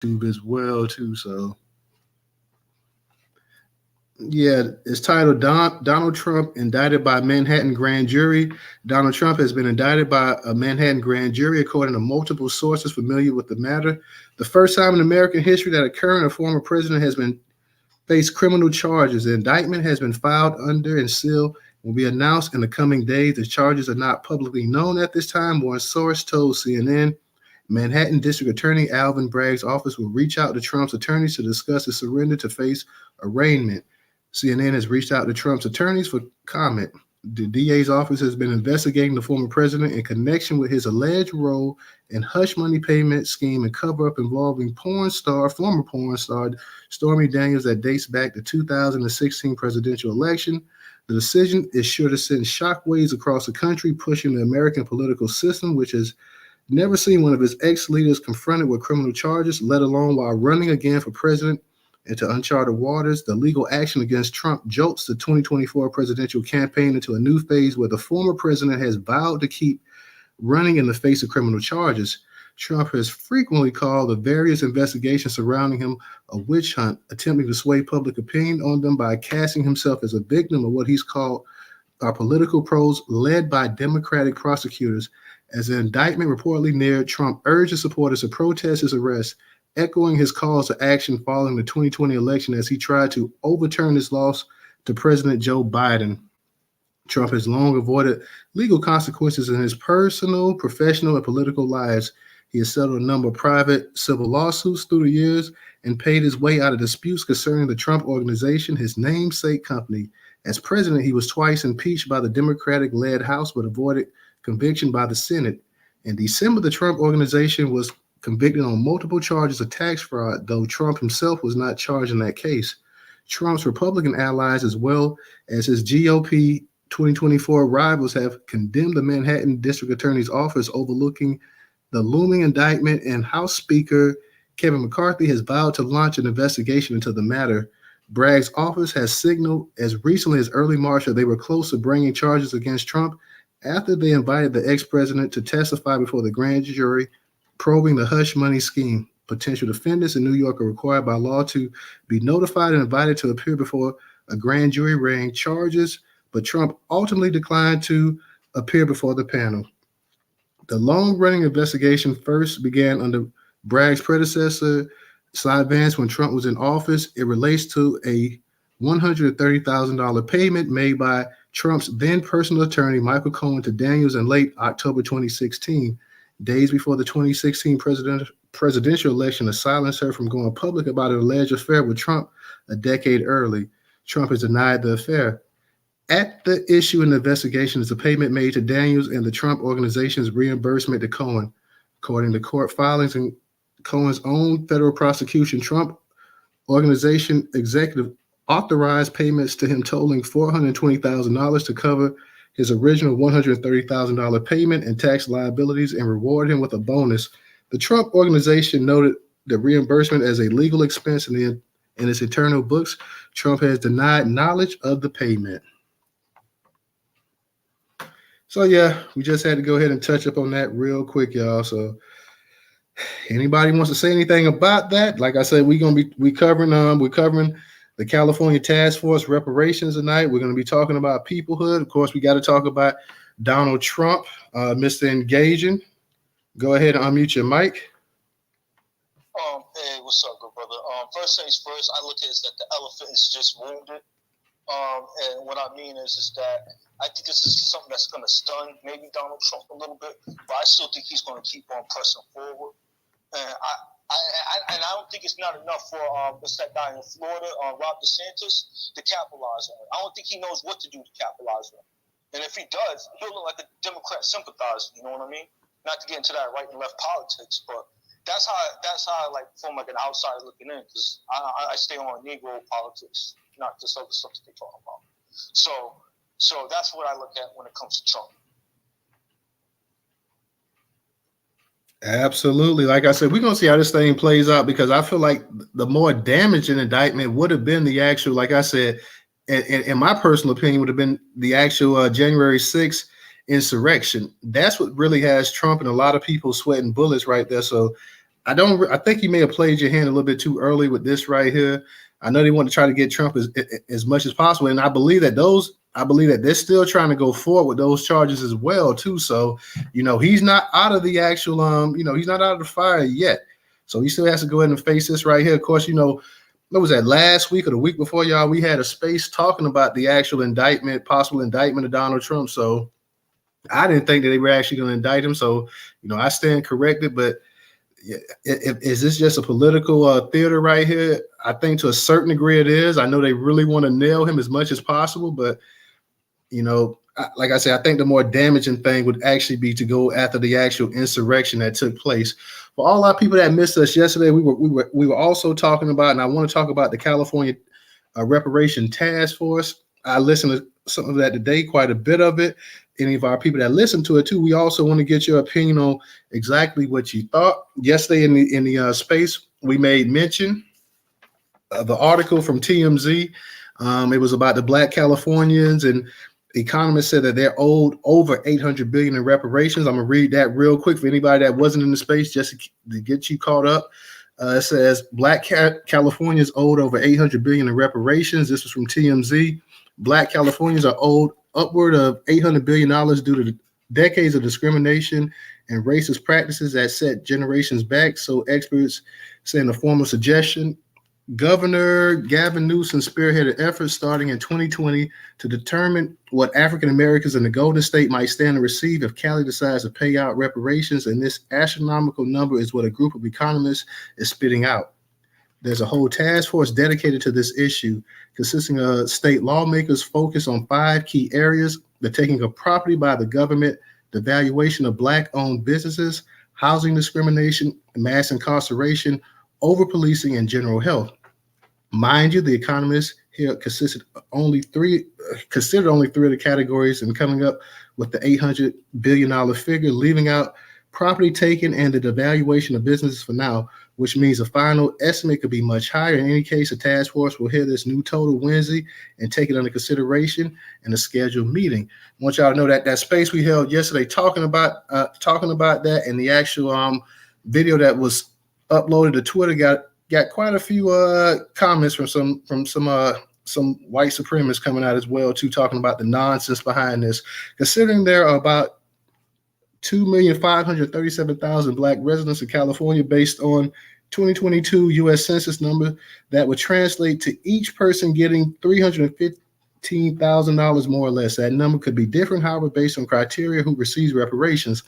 YouTube as well too. So yeah, it's titled Donald Trump indicted by Manhattan grand jury. Donald Trump has been indicted by a Manhattan grand jury, according to multiple sources familiar with the matter. The first time in American history that a current or former president has been faced criminal charges. The indictment has been filed under and sealed will be announced in the coming days. The charges are not publicly known at this time. One source told CNN Manhattan District Attorney Alvin Bragg's office will reach out to Trump's attorneys to discuss his surrender to face arraignment. CNN has reached out to Trump's attorneys for comment. The DA's office has been investigating the former president in connection with his alleged role in hush money payment scheme and cover up involving former porn star Stormy Daniels that dates back to 2016 presidential election. The decision is sure to send shockwaves across the country, pushing the American political system, which has never seen one of its ex-leaders confronted with criminal charges, let alone while running again for president, into uncharted waters. The legal action against Trump jolts the 2024 presidential campaign into a new phase where the former president has vowed to keep running in the face of criminal charges. Trump has frequently called the various investigations surrounding him a witch hunt, attempting to sway public opinion on them by casting himself as a victim of what he's called our political pros led by Democratic prosecutors. As the indictment reportedly neared, Trump urged his supporters to protest his arrest, echoing his calls to action following the 2020 election as he tried to overturn his loss to President Joe Biden. Trump has long avoided legal consequences in his personal, professional, and political lives. He has settled a number of private civil lawsuits through the years and paid his way out of disputes concerning the Trump Organization, his namesake company. As president, he was twice impeached by the Democratic-led House but avoided conviction by the Senate. In December, the Trump Organization was convicted on multiple charges of tax fraud, though Trump himself was not charged in that case. Trump's Republican allies, as well as his GOP 2024 rivals, have condemned the Manhattan District Attorney's office overlooking the looming indictment, and House Speaker Kevin McCarthy has vowed to launch an investigation into the matter. Bragg's office has signaled as recently as early March that they were close to bringing charges against Trump after they invited the ex-president to testify before the grand jury probing the hush money scheme. Potential defendants in New York are required by law to be notified and invited to appear before a grand jury weighing charges, but Trump ultimately declined to appear before the panel. The long-running investigation first began under Bragg's predecessor, Cy Vance, when Trump was in office. It relates to a $130,000 payment made by Trump's then personal attorney, Michael Cohen, to Daniels in late October 2016, days before the 2016 presidential election to silence her from going public about an alleged affair with Trump a decade early. Trump has denied the affair. At the issue in the investigation is the payment made to Daniels and the Trump Organization's reimbursement to Cohen. According to court filings and Cohen's own federal prosecution, Trump Organization executive authorized payments to him totaling $420,000 to cover his original $130,000 payment and tax liabilities and reward him with a bonus. The Trump Organization noted the reimbursement as a legal expense in its internal books. Trump has denied knowledge of the payment. So yeah, we just had to go ahead and touch up on that real quick, y'all. So anybody wants to say anything about that? Like I said, we're covering the California Task Force reparations tonight. We're going to be talking about peoplehood. Of course, we got to talk about Donald Trump, Mr. Engaging. Go ahead and unmute your mic. Hey, what's up, good brother? First things first, I look at it as that the elephant is just wounded. And what I mean is that I think this is something that's going to stun maybe Donald Trump a little bit, but I still think he's going to keep on pressing forward. And I don't think it's not enough for what's that guy in Florida, Ron DeSantis, to capitalize on it. I don't think he knows what to do to capitalize on it. And if he does, he'll look like a Democrat sympathizer. You know what I mean? Not to get into that right and left politics, but that's how I like from like an outsider looking in, because I stay on Negro politics, not just other stuff that they talk about. So that's what I look at when it comes to Trump. Absolutely. Like I said, we're going to see how this thing plays out, because I feel like the more damaging indictment would have been the actual, like I said, in my personal opinion, would have been the actual January 6th insurrection. That's what really has Trump and a lot of people sweating bullets right there. So I think you may have played your hand a little bit too early with this right here. I know they want to try to get Trump as much as possible, and I believe that they're still trying to go forward with those charges as well too. So, he's not out of the actual he's not out of the fire yet. So he still has to go ahead and face this right here. Of course, what was that, last week or the week before, y'all? We had a space talking about the actual possible indictment of Donald Trump. So I didn't think that they were actually going to indict him. So, I stand corrected. But is this just a political theater right here? I think to a certain degree it is. I know they really want to nail him as much as possible, but like I said, I think the more damaging thing would actually be to go after the actual insurrection that took place. For all our people that missed us yesterday, we were also talking about, and I want to talk about the California Reparation Task Force. I listened to some of that today, quite a bit of it. Any of our people that listen to it too, we also want to get your opinion on exactly what you thought. Yesterday in the space, we made mention of the article from TMZ. It was about the Black Californians, and economists said that they're owed over $800 billion in reparations. I'm gonna read that real quick for anybody that wasn't in the space, just to get you caught up. It says Black Californians owed over $800 billion in reparations. This was from TMZ. Black Californians are owed upward of $800 billion due to the decades of discrimination and racist practices that set generations back. So experts say in the form of suggestion, Governor Gavin Newsom spearheaded efforts starting in 2020 to determine what African Americans in the Golden State might stand to receive if Cali decides to pay out reparations, and this astronomical number is what a group of economists is spitting out. There's a whole task force dedicated to this issue, consisting of state lawmakers focused on 5 key areas: the taking of property by the government, the valuation of Black-owned businesses, housing discrimination, mass incarceration, over-policing, and general health. Mind you, the economists here considered only three of the categories and coming up with the $800 billion figure, leaving out property taken and the devaluation of businesses for now, which means the final estimate could be much higher. In any case, the task force will hear this new total Wednesday and take it under consideration in a scheduled meeting. I want y'all to know that space we held yesterday talking about that, and the actual video that was uploaded to Twitter got quite a few comments from some white supremacists coming out as well too, talking about the nonsense behind this. Considering there are about 2,537,000 Black residents in California based on 2022 U.S. Census number, that would translate to each person getting $315,000 more or less. That number could be different, however, based on criteria who receives reparations.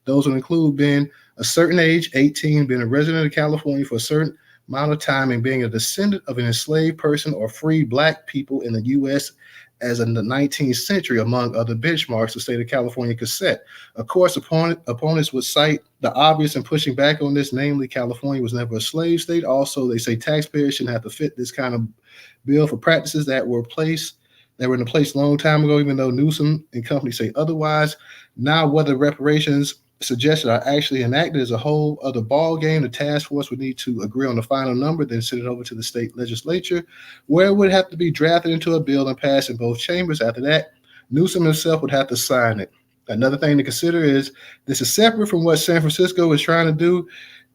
Those would include being a certain age, 18, being a resident of California for a certain amount of time, and being a descendant of an enslaved person or free Black people in the U.S. as in the 19th century, among other benchmarks the state of California could set. Of course, opponents would cite the obvious in pushing back on this, namely California was never a slave state. Also, they say taxpayers shouldn't have to fit this kind of bill for practices that were in place a long time ago, even though Newsom and company say otherwise. Now, whether reparations suggested are actually enacted as a whole other ball game. The task force would need to agree on the final number, then send it over to the state legislature, where it would have to be drafted into a bill and passed in both chambers. After that, Newsom himself would have to sign it. Another thing to consider is this is separate from what San Francisco is trying to do.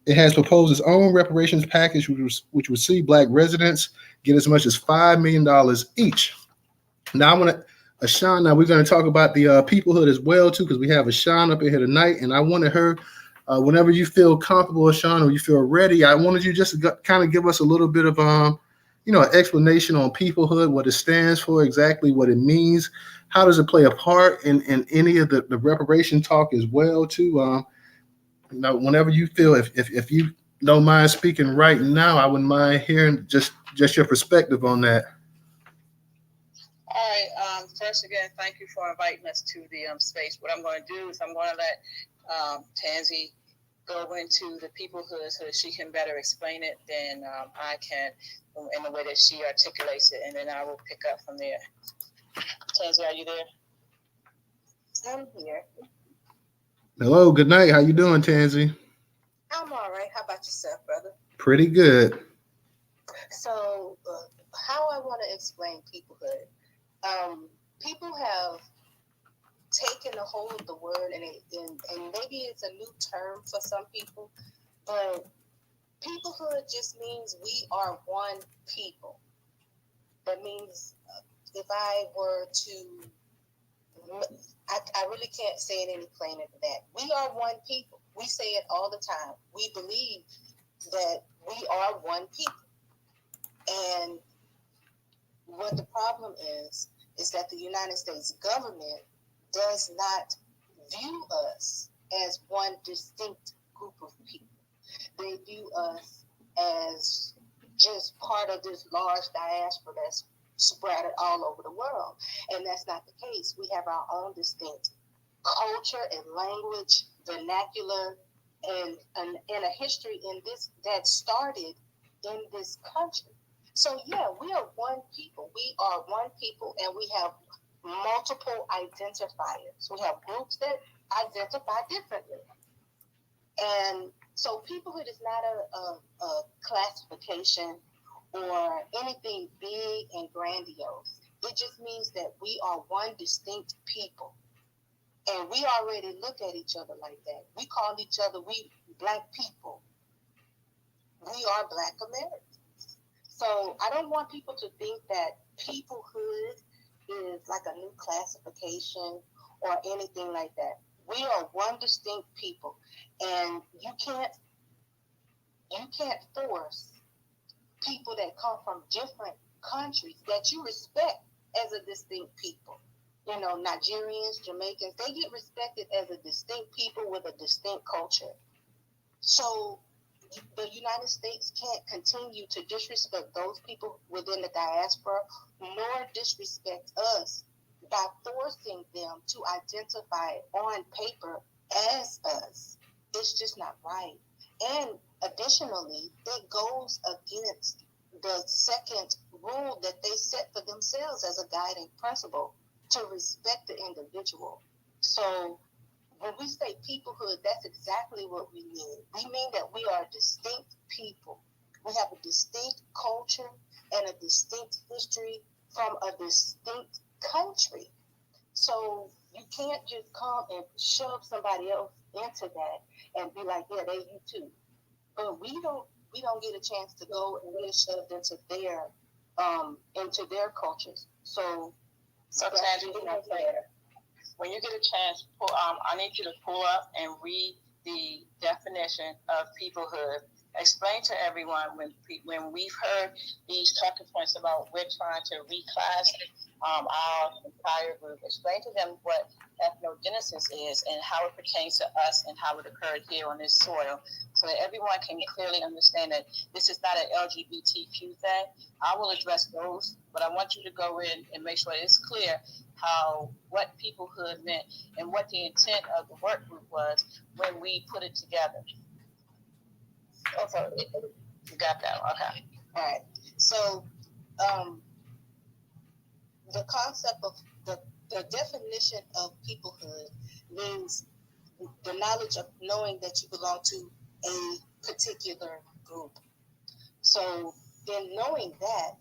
It has proposed its own reparations package, which would see Black residents get as much as $5 million each. Now, I want to Ashan, now we're going to talk about the peoplehood as well too, because we have Ashan up in here tonight, and I wanted her, whenever you feel comfortable, Ashan, or you feel ready, I wanted you just to kind of give us a little bit of an explanation on peoplehood, what it stands for, exactly what it means, how does it play a part in any of the reparation talk as well too. Whenever you feel, if you don't mind speaking right now, I wouldn't mind hearing just your perspective on that. All right. First, again, thank you for inviting us to the space. What I'm going to do is I'm going to let Tansy go into the peoplehood so that she can better explain it than I can in the way that she articulates it, and then I will pick up from there. Tansy, are you there? I'm here. Hello, good night. How you doing, Tansy? I'm all right. How about yourself, brother? Pretty good. So, how I want to explain peoplehood. People have taken a hold of the word, and maybe it's a new term for some people, but Peoplehood just means we are one people. That means if I were to, I really can't say it any plainer than that. We are one people. We say it all the time. We believe that we are one people. And what the problem is that the United States government does not view us as one distinct group of people. They view us as just part of this large diaspora that's spread all over the world. And that's not the case. We have our own distinct culture and language, vernacular, and a history in this that started in this country. So yeah, we are one people. We are one people, and we have multiple identifiers. We have groups that identify differently. And so peoplehood is not a classification or anything big and grandiose. It just means that we are one distinct people. And we already look at each other like that. We call each other, we black people. We are Black Americans. So I don't want people to think that peoplehood is like a new classification or anything like that. We are one distinct people. And you can't force people that come from different countries that you respect as a distinct people. You know, Nigerians, Jamaicans, they get respected as a distinct people with a distinct culture. So the United States can't continue to disrespect those people within the diaspora, nor disrespect us by forcing them to identify on paper as us. It's just not right. And additionally, it goes against the second rule that they set for themselves as a guiding principle to respect the individual. So when we say peoplehood, that's exactly what we mean. We mean that we are distinct people. We have a distinct culture and a distinct history from a distinct country. So you can't just come and shove somebody else into that and be like, yeah, they you too. But we don't get a chance to go and get shoved into their cultures. So Tangie, when you get a chance, I need you to pull up and read the definition of peoplehood. Explain to everyone when we've heard these talking points about we're trying to reclass our entire group. Explain to them what ethnogenesis is and how it pertains to us and how it occurred here on this soil, so that everyone can clearly understand that this is not an LGBTQ thing. I will address those, but I want you to go in and make sure it's clear what peoplehood meant and what the intent of the work group was when we put it together. Okay, you got that? Okay. All right. So the concept of the definition of peoplehood means the knowledge of knowing that you belong to a particular group. So in knowing that,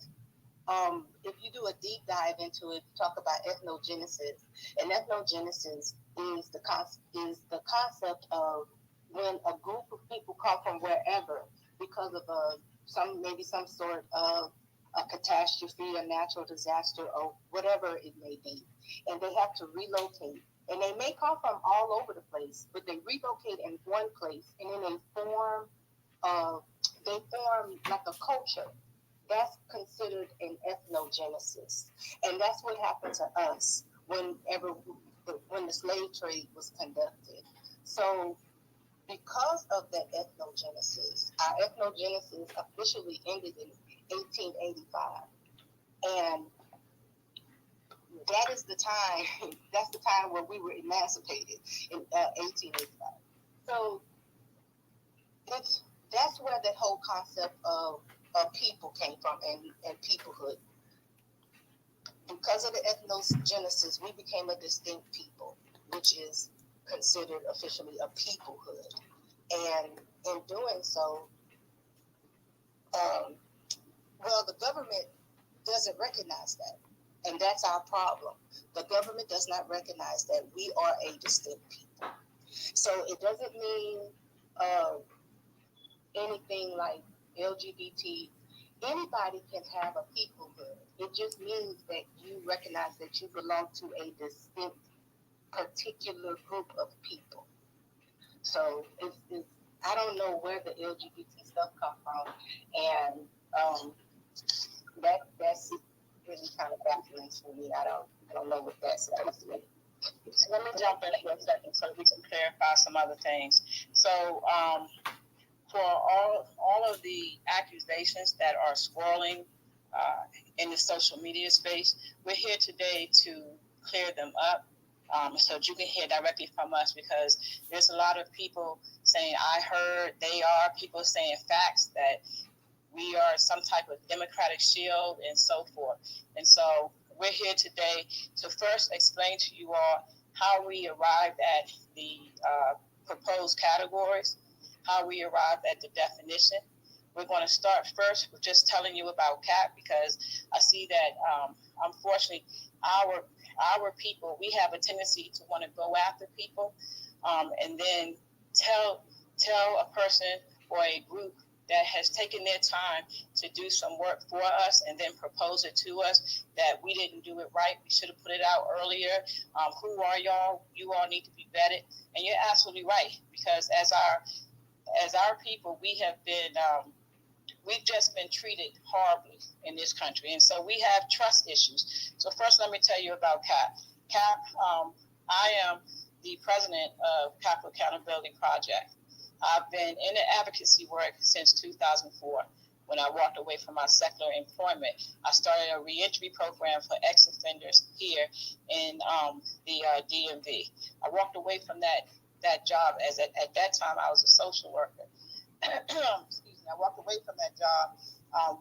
if you do a deep dive into it, talk about ethnogenesis, and ethnogenesis is the concept of when a group of people come from wherever because of some sort of a catastrophe, a natural disaster, or whatever it may be, and they have to relocate. And they may come from all over the place, but they relocate in one place, and then they form like a culture. That's considered an ethnogenesis, and that's what happened to us when the slave trade was conducted. So, because of that ethnogenesis, our ethnogenesis officially ended in 1885, and that is the time. That's the time when we were emancipated in 1885. So that's where the whole concept of people came from and peoplehood. Because of the ethnogenesis, we became a distinct people, which is considered officially a peoplehood. And in doing so, the government doesn't recognize that. And that's our problem. The government does not recognize that we are a distinct people. So it doesn't mean anything like LGBT. Anybody can have a peoplehood. It just means that you recognize that you belong to a distinct, particular group of people. So I don't know where the LGBT stuff come from, and that's really kind of baffling for me. I don't know what that's supposed to mean. So let me jump in for a second so we can clarify some other things. So for all of the accusations that are swirling in the social media space, we're here today to clear them up. So that you can hear directly from us, because there's a lot of people saying, I heard, they are, people saying facts that we are some type of democratic shield and so forth. And so we're here today to first explain to you all how we arrived at the proposed categories, how we arrived at the definition. We're going to start first with just telling you about CAP, because I see that unfortunately our people, we have a tendency to want to go after people and then tell a person or a group that has taken their time to do some work for us and then propose it to us that we didn't do it right. We should have put it out earlier. Who are y'all? You all need to be vetted. And you're absolutely right, because as our people, we have been we've just been treated horribly in this country. And so we have trust issues. So first, let me tell you about CAP. CAP, I am the president of Capital Accountability Project. I've been in the advocacy work since 2004. When I walked away from my secular employment, I started a reentry program for ex-offenders here in the DMV. I walked away from that job as at that time I was a social worker. Excuse me. I walked away from that job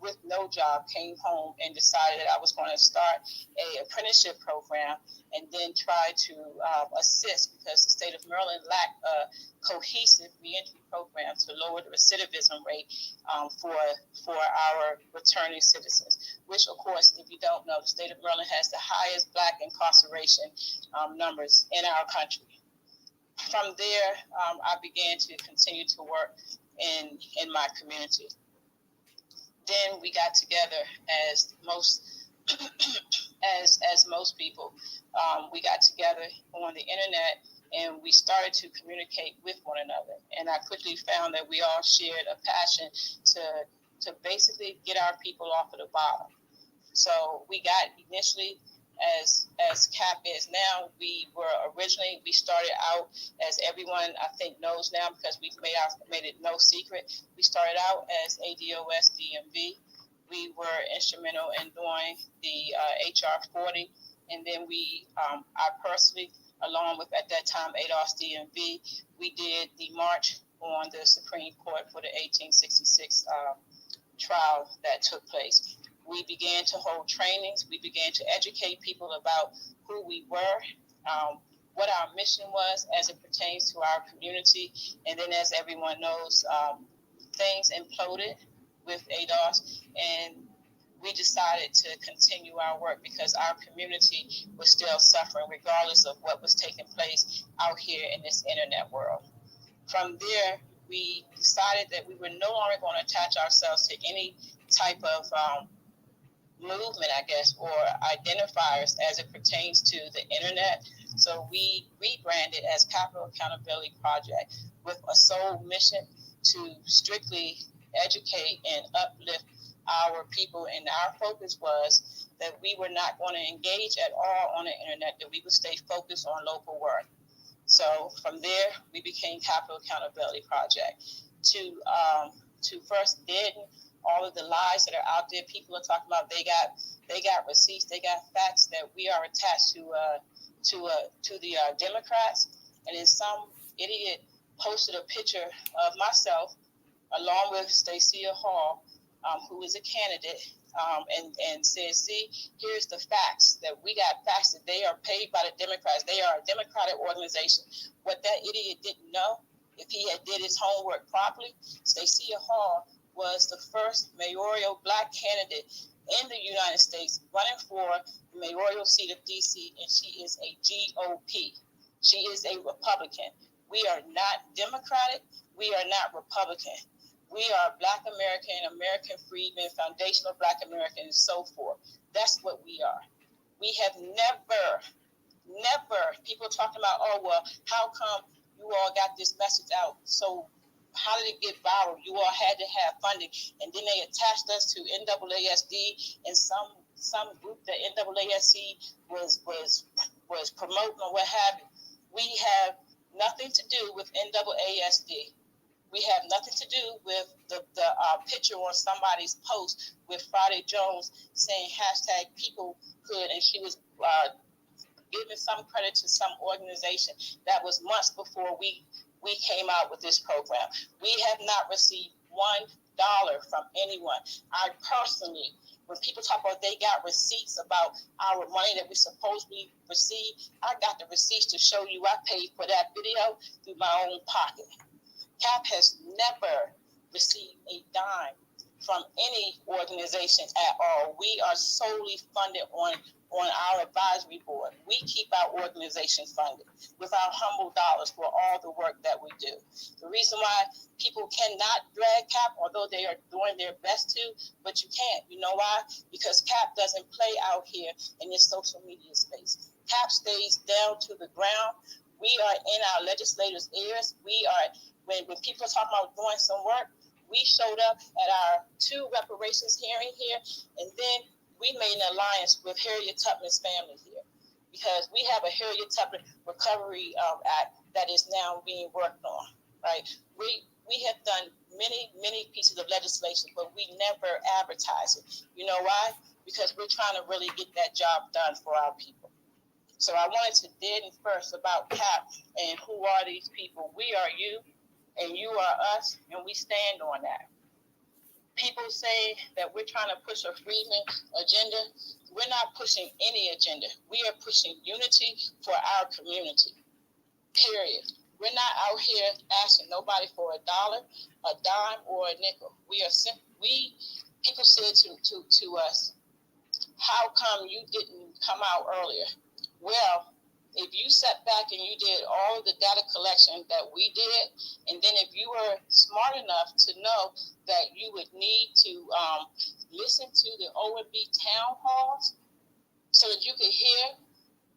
with no job, came home and decided that I was going to start a apprenticeship program and then try to assist, because the state of Maryland lacked a cohesive reentry program to lower the recidivism rate for our returning citizens, which, of course, if you don't know, the state of Maryland has the highest Black incarceration numbers in our country. From there, I began to continue to work in my community. Then we got together as most as most people. We got together on the internet and we started to communicate with one another. And I quickly found that we all shared a passion to basically get our people off of the bottom. So we got initially, as CAP is now, we started out, as everyone I think knows now, because we've made it no secret, we started out as ADOS DMV. We were instrumental in doing the HR 40, and then I personally, along with at that time ADOS DMV, we did the march on the Supreme Court for the 1866 trial that took place. We began to hold trainings. We began to educate people about who we were, what our mission was as it pertains to our community. And then, as everyone knows, things imploded with ADOS, and we decided to continue our work because our community was still suffering regardless of what was taking place out here in this internet world. From there, we decided that we were no longer going to attach ourselves to any type of movement, I guess, or identifiers as it pertains to the internet. So we rebranded as Capital Accountability Project with a sole mission to strictly educate and uplift our people. And our focus was that we were not going to engage at all on the internet, that we would stay focused on local work. So from there, we became Capital Accountability Project to first deaden all of the lies that are out there. People are talking about they got receipts, they got facts that we are attached to the Democrats, and then some idiot posted a picture of myself along with Stacia Hall, who is a candidate, and says, see, here's the facts, that we got facts that they are paid by the Democrats. They are a Democratic organization. What that idiot didn't know, if he had did his homework properly, Stacia Hall was the first mayoral Black candidate in the United States running for the mayoral seat of D.C., and she is a GOP. She is a Republican. We are not Democratic. We are not Republican. We are Black American, American freedmen, foundational Black American, and so forth. That's what we are. We have never, people talking about, oh, well, how come you all got this message out? So how did it get viral? You all had to have funding. And then they attached us to NAASD and some group that NAASD was promoting or what have you. We have nothing to do with NAASD. We have nothing to do with the picture on somebody's post with Friday Jones saying hashtag peoplehood, and she was giving some credit to some organization that was months before we came out with this program. We have not received $1 from anyone. I personally, when people talk about they got receipts about our money that we supposedly received, I got the receipts to show you I paid for that video through my own pocket. CAP has never received a dime from any organization at all. We are solely funded on our advisory board. We keep our organization funded with our humble dollars for all the work that we do. The reason why people cannot drag CAP, although they are doing their best to, but you can't. You know why? Because CAP doesn't play out here in this social media space. CAP stays down to the ground. We are in our legislators' ears. We are, when people talk about doing some work, we showed up at our 2 reparations hearing here, and then we made an alliance with Harriet Tubman's family here, because we have a Harriet Tubman Recovery Act that is now being worked on, right? We have done many pieces of legislation, but we never advertise it. You know why? Because we're trying to really get that job done for our people. So I wanted to dig in first about CAP and who are these people. We are you, and you are us, and we stand on that. People say that we're trying to push a freedman agenda. We're not pushing any agenda. We are pushing unity for our community, period. We're not out here asking nobody for $1, a dime, or a nickel. People said to us, how come you didn't come out earlier? Well, if you sat back and you did all of the data collection that we did, and then if you were smart enough to know that you would need to listen to the OMB town halls so that you could hear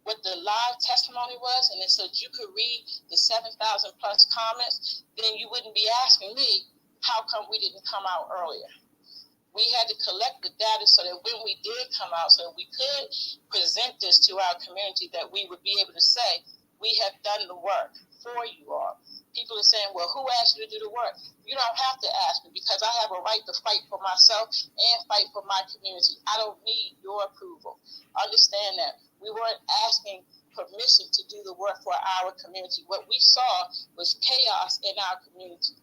what the live testimony was, and then so that you could read the 7,000 plus comments, then you wouldn't be asking me, how come we didn't come out earlier? We had to collect the data so that when we did come out, so that we could present this to our community, that we would be able to say, we have done the work for you all. People are saying, well, who asked you to do the work? You don't have to ask me, because I have a right to fight for myself and fight for my community. I don't need your approval. Understand that. We weren't asking permission to do the work for our community. What we saw was chaos in our community.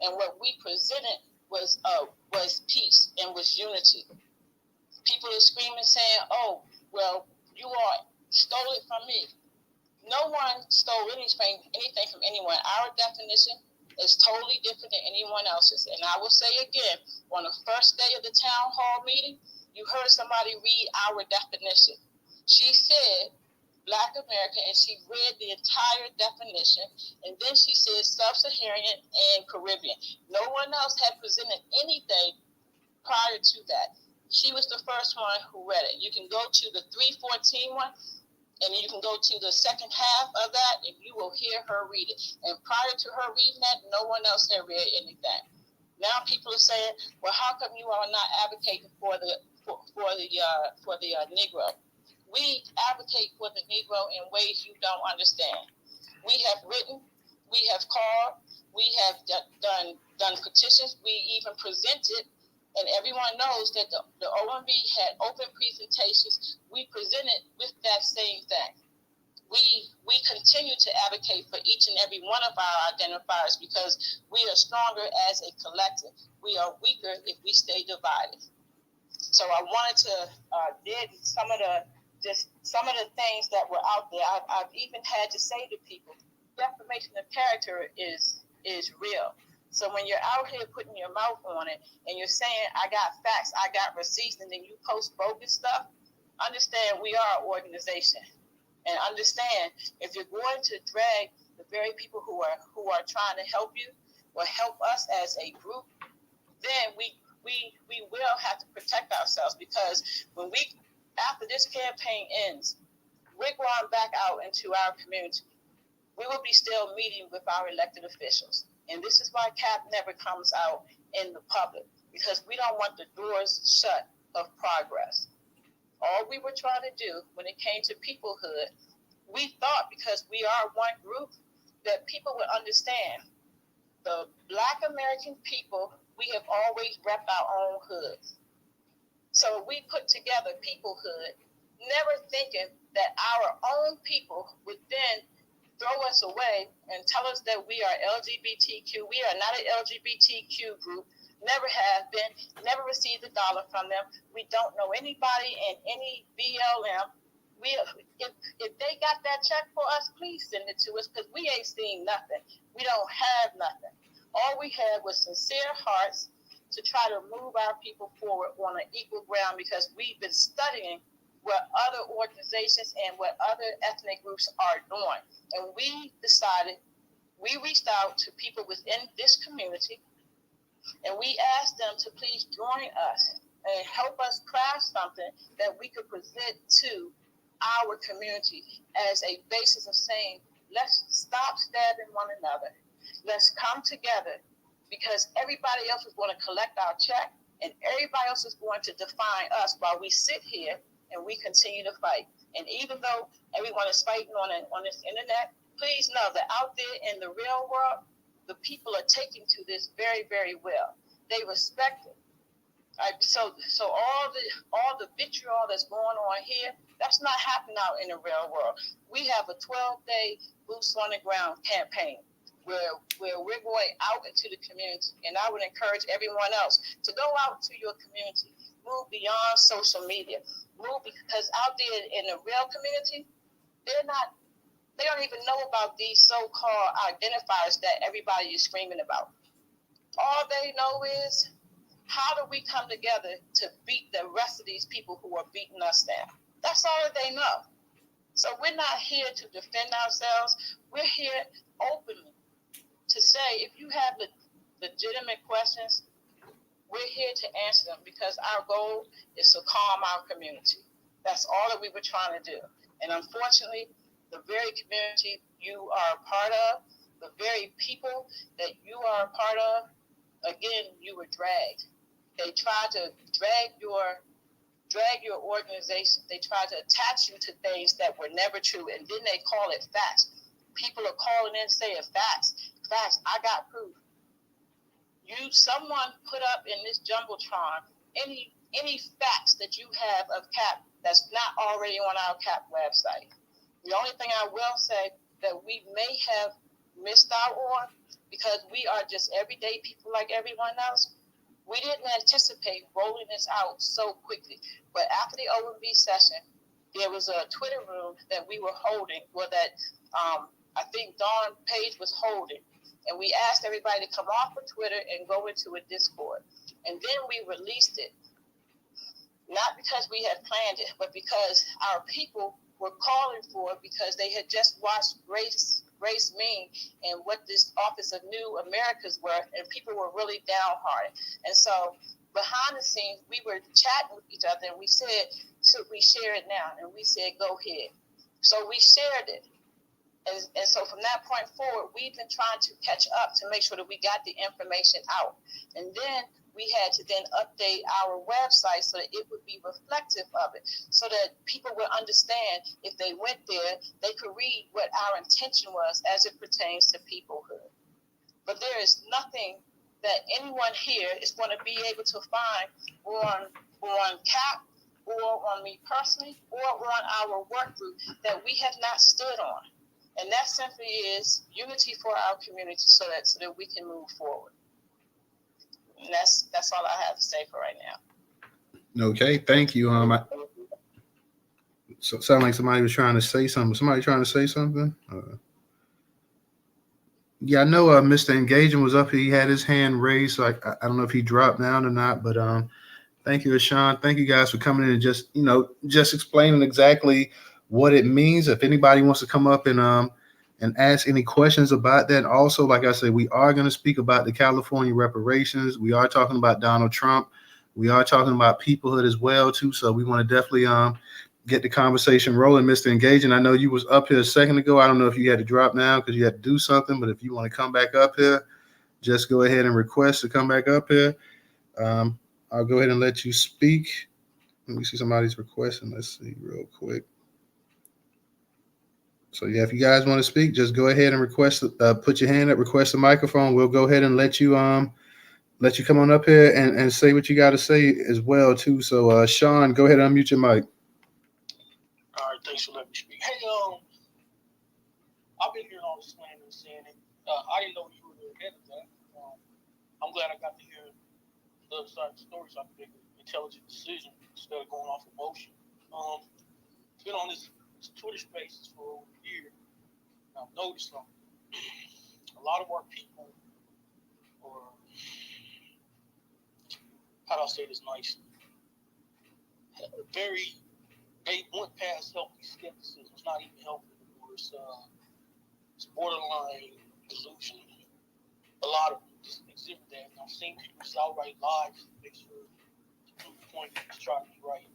And what we presented was peace and was unity. People are screaming, saying, oh, well, you all stole it from me. No one stole anything from anyone. Our definition is totally different than anyone else's. And I will say again, on the first day of the town hall meeting, you heard somebody read our definition. She said Black American, and she read the entire definition, and then she said Sub-Saharan and Caribbean. No one else had presented anything prior to that. She was the first one who read it. You can go to the 314 one, and you can go to the second half of that, and you will hear her read it. And prior to her reading that, no one else had read anything. Now people are saying, well, how come you are not advocating for the Negro? We advocate for the Negro in ways you don't understand. We have written, we have called, we have done petitions, we even presented, and everyone knows that the OMB had open presentations. We presented with that same thing. We continue to advocate for each and every one of our identifiers, because we are stronger as a collective. We are weaker if we stay divided. So I wanted to dig some of the things that were out there. I've even had to say to people, defamation of character is real. So when you're out here putting your mouth on it and you're saying, I got facts, I got receipts, and then you post bogus stuff, understand we are an organization. And understand, if you're going to drag the very people who are trying to help you or help us as a group, then we will have to protect ourselves, because after this campaign ends, we're going back out into our community. We will be still meeting with our elected officials. And this is why CAP never comes out in the public, because we don't want the doors shut of progress. All we were trying to do when it came to peoplehood, we thought because we are one group that people would understand. The Black American people, we have always repped our own hoods. So we put together peoplehood, never thinking that our own people would then throw us away and tell us that we are LGBTQ. We are not an LGBTQ group, never have been, never received $1 from them. We don't know anybody in any BLM. If they got that check for us, please send it to us, because we ain't seen nothing. We don't have nothing. All we had was sincere hearts to try to move our people forward on an equal ground, because we've been studying what other organizations and what other ethnic groups are doing. And we decided, we reached out to people within this community, and we asked them to please join us and help us craft something that we could present to our community as a basis of saying, let's stop stabbing one another. Let's come together, because everybody else is going to collect our check, and everybody else is going to define us while we sit here and we continue to fight. And even though everyone is fighting on this internet, please know that out there in the real world, the people are taking to this very, very well. They respect it. So all the vitriol that's going on here, that's not happening out in the real world. We have a 12-day boots on the ground campaign where we're going out into the community, and I would encourage everyone else to go out to your community, move beyond social media, move, because out there in the real community, they don't even know about these so-called identifiers that everybody is screaming about. All they know is, how do we come together to beat the rest of these people who are beating us down? That's all that they know. So we're not here to defend ourselves. We're here openly to say, if you have legitimate questions, we're here to answer them, because our goal is to calm our community. That's all that we were trying to do. And unfortunately, the very community you are a part of, the very people that you are a part of, again, you were dragged. They tried to drag your organization. They tried to attach you to things that were never true, and then they call it facts. People are calling in saying facts. I got proof. Someone put up in this jumbotron any facts that you have of CAP that's not already on our CAP website. The only thing I will say that we may have missed out on, because we are just everyday people like everyone else, we didn't anticipate rolling this out so quickly. But after the OMB session, there was a Twitter room that we were holding, that I think Dawn Page was holding. And we asked everybody to come off of Twitter and go into a Discord. And then we released it, not because we had planned it, but because our people were calling for it, because they had just watched Grace Mean and what this Office of New Americas were, and people were really downhearted. And so behind the scenes, we were chatting with each other, and we said, should we share it now? And we said, go ahead. So we shared it. And so from that point forward, we've been trying to catch up to make sure that we got the information out. And then we had to then update our website so that it would be reflective of it, so that people would understand, if they went there, they could read what our intention was as it pertains to peoplehood. But there is nothing that anyone here is going to be able to find on CAP or on me personally or on our work group that we have not stood on. And that simply is unity for our community, so that we can move forward. And that's all I have to say for right now. Okay, thank you. So sound like somebody was trying to say something. Somebody trying to say something? Yeah, I know Mr. Engagement was up here. He had his hand raised, so I don't know if he dropped down or not. But thank you, Ashawn. Thank you guys for coming in and just explaining exactly what it means. If anybody wants to come up and and ask any questions about that. Also, like I said, we are going to speak about the California reparations. We are talking about Donald Trump. We are talking about peoplehood as well too. So we want to definitely get the conversation rolling, Mr. Engaging. I know you was up here a second ago. I don't know if you had to drop now because you had to do something, but if you want to come back up here, just go ahead and request to come back up here. I'll go ahead and let you speak. Let me see somebody's requesting. Let's see real quick. So yeah, if you guys want to speak, just go ahead and request. Put your hand up, request a microphone. We'll go ahead and let you come on up here and say what you got to say as well too. So Sean, go ahead and unmute your mic. All right, thanks for letting me speak. Hey, I've been hearing all the slander and saying it. I didn't know you were ahead of that. I'm glad I got to hear the other side of the story so I can make an intelligent decision instead of going off emotion. Been on this Twitter Spaces for over a year. I've noticed a lot of our people, or how do I say this nicely, they went past healthy skepticism. It's not even healthy anymore. It's borderline delusion. A lot of them just exhibit that. And I've seen people just outright lie to make sure to prove the point to try to be right.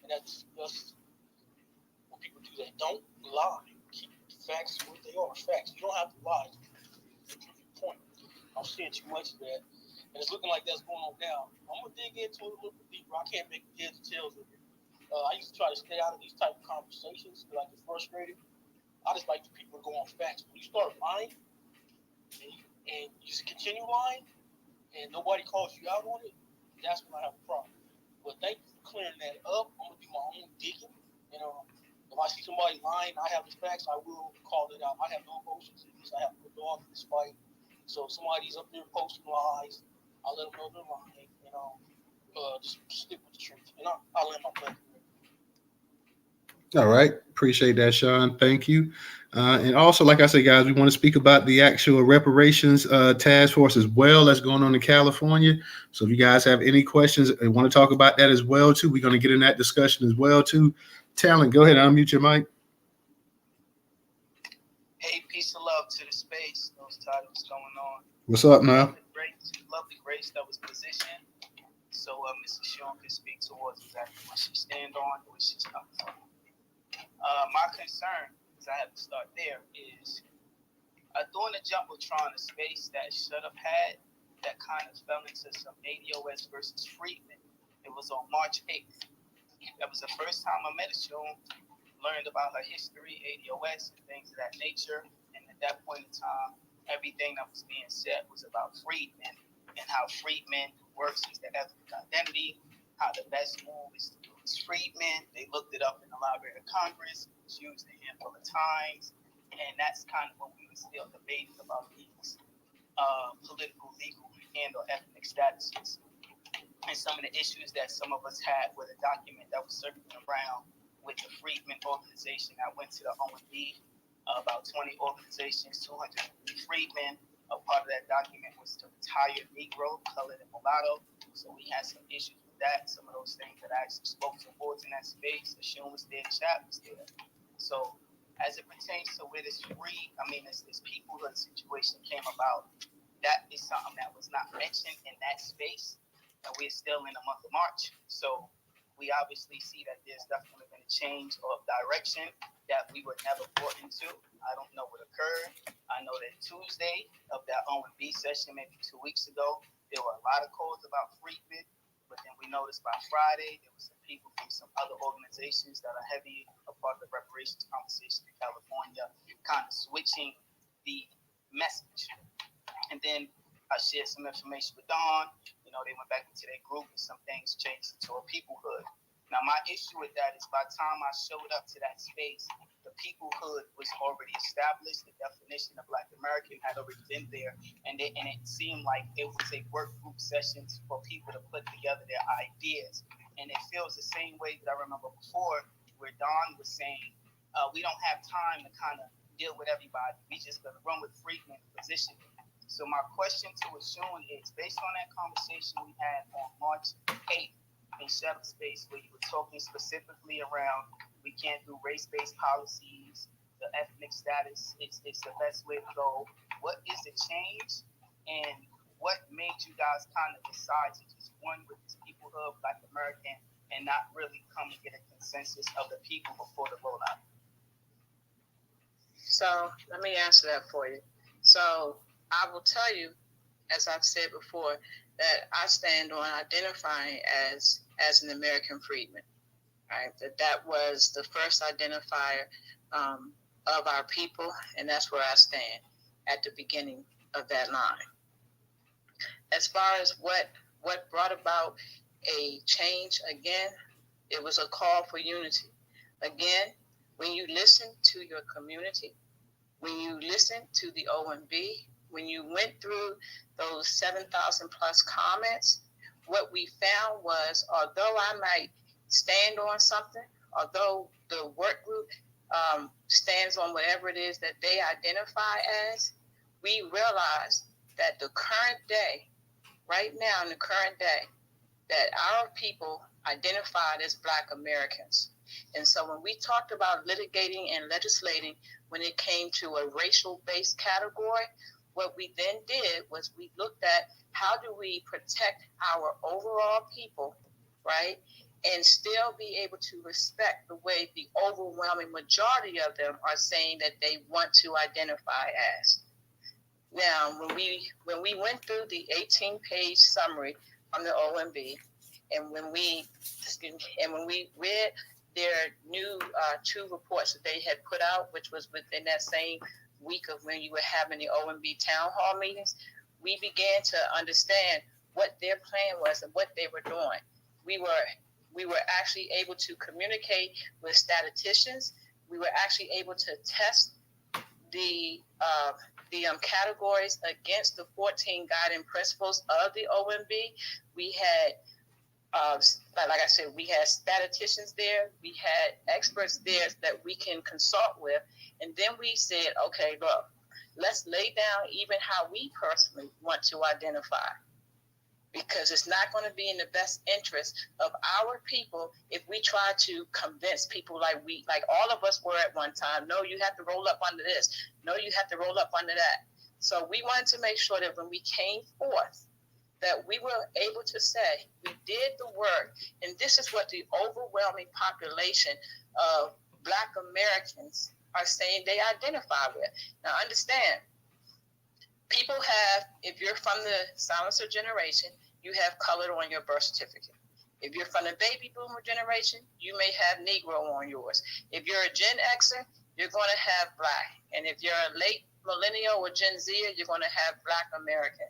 And that's when people do that. Don't lie. Keep the facts what they are. Facts. You don't have to lie to prove your point. I'm seeing too much of that. And it's looking like that's going on now. I'm going to dig into it a little bit deeper. I can't make heads or tails of it. I used to try to stay out of these type of conversations because I get frustrated. I just like the people to go on facts. When you start lying and you just continue lying and nobody calls you out on it, that's when I have a problem. But thank you for clearing that up. I'm going to do my own digging. If I see somebody lying, I have the facts, I will call it out. I have no emotions in this. I have no dog in this fight. So if somebody's up there posting lies, I'll let them know they're lying. Just stick with the truth. I'll let my play. All right. Appreciate that, Sean. Thank you. And also, like I said, guys, we want to speak about the actual reparations task force as well that's going on in California. So if you guys have any questions and want to talk about that as well, too, we're going to get in that discussion as well, too. Talent, go ahead and unmute your mic. Hey, peace and love to the space. Those titles going on. What's up, now? Lovely grace that was positioned. So Mrs. Sean can speak towards exactly what she stand on, where she's coming from. My concern, because I have to start there, is during the Jumbotron, a space that should have had that kind of fell into some ADOS versus Friedman. It was on March 8th. That was the first time I met Sean, learned about her history, ADOS, and things of that nature. And at that point in time, everything that was being said was about Friedman and how Friedman works as the ethnic identity, how the best move is to use Friedman. They looked it up in the Library of Congress. It was used a handful of times. And that's kind of what we were still debating about these political, legal, and or ethnic statuses. And some of the issues that some of us had with a document that was circling around with the Friedman organization. I went to the OMB, about 20 organizations, 200 Freedmen. A part of that document was to retire Negro, colored, and mulatto. So we had some issues with that. Some of those things that I actually spoke to boards in that space. Ashun was there, Chap was there. So as it pertains to where this peoplehood situation came about, that is something that was not mentioned in that space. And we're still in the month of March. So we obviously see that there's definitely been a change of direction that we were never brought into. I don't know what occurred. I know that Tuesday of that OMB session, maybe 2 weeks ago, there were a lot of calls about Friedman. But then we noticed by Friday, there were some people from some other organizations that are heavy a part of the reparations conversation in California, kind of switching the message. And then I shared some information with Dawn. They went back into their group and some things changed into a peoplehood. Now, my issue with that is by the time I showed up to that space, the peoplehood was already established. The definition of Black American had already been there. And it seemed like it was a work group sessions for people to put together their ideas. And it feels the same way that I remember before where Dawn was saying, we don't have time to kind of deal with everybody. We just going to run with Friedman position. So my question to Ashun is, based on that conversation we had on March 8th in Shut Up Space, where you were talking specifically around we can't do race-based policies, the ethnic status is the best way to go. What is the change, and what made you guys kind of decide to just one with this peoplehood, Black American, and not really come to get a consensus of the people before the rollout? So let me answer that for you. So I will tell you, as I've said before, that I stand on identifying as an American freedman. Right? That was the first identifier of our people, and that's where I stand at the beginning of that line. As far as what brought about a change, again, it was a call for unity. Again, when you listen to your community, when you listen to the OMB, when you went through those 7,000 plus comments, what we found was, although I might stand on something, although the work group stands on whatever it is that they identify as, we realized that the current day, right now in the current day, that our people identified as Black Americans. And so when we talked about litigating and legislating when it came to a racial-based category, what we then did was we looked at how do we protect our overall people, right, and still be able to respect the way the overwhelming majority of them are saying that they want to identify as. Now, when we went through the 18-page summary from the OMB, and when we read their new 2 reports that they had put out, which was within that same week of when you were having the OMB town hall meetings, we began to understand what their plan was and what they were doing. We were actually able to communicate with statisticians. We were actually able to test the categories against the 14 guiding principles of the OMB. We had, like I said, we had statisticians there. We had experts there that we can consult with. And then we said, okay, look, let's lay down even how we personally want to identify, because it's not going to be in the best interest of our people if we try to convince people like all of us were at one time. No, you have to roll up under this. No, you have to roll up under that. So we wanted to make sure that when we came forth, that we were able to say we did the work, and this is what the overwhelming population of Black Americans are saying they identify with. Now understand, people have, if you're from the silencer generation, you have colored on your birth certificate. If you're from the baby boomer generation, you may have Negro on yours. If you're a Gen Xer, you're going to have Black. And if you're a late millennial or Gen Z, you're going to have Black American.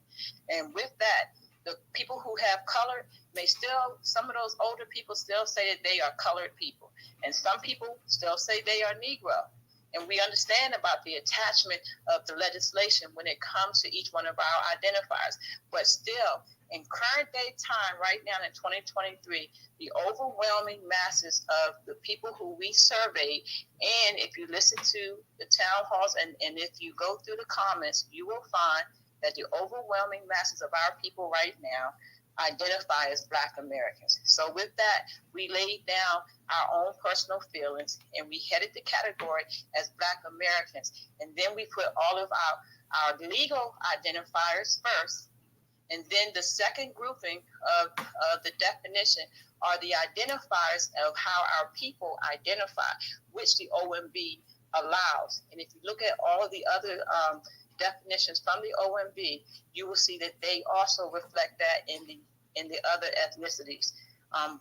And with that, the people who have color may still, some of those older people still say that they are colored people. And some people still say they are Negro. And we understand about the attachment of the legislation when it comes to each one of our identifiers. But still, in current day time, right now in 2023, the overwhelming masses of the people who we surveyed, and if you listen to the town halls and if you go through the comments, you will find that the overwhelming masses of our people right now identify as Black Americans. So with that, we laid down our own personal feelings and we headed the category as Black Americans. And then we put all of our legal identifiers first. And then the second grouping of the definition are the identifiers of how our people identify, which the OMB allows. And if you look at all of the other definitions from the OMB, you will see that they also reflect that in the other ethnicities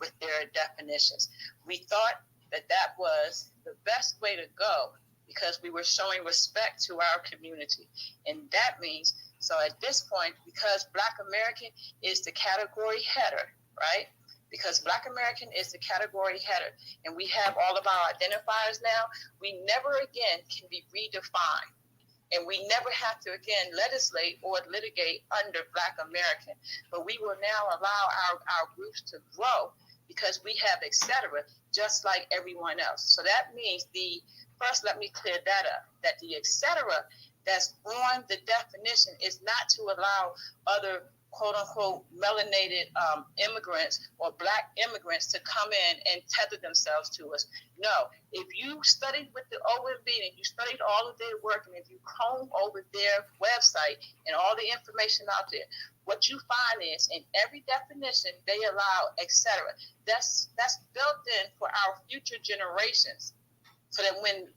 with their definitions. We thought that was the best way to go because we were showing respect to our community. And that means, so at this point, because Black American is the category header, right? Because Black American is the category header, and we have all of our identifiers now, we never again can be redefined. And we never have to, again, legislate or litigate under Black American. But we will now allow our groups to grow because we have et cetera, just like everyone else. So that means first, let me clear that up, that the et cetera that's on the definition is not to allow other quote unquote melanated immigrants or black immigrants to come in and tether themselves to us. No, if you studied with the OMB and you studied all of their work, and if you comb over their website and all the information out there, what you find is in every definition they allow, etc. That's built in for our future generations, so that when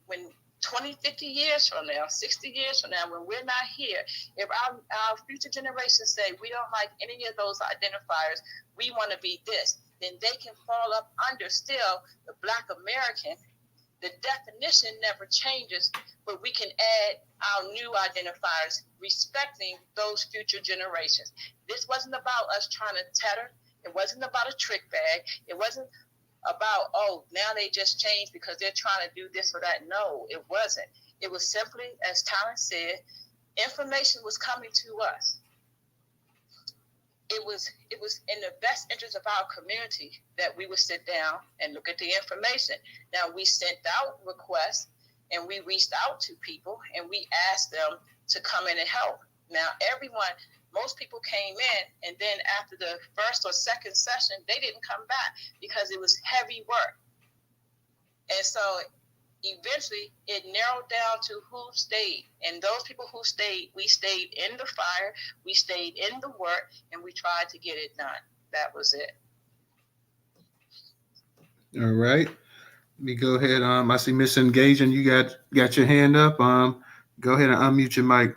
20, 50 years from now, 60 years from now, when we're not here, if our future generations say we don't like any of those identifiers, we want to be this, then they can fall up under still the Black American. The definition never changes, but we can add our new identifiers respecting those future generations. This wasn't about us trying to tether. It wasn't about a trick bag. It wasn't about, oh, now they just changed because they're trying to do this or that. No, it wasn't. It was simply, as Talon said, information was coming to us. It was in the best interest of our community that we would sit down and look at the information. Now, we sent out requests and we reached out to people and we asked them to come in and help. Now, most people came in, and then after the first or second session, they didn't come back because it was heavy work. And so eventually it narrowed down to who stayed. And those people who stayed, we stayed in the fire, we stayed in the work, and we tried to get it done. That was it. All right. Let me go ahead. I see Miss Engaging. You got your hand up. Go ahead and unmute your mic.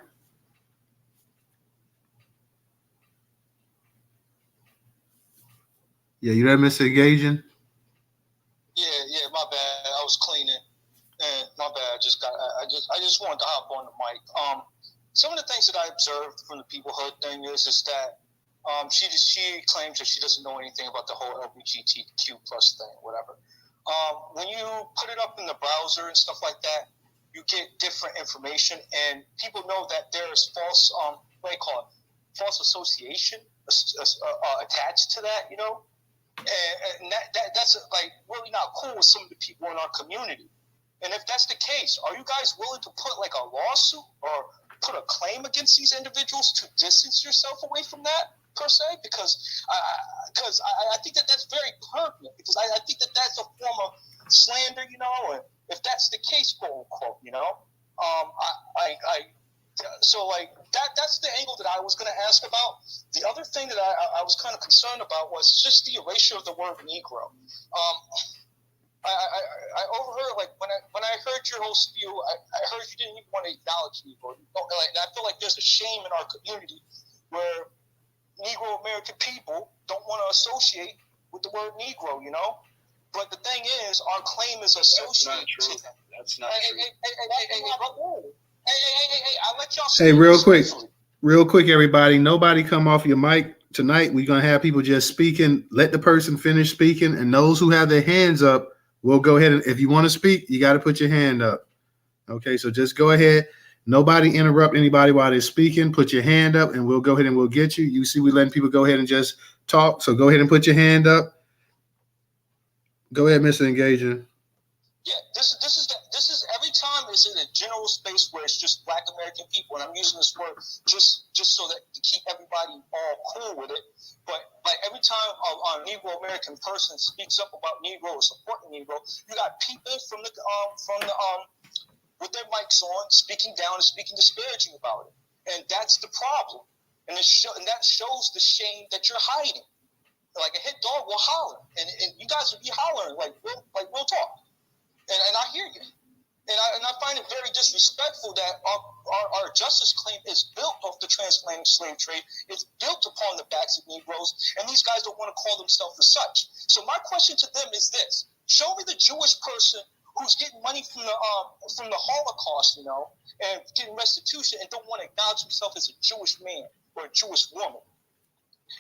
Yeah, you there, Mr. Engaging? Yeah, my bad. I was cleaning, and my bad. I just wanted to hop on the mic. Some of the things that I observed from the peoplehood thing is that she claims that she doesn't know anything about the whole LGBTQ plus thing, whatever. When you put it up in the browser and stuff like that, you get different information, and people know that there is false, false association attached to that, you know. And that's like really not cool with some of the people in our community. And if that's the case, are you guys willing to put like a lawsuit or put a claim against these individuals to distance yourself away from that per se? Because I think that that's very pertinent, because I think that that's a form of slander, you know. And if that's the case, quote unquote, you know, so like that's the angle that I was going to ask about. The other thing that I was kind of concerned about was just the erasure of the word Negro. I overheard, like when I heard your whole spiel, I heard you didn't even want to acknowledge Negro. I feel like there's a shame in our community where Negro American people don't want to associate with the word Negro, you know. But the thing is, our claim is associated. That's not true. Hey, I'll let y'all say real quick, everybody. Nobody come off your mic tonight. We're going to have people just speaking. Let the person finish speaking, and those who have their hands up, we'll go ahead. And if you want to speak, you got to put your hand up. Okay, so just go ahead. Nobody interrupt anybody while they're speaking. Put your hand up, and we'll go ahead and we'll get you. You see, we're letting people go ahead and just talk. So go ahead and put your hand up. Go ahead, Mr. Engager. Yeah, this is every time it's in a general space where it's just Black American people, and I'm using this word just so that to keep everybody all cool with it. But like every time a Negro American person speaks up about Negro or supporting Negro, you got people from the with their mics on speaking down and speaking disparaging about it, and that's the problem. And that shows the shame that you're hiding. Like a hit dog will holler, and you guys will be hollering like we'll talk. And I hear you, and I find it very disrespectful that our justice claim is built off the transatlantic slave trade. It's built upon the backs of Negroes, and these guys don't want to call themselves as such. So my question to them is this: show me the Jewish person who's getting money from the Holocaust, you know, and getting restitution, and don't want to acknowledge himself as a Jewish man or a Jewish woman.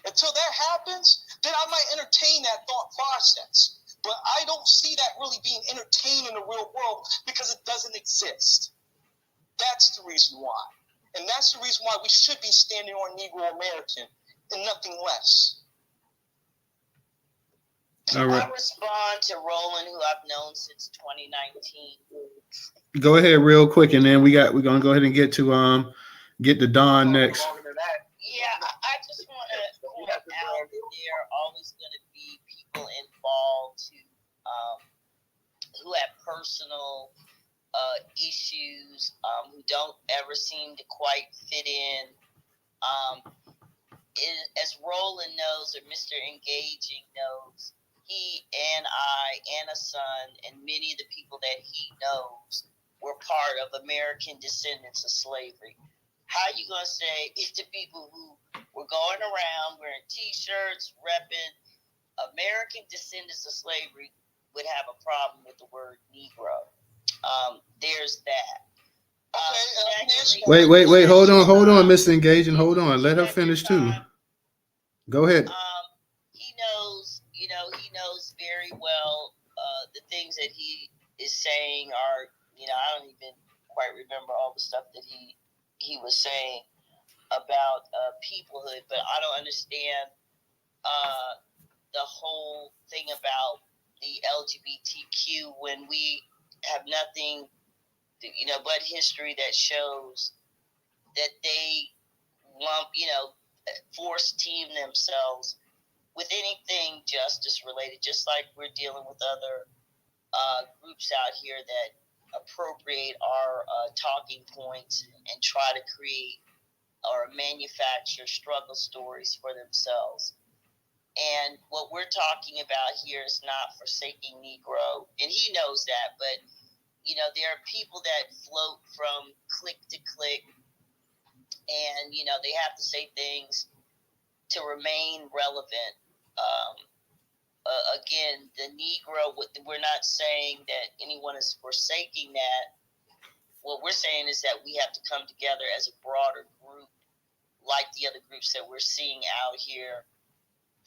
Until that happens, then I might entertain that thought process. But I don't see that really being entertained in the real world because it doesn't exist. That's the reason why. And that's the reason why we should be standing on Negro American and nothing less. All right. I'll respond to Roland, who I've known since 2019. Go ahead real quick, and then we're gonna go ahead and get to Don next. Yeah, I just want there are always going to be people involved who have personal issues, who don't ever seem to quite fit in. As Roland knows, or Mr. Engaging knows, he and I and a son and many of the people that he knows were part of American descendants of slavery. How are you going to say if the people who were going around wearing T-shirts, repping American descendants of slavery would have a problem with the word Negro? There's that. Wait. Hold on, Mr. Engaging. Hold on. Let her finish too. Go ahead. He knows, he knows very well the things that he is saying are, I don't even quite remember all the stuff that he was saying about peoplehood, but I don't understand the whole thing about the LGBTQ when we have nothing, but history that shows that they lump, force team themselves with anything justice related, just like we're dealing with other groups out here that appropriate our talking points and try to create or manufacture struggle stories for themselves. And what we're talking about here is not forsaking Negro, and he knows that, but there are people that float from clique to clique, and they have to say things to remain relevant. Again, the Negro, we're not saying that anyone is forsaking that. What we're saying is that we have to come together as a broader group, like the other groups that we're seeing out here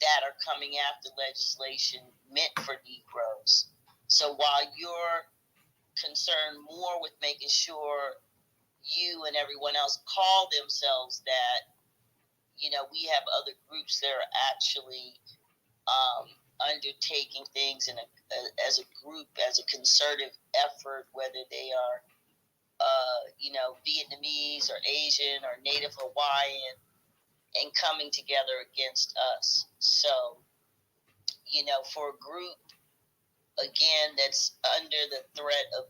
that are coming after legislation meant for Negroes. So while you're concerned more with making sure you and everyone else call themselves that, we have other groups that are actually undertaking things as a group, as a concerted effort, whether they are, Vietnamese or Asian or Native Hawaiian, and coming together against us. So, for a group, again, that's under the threat of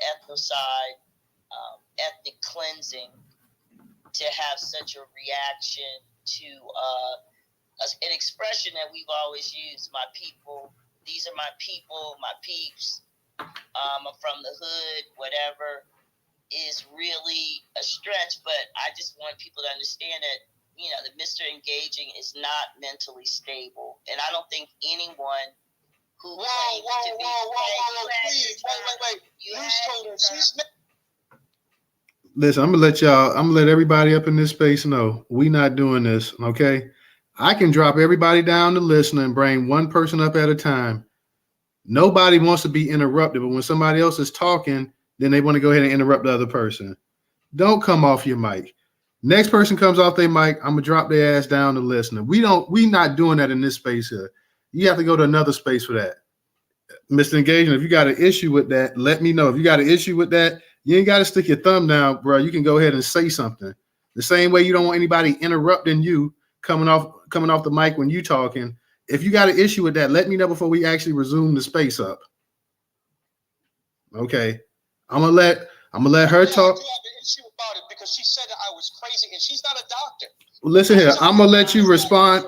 ethnocide, ethnic cleansing, to have such a reaction to an expression that we've always used, my people, these are my people, my peeps, I'm from the hood, whatever, is really a stretch. But I just want people to understand that, that Mr. Engaging is not mentally stable. And I don't think anyone who claims to be... Wait. Listen, I'm gonna let everybody up in this space know we not doing this, okay? I can drop everybody down to listener and bring one person up at a time. Nobody wants to be interrupted, but when somebody else is talking, then they want to go ahead and interrupt the other person. Don't come off your mic. Next person comes off their mic, I'm gonna drop their ass down to listener. We not doing that in this space here. You have to go to another space for that. Mr. Engagement, if you got an issue with that, let me know. If you got an issue with that, you ain't got to stick your thumb down, bro. You can go ahead and say something. The same way you don't want anybody interrupting you coming off the mic when you talking. If you got an issue with that, let me know before we actually resume the space up. Okay. I'm gonna let her talk. I do have an issue about it because she said that I was crazy and she's not a doctor. Well, listen here, I'm gonna let you respond.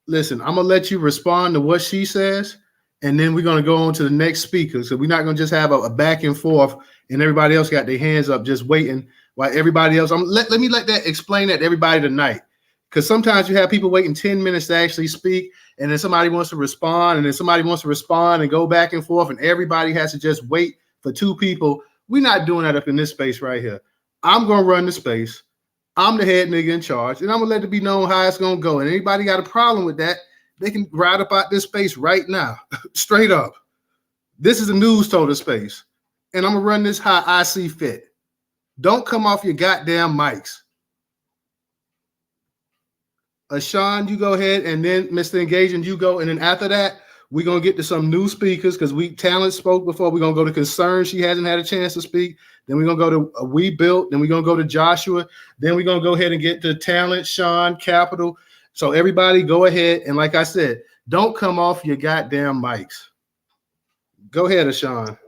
Listen, I'm gonna let you respond to what she says, and then we're gonna go on to the next speaker. So we're not gonna just have a back and forth and everybody else got their hands up just waiting while everybody else. Let me explain that to everybody tonight. Because sometimes you have people waiting 10 minutes to actually speak, and then somebody wants to respond, and then somebody wants to respond and go back and forth, and everybody has to just wait for two people. We're not doing that up in this space right here. I'm gonna run the space. I'm the head nigga in charge, and I'm gonna let it be known how it's gonna go. And anybody got a problem with that, they can ride up out this space right now. Straight up. This is a Newstoter space. And I'm gonna run this how I see fit. Don't come off your goddamn mics. Sean, you go ahead, and then Mr. Engaging, you go, and then after that, we're gonna get to some new speakers because Talent spoke before. We're gonna go to Concern. She hasn't had a chance to speak. Then we're gonna go to We Built. Then we're gonna go to Joshua. Then we're gonna go ahead and get to Talent, Sean, Capital, So everybody go ahead. And like I said, don't come off your goddamn mics. Go ahead, Ashawn.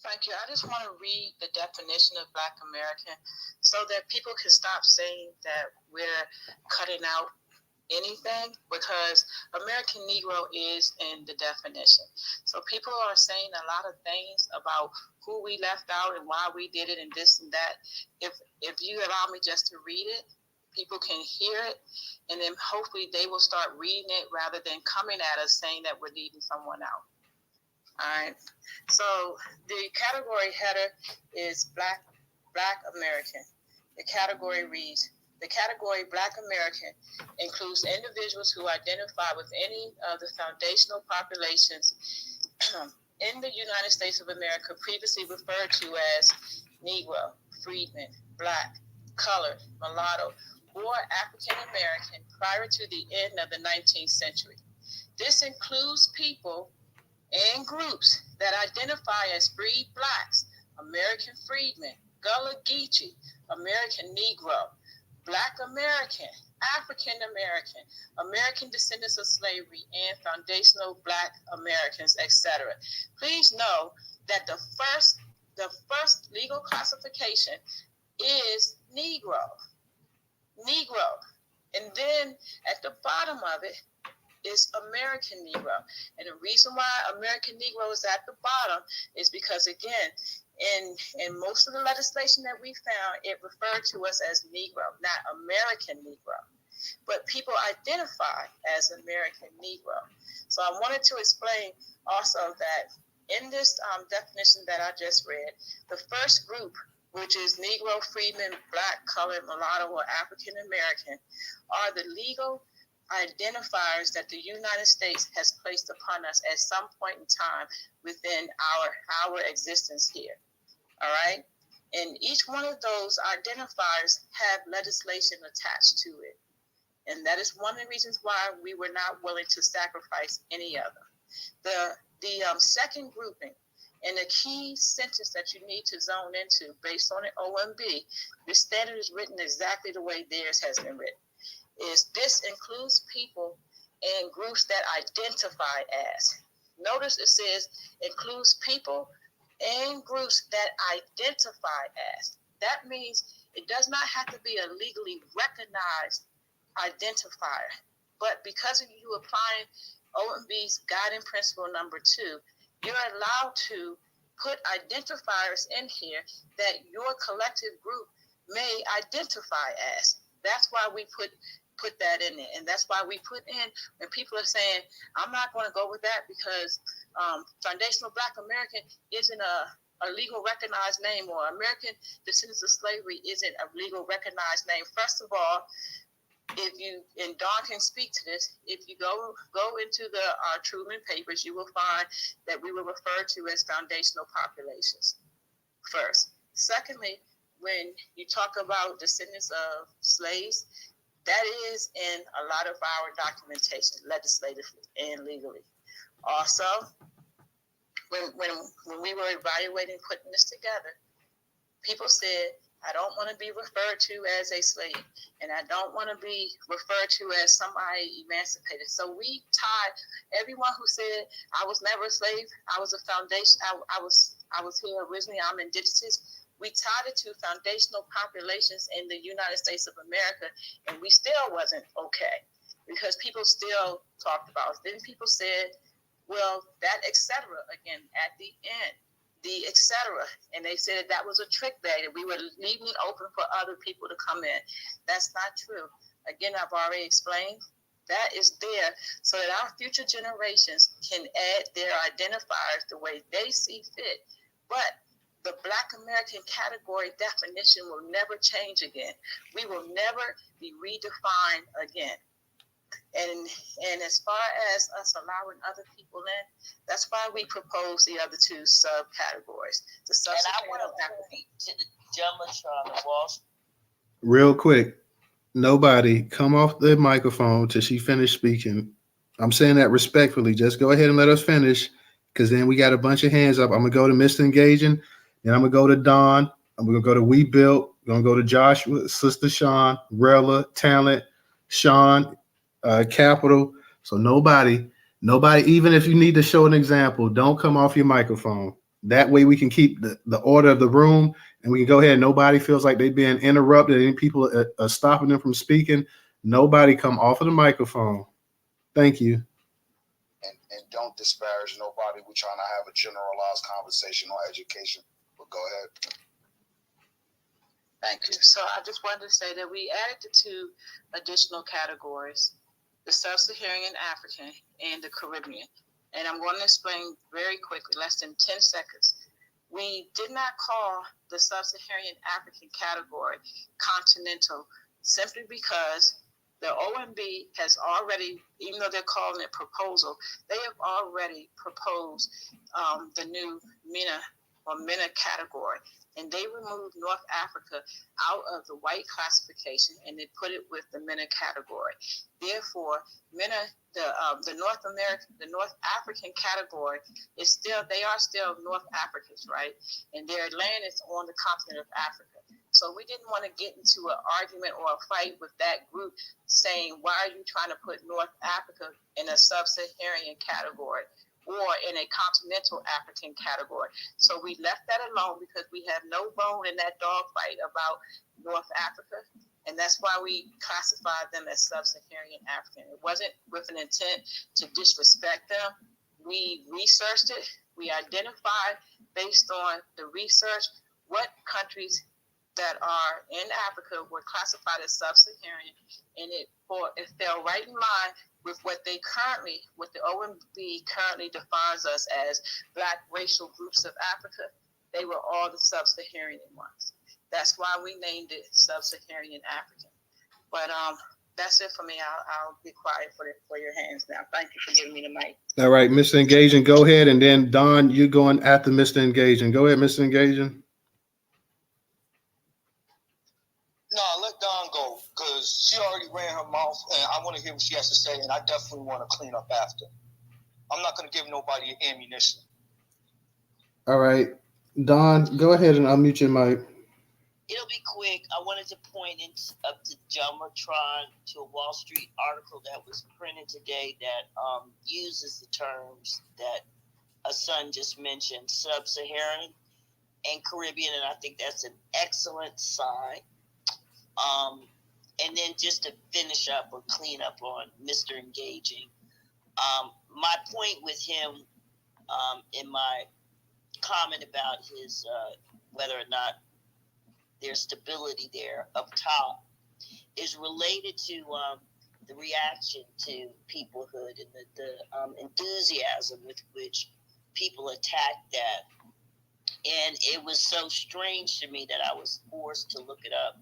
Thank you. I just want to read the definition of Black American so that people can stop saying that we're cutting out anything, because American Negro is in the definition. So people are saying a lot of things about who we left out and why we did it and this and that. If you allow me just to read it, people can hear it, and then hopefully they will start reading it rather than coming at us saying that we're leaving someone out. All right. So the category header is Black American. The category reads, the category Black American includes individuals who identify with any of the foundational populations in the United States of America previously referred to as Negro, Freedman, Black, Colored, Mulatto, or African American prior to the end of the 19th century. This includes people and groups that identify as freed Blacks, American Freedmen, Gullah Geechee, American Negro, Black American, African American, American descendants of slavery, and foundational Black Americans, etc. Please know that the first legal classification is Negro. And then at the bottom of it is American Negro. And the reason why American Negro is at the bottom is because, again, in most of the legislation that we found, it referred to us as Negro, not American Negro. But people identify as American Negro. So I wanted to explain also that in this definition that I just read, the first group, which is Negro, Freedman, Black, Colored, Mulatto, or African American, are the legal identifiers that the United States has placed upon us at some point in time within our existence here. All right? And each one of those identifiers have legislation attached to it. And that is one of the reasons why we were not willing to sacrifice any of them. The second grouping, and the key sentence that you need to zone into based on an OMB, this standard is written exactly the way theirs has been written, is this includes people and groups that identify as. Notice it says includes people and groups that identify as. That means it does not have to be a legally recognized identifier. But because of you applying OMB's guiding principle number 2, you're allowed to put identifiers in here that your collective group may identify as. That's why we put that in there. And that's why we put in, when people are saying, I'm not going to go with that because foundational Black American isn't a legal recognized name, or American descendants of slavery isn't a legal recognized name. First of all, if you, and Dawn can speak to this, if you go into the Truman papers, you will find that we were referred to as foundational populations first. Secondly, when you talk about descendants of slaves, that is in a lot of our documentation, legislatively and legally. Also, when we were evaluating putting this together, people said, I don't want to be referred to as a slave, and I don't want to be referred to as somebody emancipated. So we tied everyone who said I was never a slave, I was a foundation, I was here originally, I'm indigenous. We tied it to foundational populations in the United States of America, and we still wasn't okay because people still talked about it. Then people said, well, that et cetera, again, at the end, the et cetera. And they said that was a trick bag, that we were leaving it open for other people to come in. That's not true. Again, I've already explained, that is there so that our future generations can add their identifiers the way they see fit. But the Black American category definition will never change again. We will never be redefined again. And as far as us allowing other people in, that's why we propose the other two subcategories. And I want to speak to the gentleman from the Wall Street. Real quick, nobody come off the microphone till she finished speaking. I'm saying that respectfully. Just go ahead and let us finish, because then we got a bunch of hands up. I'm going to go to Mr. Engaging, then I'm going to go to Dawn. I'm going to go to We Built. I'm going to go to Joshua, Sister Sean, Rella, Talent, Sean, capital. So nobody, even if you need to show an example, don't come off your microphone. That way we can keep the order of the room, and we can go ahead. Nobody feels like they're being interrupted. Any people are stopping them from speaking. Nobody come off of the microphone. Thank you. And don't disparage nobody. We're trying to have a generalized conversation on education. But go ahead. Thank you. So I just wanted to say that we added the two additional categories, the Sub-Saharan African and the Caribbean. And I'm going to explain very quickly, less than 10 seconds. We did not call the Sub-Saharan African category continental simply because the OMB has already, even though they're calling it proposal, they have already proposed the new MENA category. And they removed North Africa out of the white classification and they put it with the MENA category. Therefore, MENA, the North African category is still, they are still North Africans, right? And their land is on the continent of Africa. So we didn't want to get into an argument or a fight with that group saying, why are you trying to put North Africa in a sub-Saharan category or in a continental African category? So we left that alone because we have no bone in that dogfight about North Africa. And that's why we classified them as sub-Saharan African. It wasn't with an intent to disrespect them. We researched it. We identified based on the research what countries that are in Africa were classified as sub-Saharan, and it fell right in line with what the OMB currently defines us as Black racial groups of Africa. They were all the sub-Saharan ones. That's why we named it Sub-Saharan African. But that's it for me. I'll be quiet for your hands now. Thank you for giving me the mic. All right, Mr. Engaging, go ahead, and then Don, you going after Mr. Engaging. Go ahead, Mr. Engaging. No, let Dawn go because she already ran her mouth, and I want to hear what she has to say, and I definitely want to clean up after. I'm not going to give nobody ammunition. All right, Don, go ahead and unmute your mic. It'll be quick. I wanted to point up to Jumbotron to a Wall Street article that was printed today that uses the terms that Hassan just mentioned, Sub-Saharan and Caribbean, and I think that's an excellent sign. And then just to finish up or clean up on Mr. Engaging, my point with him in my comment about his whether or not there's stability there up top is related to the reaction to peoplehood and the enthusiasm with which people attacked that. And it was so strange to me that I was forced to look it up.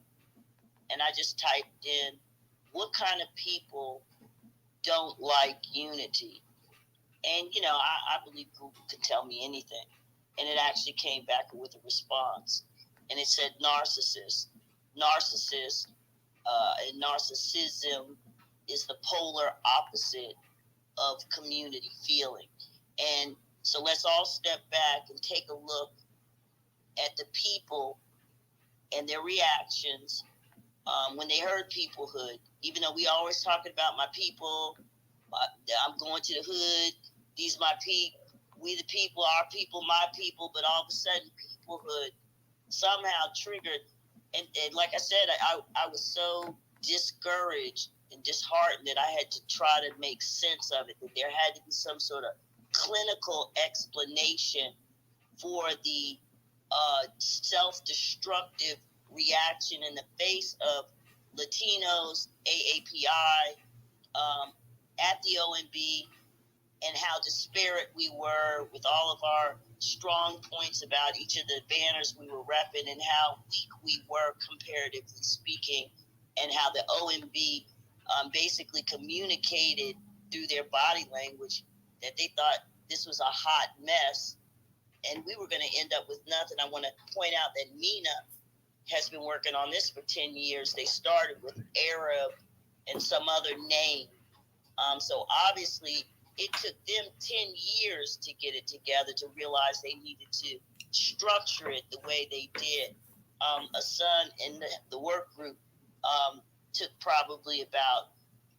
And I just typed in, what kind of people don't like unity? And, you know, I believe Google could tell me anything. And it actually came back with a response. And it said narcissist. Narcissist and narcissism is the polar opposite of community feeling. And so let's all step back and take a look at the people and their reactions when they heard peoplehood. Even though we always talking about my people, I'm going to the hood, these my people, we the people, our people, my people, but all of a sudden peoplehood somehow triggered. And like I said, I was so discouraged and disheartened that I had to try to make sense of it, that there had to be some sort of clinical explanation for the self-destructive reaction in the face of Latinos, AAPI, at the OMB, and how disparate we were with all of our strong points about each of the banners we were repping and how weak we were comparatively speaking, and how the OMB basically communicated through their body language that they thought this was a hot mess and we were going to end up with nothing. I want to point out that MENA has been working on this for 10 years. They started with Arab and some other name. So obviously it took them 10 years to get it together, to realize they needed to structure it the way they did. Hassan and the work group took probably about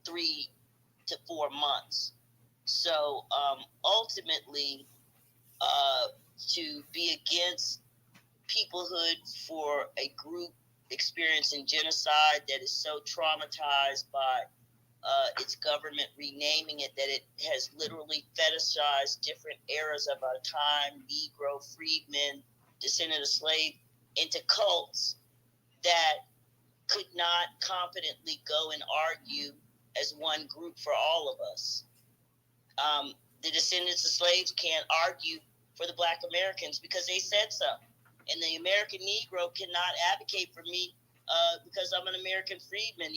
3 to 4 months. So ultimately, to be against peoplehood for a group experiencing genocide that is so traumatized by its government renaming it that it has literally fetishized different eras of our time, Negro, freedmen, descendant of slave, into cults that could not competently go and argue as one group for all of us. The descendants of slaves can't argue for the Black Americans because they said so. And the American Negro cannot advocate for me because I'm an American freedman.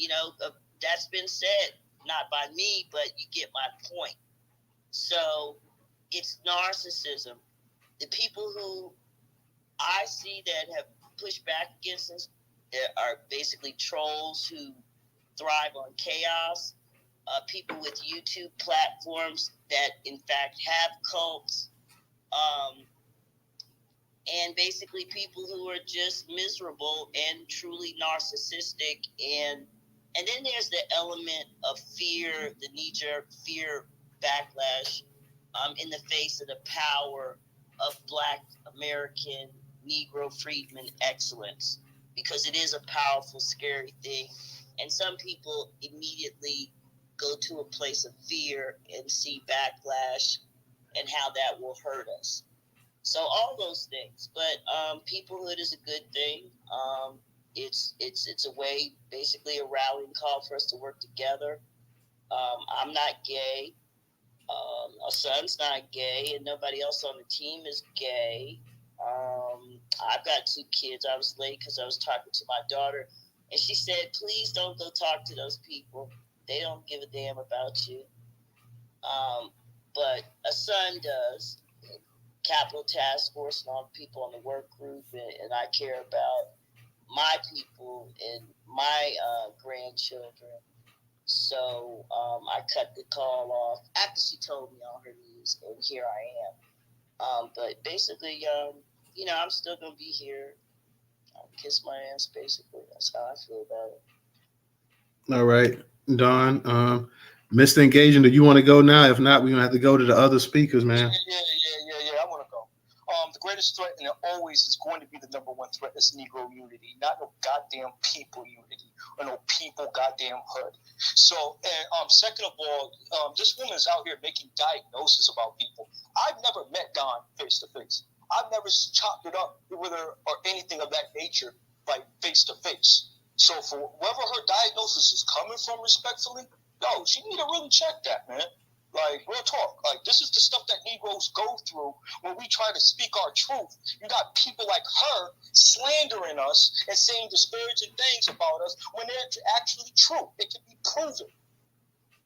That's been said, not by me, but you get my point. So it's narcissism. The people who I see that have pushed back against this are basically trolls who thrive on chaos, people with YouTube platforms that in fact have cults, and basically people who are just miserable and truly narcissistic. And then there's the element of fear, the knee-jerk fear backlash in the face of the power of Black American Negro freedman excellence, because it is a powerful, scary thing. And some people immediately go to a place of fear and see backlash and how that will hurt us. So all those things, but peoplehood is a good thing. It's a way, basically a rallying call for us to work together. I'm not gay. Our son's not gay, and nobody else on the team is gay. I've got 2 kids. I was late because I was talking to my daughter, and she said, "Please don't go talk to those people. They don't give a damn about you." But a son does. Capital Task Force and all the people on the work group, and I care about my people and my grandchildren. So I cut the call off after she told me all her news, and here I am. But basically, I'm still going to be here. I'll kiss my ass, basically. That's how I feel about it. All right, Don. Mr. Engaging, do you want to go now? If not, we're going to have to go to the other speakers, man. Yeah. I want to go. The greatest threat, and it always is going to be the number one threat, is Negro unity, not no goddamn people unity or no people goddamn hood. So, and second of all, this woman is out here making diagnoses about people. I've never met Don face to face. I've never chopped it up with her or anything of that nature, like face to face. So, for wherever her diagnosis is coming from, respectfully, yo, she need to really check that, man. Like, real talk. Like, this is the stuff that Negroes go through when we try to speak our truth. You got people like her slandering us and saying disparaging things about us when they're actually true. It can be proven.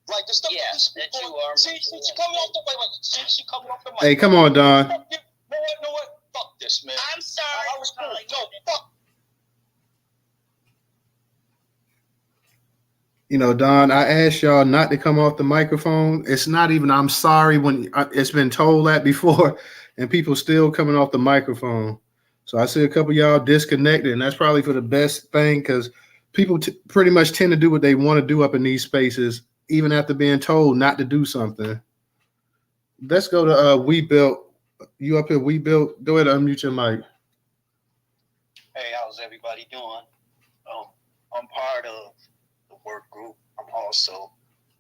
Like, the stuff that we speak on. See, she coming off the mic. See, she coming off the mic. Hey, come on, Don. You know what? Fuck this, man. I'm sorry. I was cool. No, fuck. Don, I asked y'all not to come off the microphone. It's not even I'm sorry when it's been told that before, and people still coming off the microphone. So I see a couple of y'all disconnected, and that's probably for the best thing, because people pretty much tend to do what they want to do up in these spaces, even after being told not to do something. Let's go to We Built. You up here, We Built? Go ahead and unmute your mic. Hey, how's everybody doing? I'm part of the work group. I'm also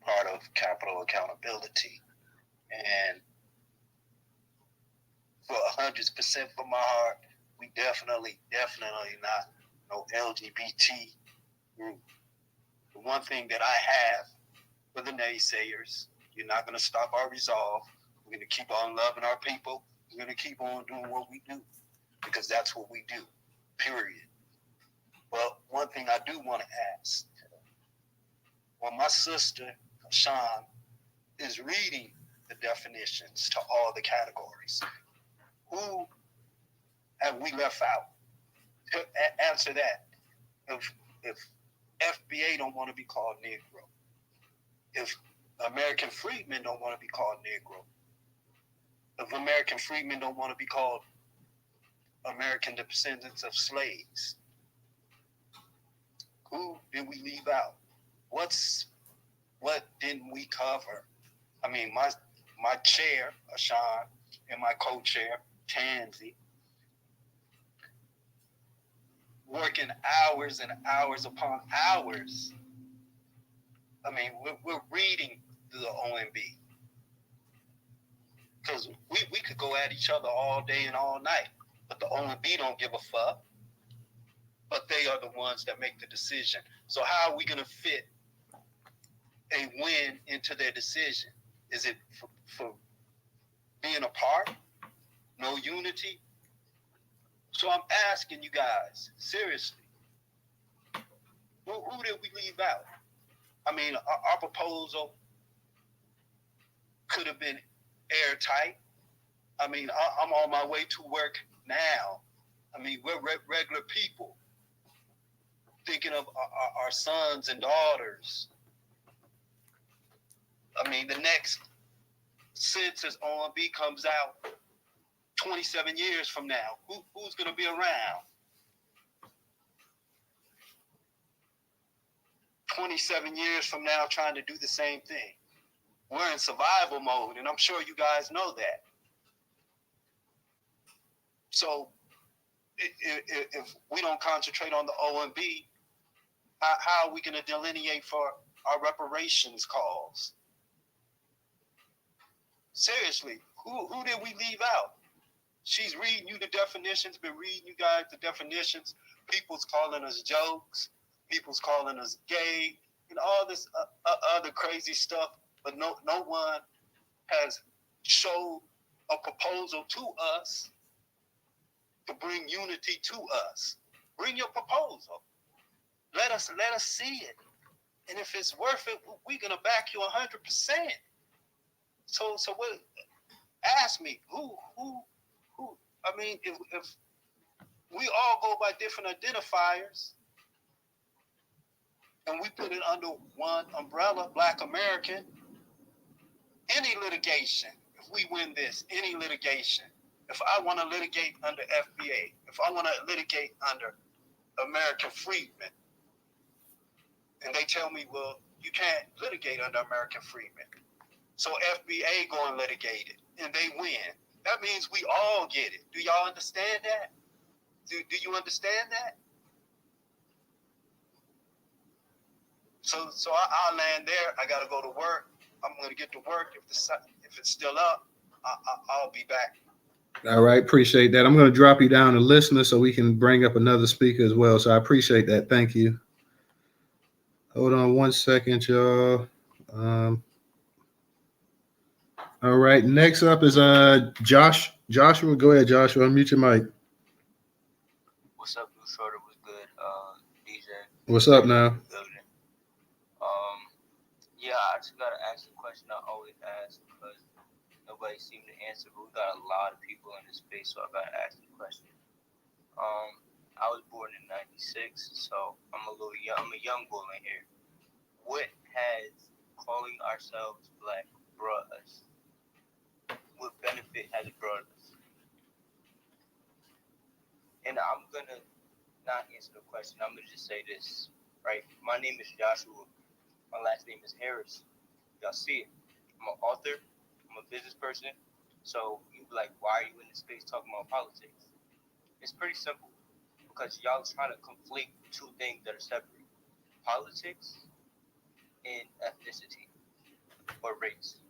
part of Capital Accountability. And for 100% from my heart, we definitely not no LGBT group. The one thing that I have for the naysayers, you're not going to stop our resolve. We're going to keep on loving our people. We're going to keep on doing what we do, because that's what we do, period. But one thing I do want to ask, when my sister, Sean, is reading the definitions to all the categories, who have we left out? Answer that. If FBA don't want to be called Negro, if American freedmen don't want to be called Negro, if American freedmen don't want to be called American descendants of slaves, who did we leave out? What's what didn't we cover? I mean, my chair, Ashan, and my co-chair, Tansy, working hours and hours upon hours. I mean, we're reading the OMB. Because we could go at each other all day and all night, but the OMB don't give a fuck. But they are the ones that make the decision. So how are we going to fit a win into their decision? Is it for being apart? No unity? So I'm asking you guys, seriously, who did we leave out? I mean, our proposal could have been airtight. I mean, I'm on my way to work now. I mean, we're regular people thinking of our sons and daughters. I mean, the next census OMB comes out 27 years from now. Who's going to be around? 27 years from now trying to do the same thing. We're in survival mode, and I'm sure you guys know that. So if we don't concentrate on the OMB, how are we going to delineate for our reparations cause? Seriously, who did we leave out? She's reading you the definitions, been reading you guys the definitions. People's calling us jokes. People's calling us gay and all this other crazy stuff. But no one has showed a proposal to us to bring unity to us. Bring your proposal. Let us see it. And if it's worth it, we're gonna back you 100%. So what? Ask me who? I mean, if we all go by different identifiers, and we put it under one umbrella, Black American, any litigation, if we win this, any litigation, if I want to litigate under FBA, if I want to litigate under American Freedmen, and they tell me, well, you can't litigate under American Freedmen. So FBA go and litigate it, and they win. That means we all get it. Do y'all understand that? Do you understand that? So I'll land there. I got to go to work. I'm going to get to work. If it's still up, I'll be back. All right. Appreciate that. I'm going to drop you down to listener so we can bring up another speaker as well. So I appreciate that. Thank you. Hold on one second, y'all. All right. Next up is Joshua. Go ahead, Joshua. Unmute your mic. What's up, Newstoter? What's good, DJ? What's up now? Yeah, I just gotta ask the question I always ask because nobody seemed to answer, but we got a lot of people in this space, so I gotta ask the question. I was born in '96, so I'm a young bull in here. What has calling ourselves Black brought us? What benefit has it brought us? And I'm gonna not answer the question. I'm gonna just say this, right? My name is Joshua. My last name is Harris. Y'all see it. I'm an author. I'm a business person. So you be like, why are you in this space talking about politics? It's pretty simple. Because y'all trying to conflate two things that are separate. Politics and ethnicity or race.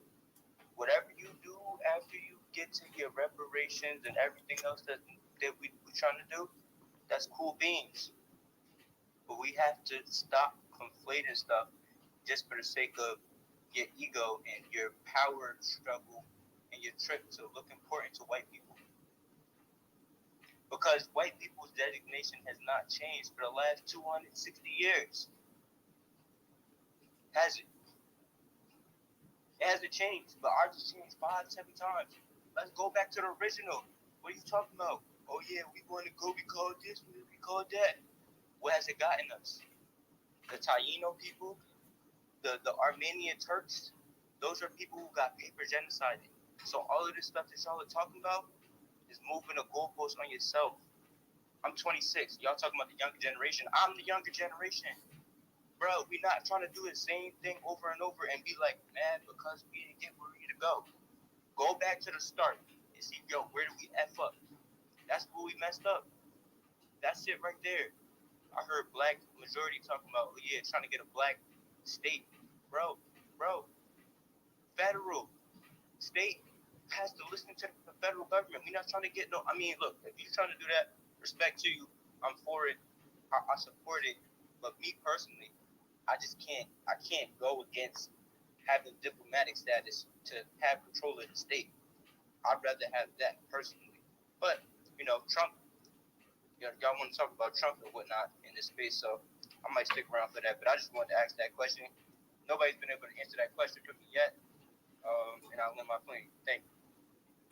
Whatever you do after you get to your reparations and everything else that we're trying to do, that's cool beans. But we have to stop conflating stuff just for the sake of your ego and your power struggle and your trip to look important to white people. Because white people's designation has not changed for the last 260 years. Has it? It hasn't changed, but ours has changed 5-7 times. Let's go back to the original. What are you talking about? Oh yeah, we want to go, we call this, we call that. What has it gotten us? The Taino people, the Armenian Turks, those are people who got paper genocided. So all of this stuff that y'all are talking about is moving a goalpost on yourself. I'm 26. Y'all talking about the younger generation. I'm the younger generation. bro, we're not trying to do the same thing over and over and be like, man, because we didn't get where we need to go. Go back to the start and see, yo, where did we F up? That's where we messed up. That's it right there. I heard black majority talking about, oh, yeah, trying to get a black state. Bro, federal, state has to listen to the federal government. We're not trying to get no, I mean, look, if you're trying to do that, respect to you, I'm for it. I support it. But me personally, I can't go against having diplomatic status to have control of the state. I'd rather have that personally. But, Trump, y'all want to talk about Trump and whatnot in this space, so I might stick around for that. But I just wanted to ask that question. Nobody's been able to answer that question for me yet. And I'll land my plane. Thank you.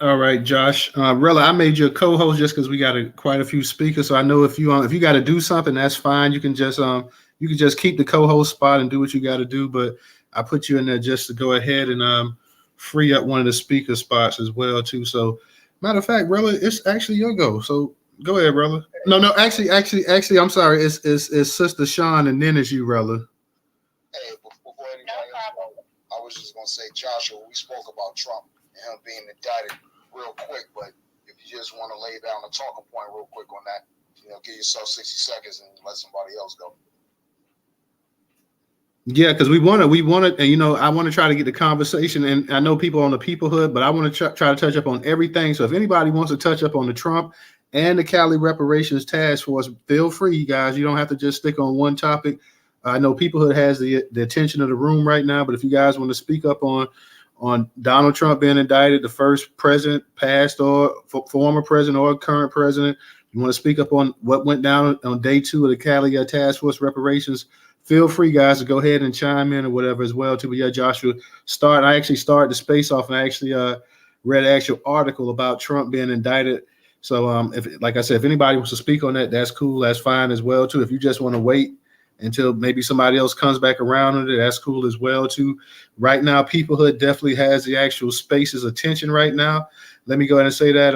All right, Josh. Rella, I made you a co-host just because we got quite a few speakers. So I know if you got to do something, that's fine. You can just keep the co-host spot and do what you got to do. But I put you in there just to go ahead and free up one of the speaker spots as well too. So matter of fact, Rella, it's actually your go. So go ahead, Rella. No, actually, I'm sorry. It's Sister Sean and then it's you, Rella. Hey, before anybody else, I was just gonna say, Joshua, we spoke about Trump and him being indicted real quick, but if you just want to lay down a talking point real quick on that, give yourself 60 seconds and let somebody else go. Yeah, because we want to, and I want to try to get the conversation, and I know people on the peoplehood, but I want to try to touch up on everything. So if anybody wants to touch up on the Trump and the Cali Reparations Task Force, feel free, you guys. You don't have to just stick on one topic. I know peoplehood has the attention of the room right now, but if you guys want to speak up on Donald Trump being indicted, the first president, past or former president or current president, you want to speak up on what went down on day 2 of the Cali Task Force reparations, feel free, guys, to go ahead and chime in or whatever as well too. But yeah, Joshua, I actually started the space off and I actually read an actual article about Trump being indicted. So like I said, if anybody wants to speak on that, that's cool. That's fine as well too. If you just want to wait until maybe somebody else comes back around on it, that's cool as well too. Right now, peoplehood definitely has the actual space's attention right now. Let me go ahead and say that.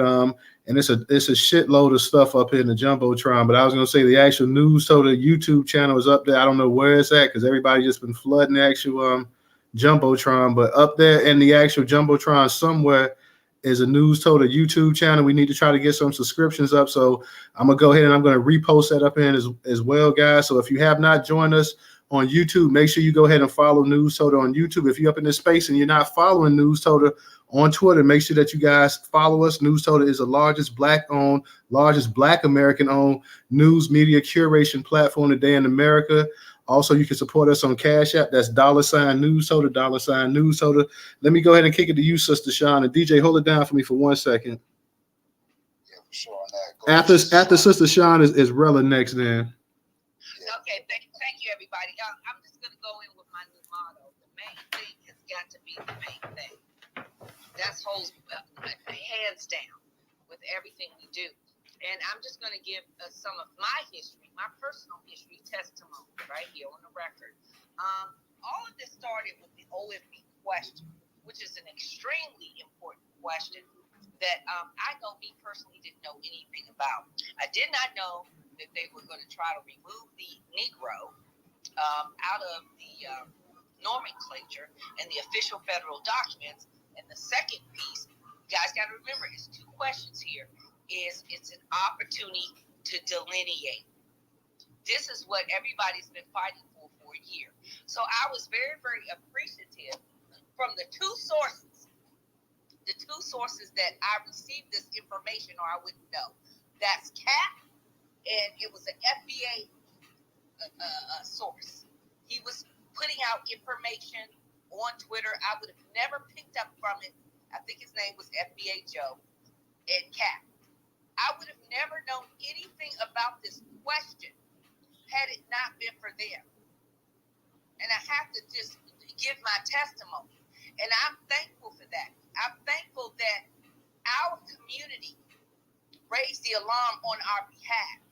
And it's a shitload of stuff up here in the Jumbotron, but I was gonna say the actual Newstoter YouTube channel is up there. I don't know where it's at because everybody just been flooding the actual Jumbotron, but up there in the actual Jumbotron somewhere is a Newstoter YouTube channel. We need to try to get some subscriptions up. So I'm gonna go ahead and I'm gonna repost that up in as well, guys. So if you have not joined us on YouTube, make sure you go ahead and follow Newstoter on YouTube. If you're up in this space and you're not following Newstoter on Twitter, make sure that you guys follow us. Newstoter is the largest Black American-owned news media curation platform today in America. Also, you can support us on Cash App. That's $Newstoter, $Newstoter. Let me go ahead and kick it to you, Sister Sean. And DJ, hold it down for me for 1 second. Yeah, for sure on that. After Sister Sean is Rella next then. Okay, thank you, everybody. I'm just going to go in with my new motto. The main thing has got to be the main thing. That's whole hands down with everything we do. And I'm just going to give some of my history, my personal history testimony right here on the record. All of this started with the OMB question, which is an extremely important question that I know me personally didn't know anything about. I did not know that they were going to try to remove the Negro out of the nomenclature and the official federal documents. And the second piece, you guys got to remember, it's 2 questions here. It's an opportunity to delineate. This is what everybody's been fighting for a year. So I was very, very appreciative from the 2 sources that I received this information, or I wouldn't know. That's CAP, and it was an FBA source. He was putting out information on Twitter. I would have never picked up from it. I think his name was FBA Joe and CAP. I would have never known anything about this question had it not been for them. And I have to just give my testimony. And I'm thankful for that. I'm thankful that our community raised the alarm on our behalf.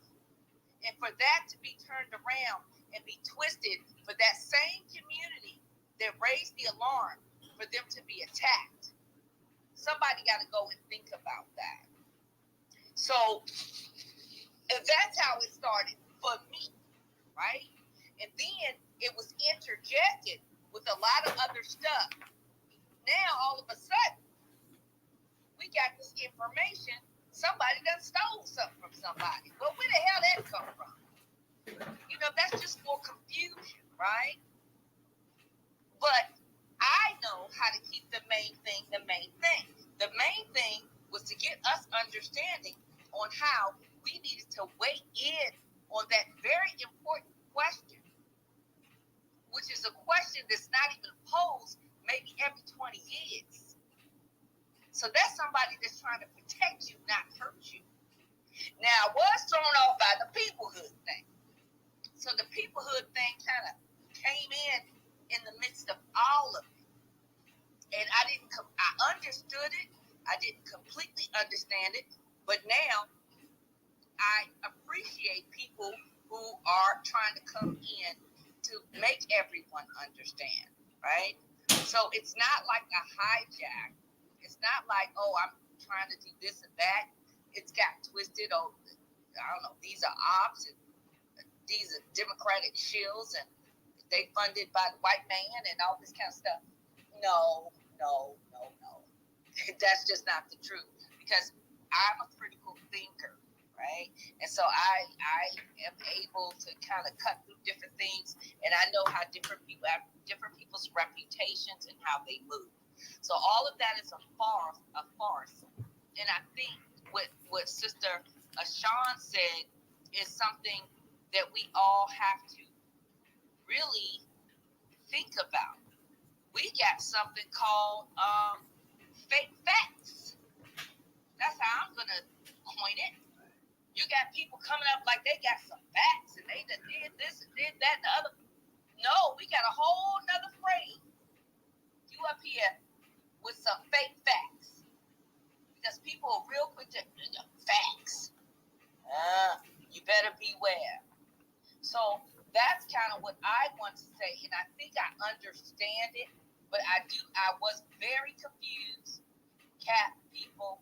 And for that to be turned around and be twisted for that same community that raised the alarm for them to be attacked, somebody got to go and think about that. So that's how it started for me, right? And then it was interjected with a lot of other stuff. Now, all of a sudden, we got this information. Somebody done stole something from somebody. Well, where the hell that come from? You know, that's just more confusion, right? But I know how to keep the main thing the main thing. The main thing was to get us understanding on how we needed to weigh in on that very important question, which is a question that's not even posed maybe every 20 years. So that's somebody that's trying to protect you, not hurt you. Now, I was thrown off by the peoplehood thing. So the peoplehood thing kind of came in the midst of all of it. And I understood it. I didn't completely understand it. But now I appreciate people who are trying to come in to make everyone understand, right? So it's not like a hijack. It's not like, oh, I'm trying to do this and that. It's got twisted. Oh, I don't know. These are ops and these are Democratic shills and they funded by the white man and all this kind of stuff. No. That's just not the truth, because I'm a critical thinker, right? And so I am able to kind of cut through different things, and I know how different people have different people's reputations and how they move. So all of that is a farce. And I think what Sister Ashawn said is something that we all have to really think about. We got something called fake facts. That's how I'm gonna coin it. You got people coming up like they got some facts and they done did this and did that and the other. No, we got a whole nother phrase. You up here with some fake facts. Because people are real quick to facts. You better beware. So that's kind of what I want to say, and I think I understand it, but I was very confused, people,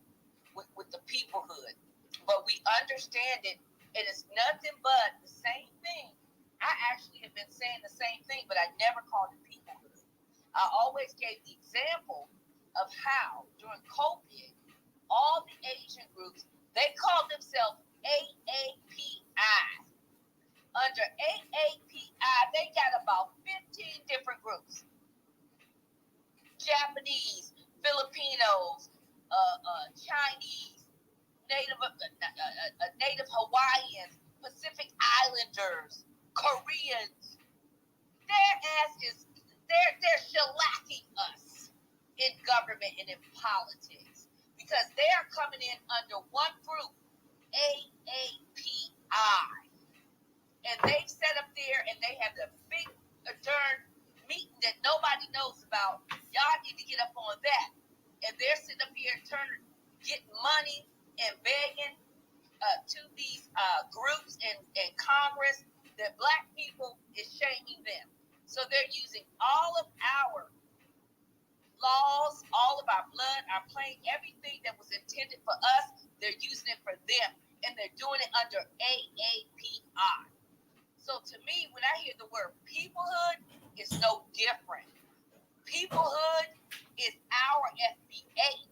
with the peoplehood. But we understand it, and it's nothing but the same thing. I actually have been saying the same thing, but I never called it peoplehood. I always gave the example of how during COVID, all the Asian groups, they called themselves AAPI. Under AAPI, they got about 15 different groups. Japanese, Filipinos, Chinese, Native Hawaiians, Pacific Islanders, Koreans. Their ass is, they're shellacking us in government and in politics because they are coming in under one group, AAPI. And they set up there and they have the big adjourned meeting that nobody knows about. Y'all need to get up on that. And they're sitting up here getting money and begging to these groups in Congress that Black people is shaming them. So they're using all of our laws, all of our blood, our plane, everything that was intended for us, they're using it for them. And they're doing it under AAPI. So to me, when I hear the word peoplehood, it's no different. Peoplehood is our FBA,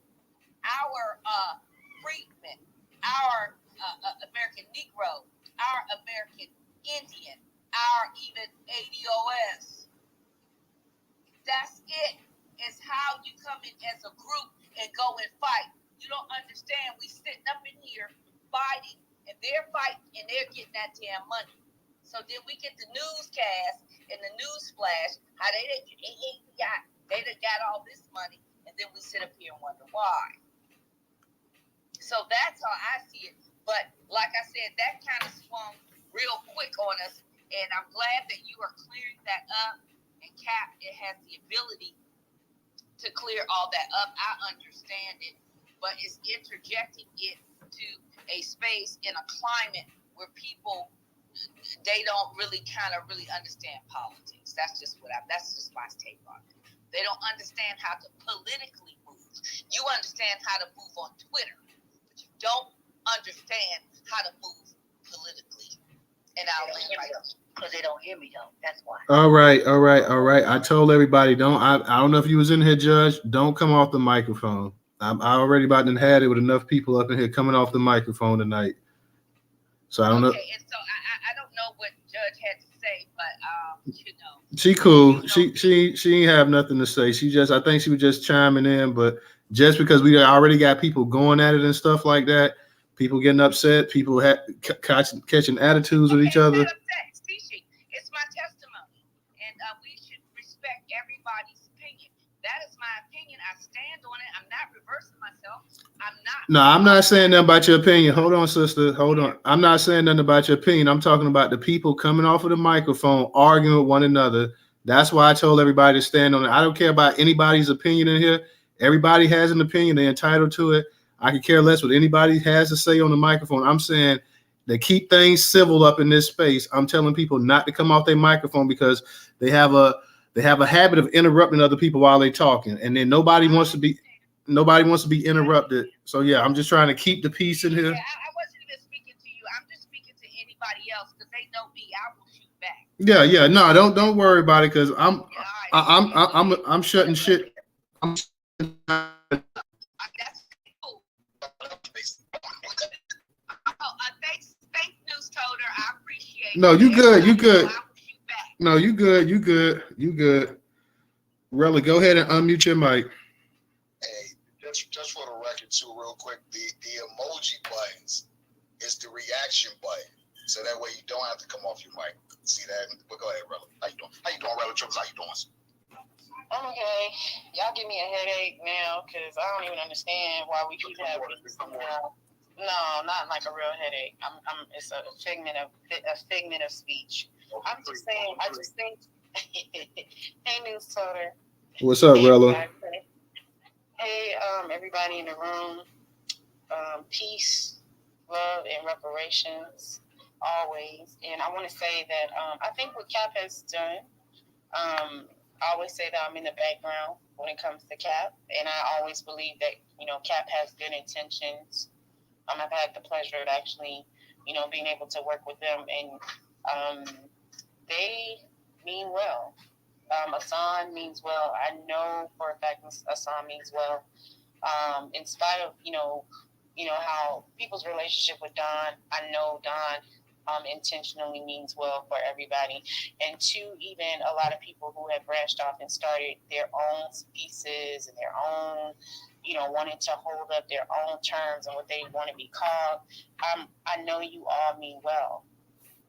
our freedmen, our American Negro, our American Indian, our even ADOS. That's it. It's how you come in as a group and go and fight. You don't understand. We sitting up in here fighting, and they're fighting, and they're getting that damn money. So then we get the newscast and the news flash, how they done got all this money, and then we sit up here and wonder why. So that's how I see it. But like I said, that kind of swung real quick on us, and I'm glad that you are clearing that up. And Cap, it has the ability to clear all that up. I understand it, but it's interjecting it to a space in a climate where people, they don't really understand politics. That's just my take on it. They don't understand how to politically move. You understand how to move on Twitter, but you don't understand how to move politically. And I'll leave right up. because they don't hear me though. That's why. All right. I told everybody I don't know if you was in here, Judge. Don't come off the microphone. I already about to had it with enough people up in here coming off the microphone tonight. So I don't know. Okay, and so I don't know what Judge had to say, but you know. She cool. She ain't have nothing to say. I think she was just chiming in, but just because we already got people going at it and stuff like that, people getting upset, people catching attitudes with each other. It's my testimony, and we should respect everybody's opinion. That is my opinion. I stand on it. I'm not reversing myself. No, I'm not saying nothing about your opinion. Hold on, sister. Hold on. I'm not saying nothing about your opinion. I'm talking about the people coming off of the microphone arguing with one another. That's why I told everybody to stand on it. I don't care about anybody's opinion in here. Everybody has an opinion. They're entitled to it. I could care less what anybody has to say on the microphone. I'm saying to keep things civil up in this space. I'm telling people not to come off their microphone because they have a habit of interrupting other people while they're talking, and then nobody wants to be interrupted. So yeah, I'm just trying to keep the peace in here. Yeah, I wasn't even speaking to you. I'm just speaking to anybody else because they know me. I will shoot back. Yeah. No, don't worry about it because I'm shutting shit. That's cool. Thanks, Newstoter. I appreciate it. No, you good. You good. No, you good. You good. You good. Rella, go ahead and unmute your mic. Hey, just for the record too, real quick, the emoji buttons is the reaction button. So that way you don't have to come off your mic. See that? But go ahead, Rella. How you doing, Rella Trips? How you doing? I'm okay. Y'all give me a headache now because I don't even understand why we keep having this. No, not like a real headache. It's a figment of speech. I'm just saying. I just think. Hey, Newstoter. What's up, Rella? Hey, everybody in the room. Peace, love, and reparations always. And I want to say that I think what Cap has done. I always say that I'm in the background when it comes to Cap, and I always believe that Cap has good intentions. I've had the pleasure of actually, being able to work with them, and they mean well. Asan means well. I know for a fact Asan means well. In spite of how people's relationship with Don, I know Don intentionally means well for everybody. And two, even a lot of people who have branched off and started their own species and their own, wanting to hold up their own terms and what they want to be called. I know you all mean well,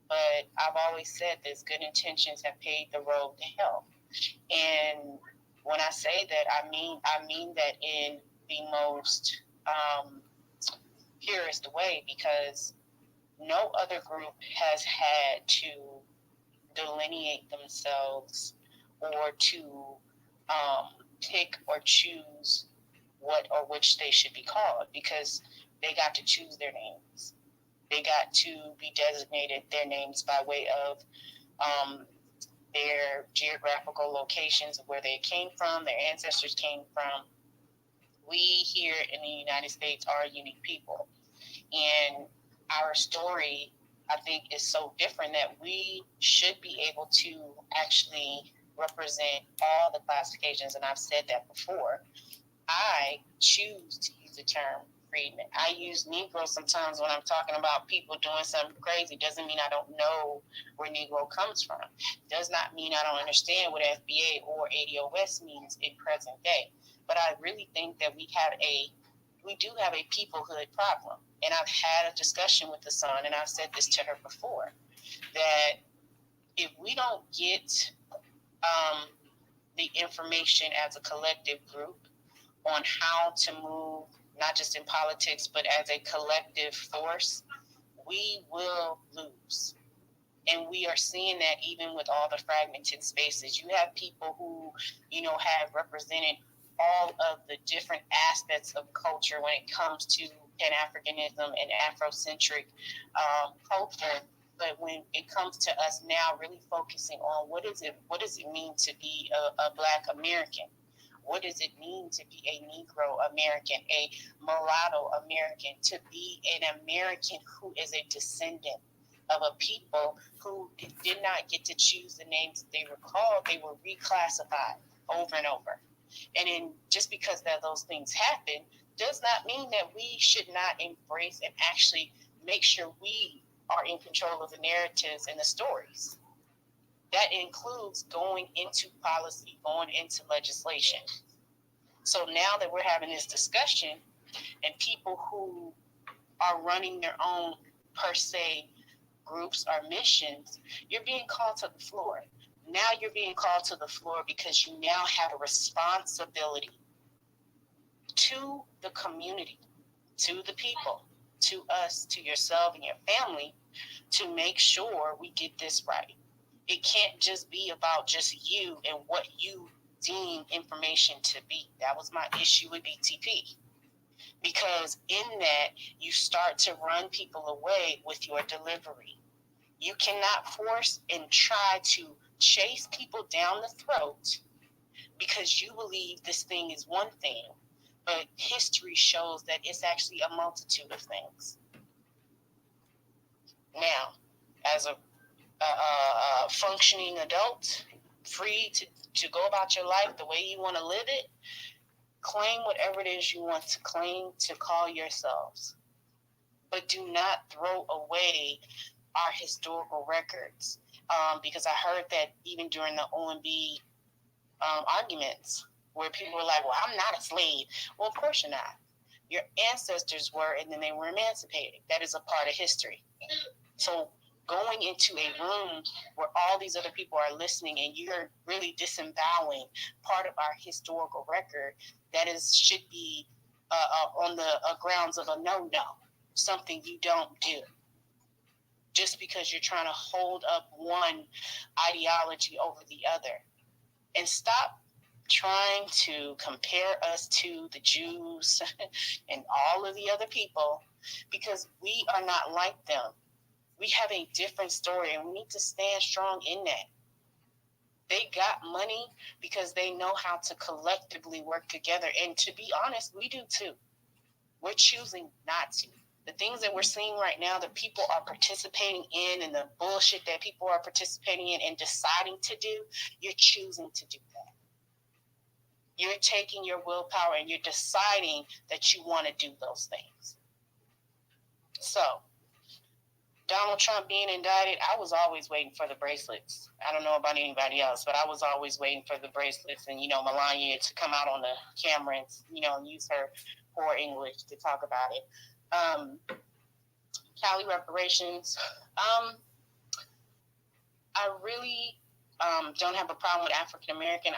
but I've always said this: good intentions have paved the road to hell. And when I say that, I mean that in the most purest way, because no other group has had to delineate themselves or to pick or choose what or which they should be called, because they got to choose their names. They got to be designated their names by way of their geographical locations of where they came from, their ancestors came from. We here in the United States are a unique people. And our story, I think, is so different that we should be able to actually represent all the classifications. And I've said that before. I choose to use the term freedman. I use Negro sometimes when I'm talking about people doing something crazy. Doesn't mean I don't know where Negro comes from. Does not mean I don't understand what FBA or ADOS means in present day. But I really think that we do have a peoplehood problem. And I've had a discussion with the son, and I've said this to her before, that if we don't get the information as a collective group on how to move, not just in politics, but as a collective force, we will lose. And we are seeing that even with all the fragmented spaces. You have people who, have represented all of the different aspects of culture when it comes to Pan-Africanism and Afrocentric culture. But when it comes to us now really focusing on what does it mean to be a Black American? What does it mean to be a Negro American, a mulatto American, to be an American who is a descendant of a people who did not get to choose the names that they were called. They were reclassified over and over. And then just because that those things happen does not mean that we should not embrace and actually make sure we are in control of the narratives and the stories. That includes going into policy, going into legislation. So now that we're having this discussion and people who are running their own per se groups or missions, you're being called to the floor. Now you're being called to the floor because you now have a responsibility to the community, to the people, to us, to yourself and your family, to make sure we get this right. It can't just be about just you and what you deem information to be. That was my issue with BTP. Because in that, you start to run people away with your delivery. You cannot force and try to chase people down the throat because you believe this thing is one thing, but history shows that it's actually a multitude of things. Now, as a functioning adult, free to go about your life the way you want to live it, claim whatever it is you want to claim to call yourselves. But do not throw away our historical records. Because I heard that even during the OMB arguments, where people were like, well, I'm not a slave. Well, of course you're not. Your ancestors were, and then they were emancipated. That is a part of history. So going into a room where all these other people are listening and you're really disemboweling part of our historical record, that should be on the grounds of a no, something you don't do. Just because you're trying to hold up one ideology over the other. And stop trying to compare us to the Jews and all of the other people, because we are not like them. We have a different story, and we need to stand strong in that. They got money because they know how to collectively work together. And to be honest, we do too. We're choosing not to. The things that we're seeing right now that people are participating in and the bullshit that people are participating in and deciding to do, you're choosing to do that. You're taking your willpower and you're deciding that you want to do those things. So, Donald Trump being indicted, I was always waiting for the bracelets. I don't know about anybody else, but I was always waiting for the bracelets and, Melania to come out on the camera and, use her poor English to talk about it. Cali reparations. I really don't have a problem with African American.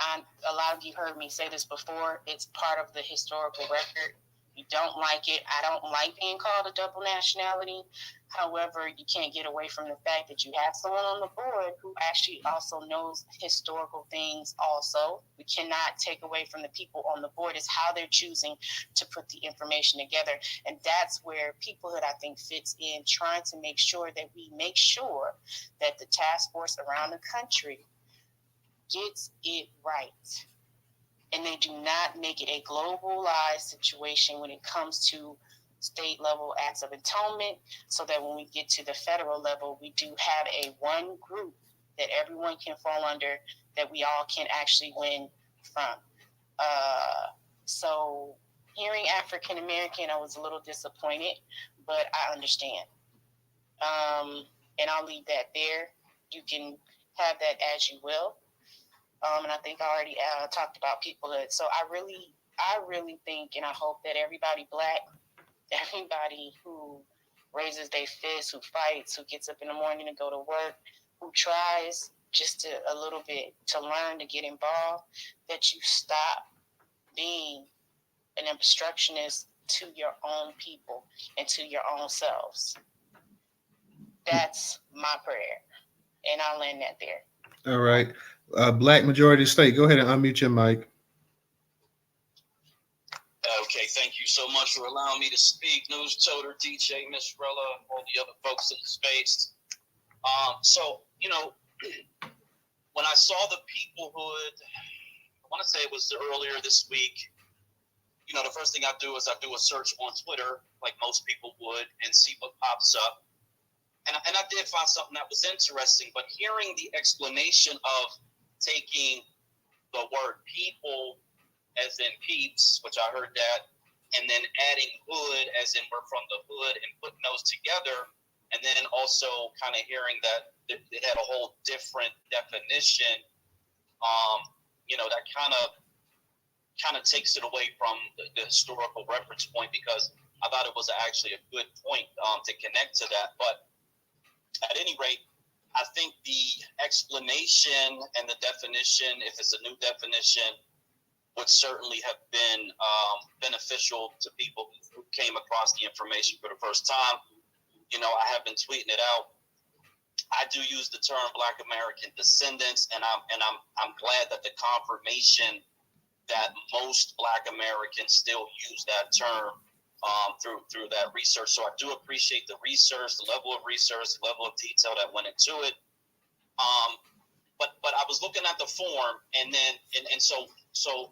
A lot of you heard me say this before. It's part of the historical record. You don't like it. I don't like being called a double nationality. However, you can't get away from the fact that you have someone on the board who actually also knows historical things also. We cannot take away from the people on the board is how they're choosing to put the information together. And that's where peoplehood, I think, fits in, trying to make sure that we make sure that the task force around the country gets it right. And they do not make it a globalized situation when it comes to state level acts of atonement, so that when we get to the federal level, we do have a one group that everyone can fall under, that we all can actually win from. So hearing African American, I was a little disappointed, but I understand. And I'll leave that there. You can have that as you will. And I think I already talked about peoplehood. So I really think and I hope that everybody Black, everybody who raises their fist, who fights, who gets up in the morning to go to work, who tries just a little bit to learn to get involved, that you stop being an obstructionist to your own people and to your own selves. That's my prayer. And I'll end that there. All right. Black majority state. Go ahead and unmute your mic. Okay, thank you so much for allowing me to speak. Newstoter, DJ, Miss Rella, all the other folks in the space. When I saw the peoplehood, I want to say it was earlier this week, the first thing I do is I do a search on Twitter, like most people would, and see what pops up. and I did find something that was interesting, but hearing the explanation of taking the word people as in peeps, which I heard that, and then adding hood as in we're from the hood and putting those together, and then also kind of hearing that it had a whole different definition, that kind of takes it away from the historical reference point, because I thought it was actually a good point to connect to that. But at any rate, I think the explanation and the definition, if it's a new definition, would certainly have been beneficial to people who came across the information for the first time. I have been tweeting it out. I do use the term Black American descendants, and I'm glad that the confirmation that most Black Americans still use that term through that research. So I do appreciate the research, the level of research, the level of detail that went into it. But I was looking at the form, and so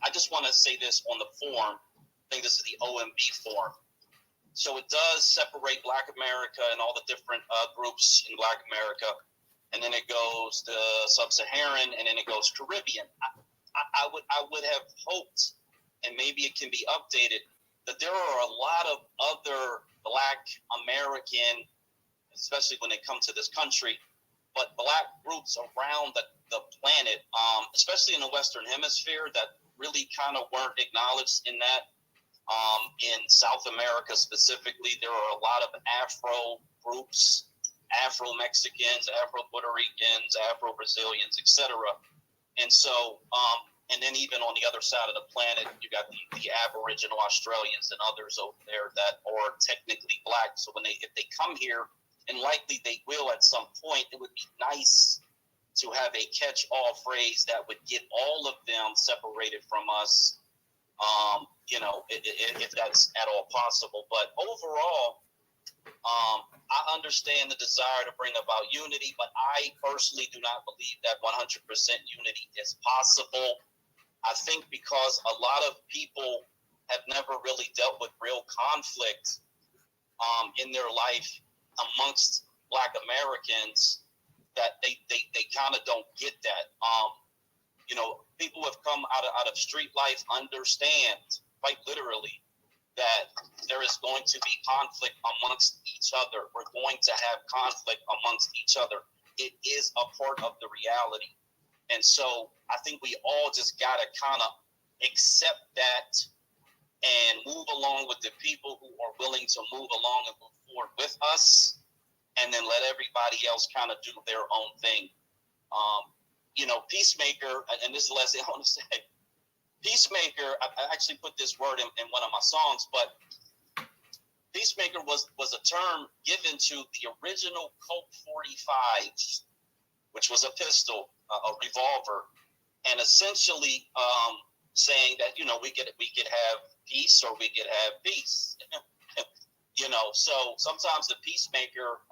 I just want to say this on the form. I think this is the OMB form. So it does separate Black America and all the different groups in Black America, and then it goes to Sub-Saharan, and then it goes Caribbean. I would have hoped, and maybe it can be updated, that there are a lot of other Black American, especially when they come to this country, but Black groups around the planet, especially in the Western Hemisphere, that really kind of weren't acknowledged in that. In South America specifically, there are a lot of Afro groups, Afro-Mexicans, Afro-Puerto Ricans, Afro-Brazilians, etc. And so, and then even on the other side of the planet, you got the Aboriginal Australians and others over there that are technically Black. So if they come here, and likely they will at some point, it would be nice to have a catch-all phrase that would get all of them separated from us, if that's at all possible. But overall, I understand the desire to bring about unity, but I personally do not believe that 100% unity is possible. I think because a lot of people have never really dealt with real conflict in their life amongst Black Americans, that they kind of don't get that. People who have come out of street life understand, quite literally, that there is going to be conflict amongst each other. We're going to have conflict amongst each other. It is a part of the reality. And so I think we all just got to kind of accept that and move along with the people who are willing to move along and move forward with us, and then let everybody else kind of do their own thing. Peacemaker, and this is the last thing I want to say. Peacemaker, I actually put this word in one of my songs, but peacemaker was a term given to the original Colt 45, which was a pistol, a revolver, and essentially saying that we could have peace or we could have peace. So sometimes the peacemaker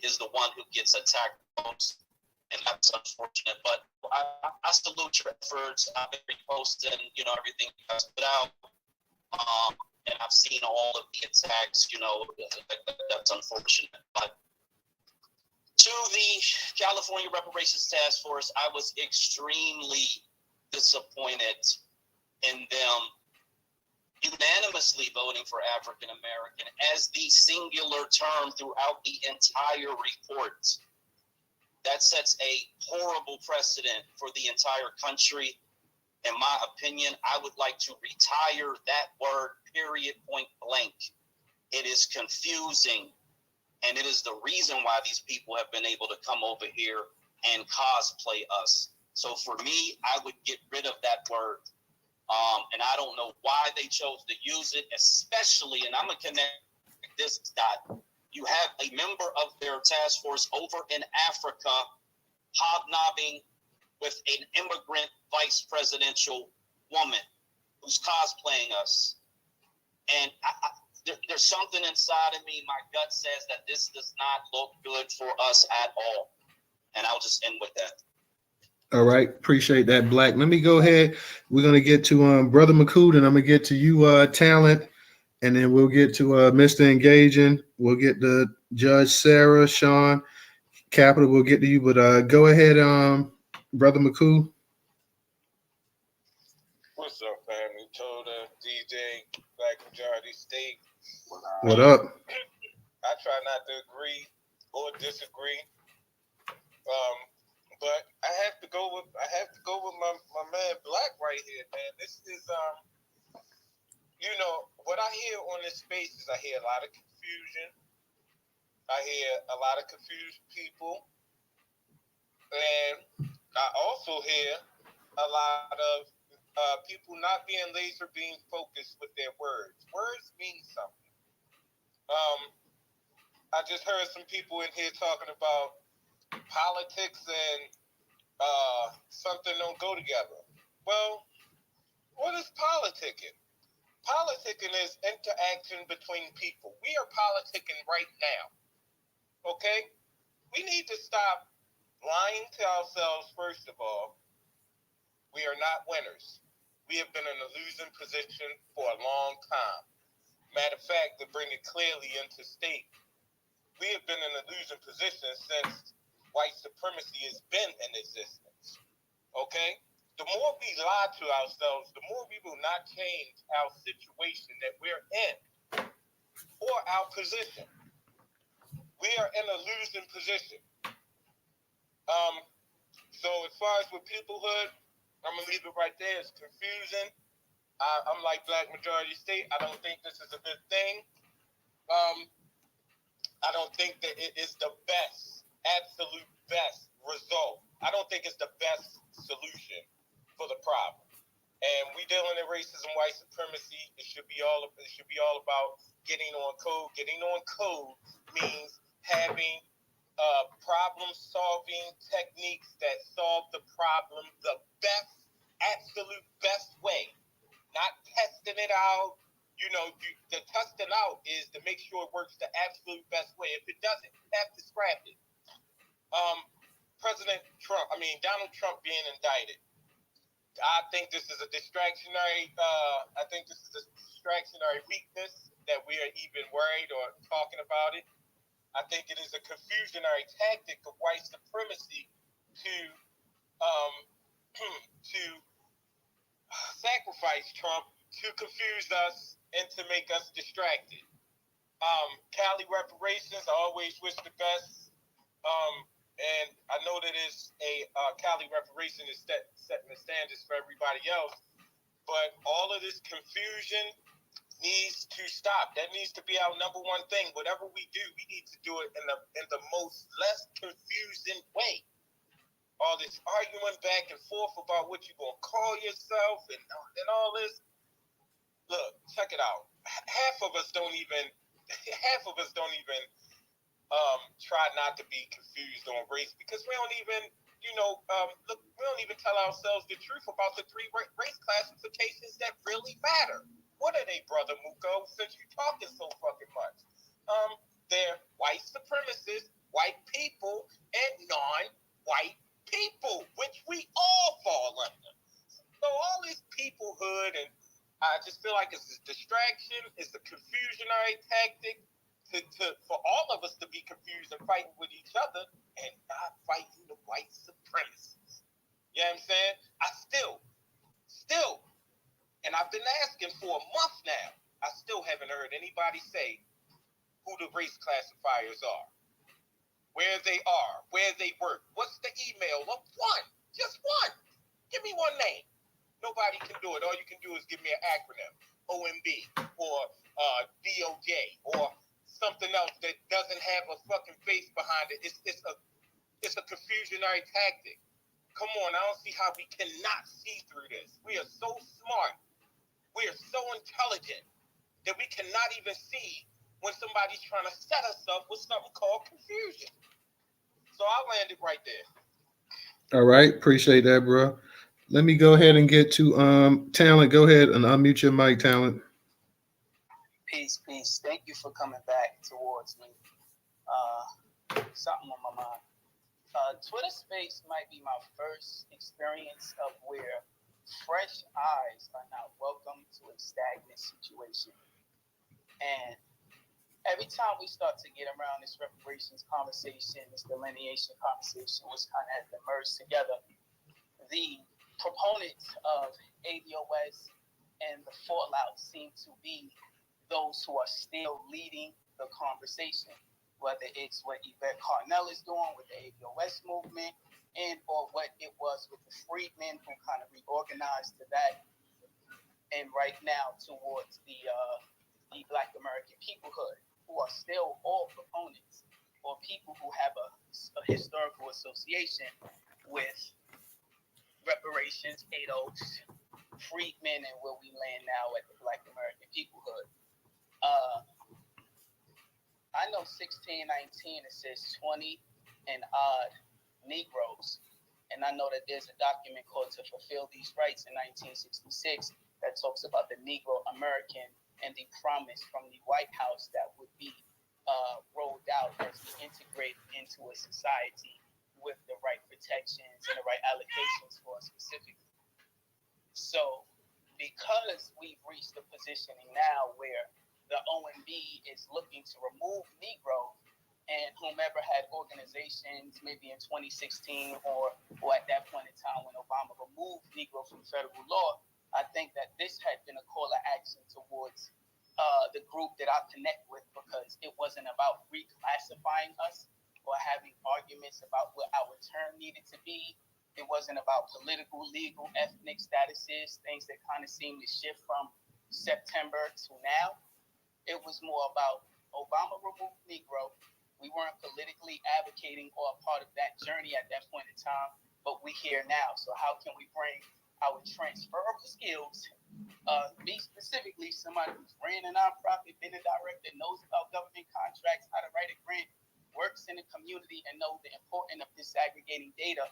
is the one who gets attacked most. And that's unfortunate, but I salute your efforts. I've been reposting, everything you guys put out. And I've seen all of the attacks, that's unfortunate. But to the California Reparations Task Force, I was extremely disappointed in them unanimously voting for African American as the singular term throughout the entire report. That sets a horrible precedent for the entire country. In my opinion, I would like to retire that word, period, point blank. It is confusing, and it is the reason why these people have been able to come over here and cosplay us. So for me, I would get rid of that word. And I don't know why they chose to use it, especially, and I'm going to connect this dot. You have a member of their task force over in Africa hobnobbing with an immigrant vice presidential woman who's cosplaying us. And there's something inside of me, my gut says that this does not look good for us at all. And I'll just end with that. All right. Appreciate that, Black. Let me go ahead. We're going to get to Brother McCood, and I'm going to get to you, Talent. And then we'll get to Mr. Engaging. We'll get the Judge Sarah, Sean, Capital will get to you, but go ahead, Brother McCool. What's up, family? Toda, DJ, Black Majority State. What up? I try not to agree or disagree, but I have to go with my man Black right here, man. This is what I hear on this space is I hear a lot of confusion. I hear a lot of confused people, and I also hear a lot of people not being laser beam focused with their words. Words mean something. I just heard some people in here talking about politics and something don't go together. Well, what is politicking? Politicking is interaction between people. We are politicking right now. Okay? We need to stop lying to ourselves, first of all. We are not winners. We have been in a losing position for a long time. Matter of fact, to bring it clearly into state, we have been in a losing position since white supremacy has been in existence. Okay? The more we lie to ourselves, the more we will not change our situation that we're in or our position. We are in a losing position. So as far as with peoplehood, I'm going to leave it right there. It's confusing. I'm like Black Majority State. I don't think this is a good thing. I don't think that it is the best, absolute best result. I don't think it's the best solution for the problem. And we dealing in racism, white supremacy. It should be all about getting on code. Getting on code means having problem-solving techniques that solve the problem the best, absolute best way. Not testing it out. The testing out is to make sure it works the absolute best way. If it doesn't, you have to scrap it. Donald Trump being indicted. I think this is a distractionary. Weakness that we are even worried or talking about it. I think it is a confusionary tactic of white supremacy to sacrifice Trump, to confuse us and to make us distracted. Cali Reparations, I always wish the best. And I know that it's Cali Reparation is setting the standards for everybody else. But all of this confusion needs to stop. That needs to be our number one thing. Whatever we do, we need to do it in the most less confusing way. All this arguing back and forth about what you're gonna call yourself and all this. Look, check it out. Half of us don't even try not to be confused on race because we don't even we don't even tell ourselves the truth about the three race classifications that really matter. What are they, Brother Muko, since you're talking so fucking much? They're white supremacists, white people, and non-white people, which we all fall under. So all this peoplehood, and I just feel like it's a distraction, it's a confusionary tactic for all of us to be confused and fighting with each other and not fighting the white supremacists. You know what I'm saying? I still, and I've been asking for a month now, I still haven't heard anybody say who the race classifiers are, where they are, where they work. What's the email of one? Just one. Give me one name. Nobody can do it. All you can do is give me an acronym, OMB or DOJ or something else that doesn't have a fucking face behind it. It's a confusionary tactic. Come on, I don't see how we cannot see through this. We are so smart. We are so intelligent that we cannot even see when somebody's trying to set us up with something called confusion. So I'll land it right there. All right, appreciate that, bro. Let me go ahead and get to Talent. Go ahead and unmute your mic, Talent. Peace. Thank you for coming back towards me. Something on my mind. Twitter Space might be my first experience of where fresh eyes are not welcome to a stagnant situation. And every time we start to get around this reparations conversation, this delineation conversation, which kind of has been merged together, the proponents of ADOS and the fallout seem to be those who are still leading the conversation, whether it's what Yvette Carnell is doing with the ADOS movement and or what it was with the freedmen who kind of reorganized to that, and right now towards the Black American peoplehood, who are still all proponents or people who have a historical association with reparations, ADOS, freedmen, and where we land now at the Black American peoplehood. I know 1619, it says 20 and odd Negroes. And I know that there's a document called To Fulfill These Rights in 1966 that talks about the Negro American and the promise from the White House that would be rolled out as we integrate into a society with the right protections and the right allocations for us specifically. So because we've reached a positioning now where the OMB is looking to remove Negro, and whomever had organizations maybe in 2016 or at that point in time when Obama removed Negro from federal law, I think that this had been a call to action towards the group that I connect with, because it wasn't about reclassifying us or having arguments about what our term needed to be. It wasn't about political, legal, ethnic statuses, things that kind of seemed to shift from September to now. It was more about Obama removed Negro. We weren't politically advocating or a part of that journey at that point in time, but we're here now. So how can we bring our transferable skills, me specifically, somebody who's ran a nonprofit, been a director, knows about government contracts, how to write a grant, works in the community, and knows the importance of disaggregating data,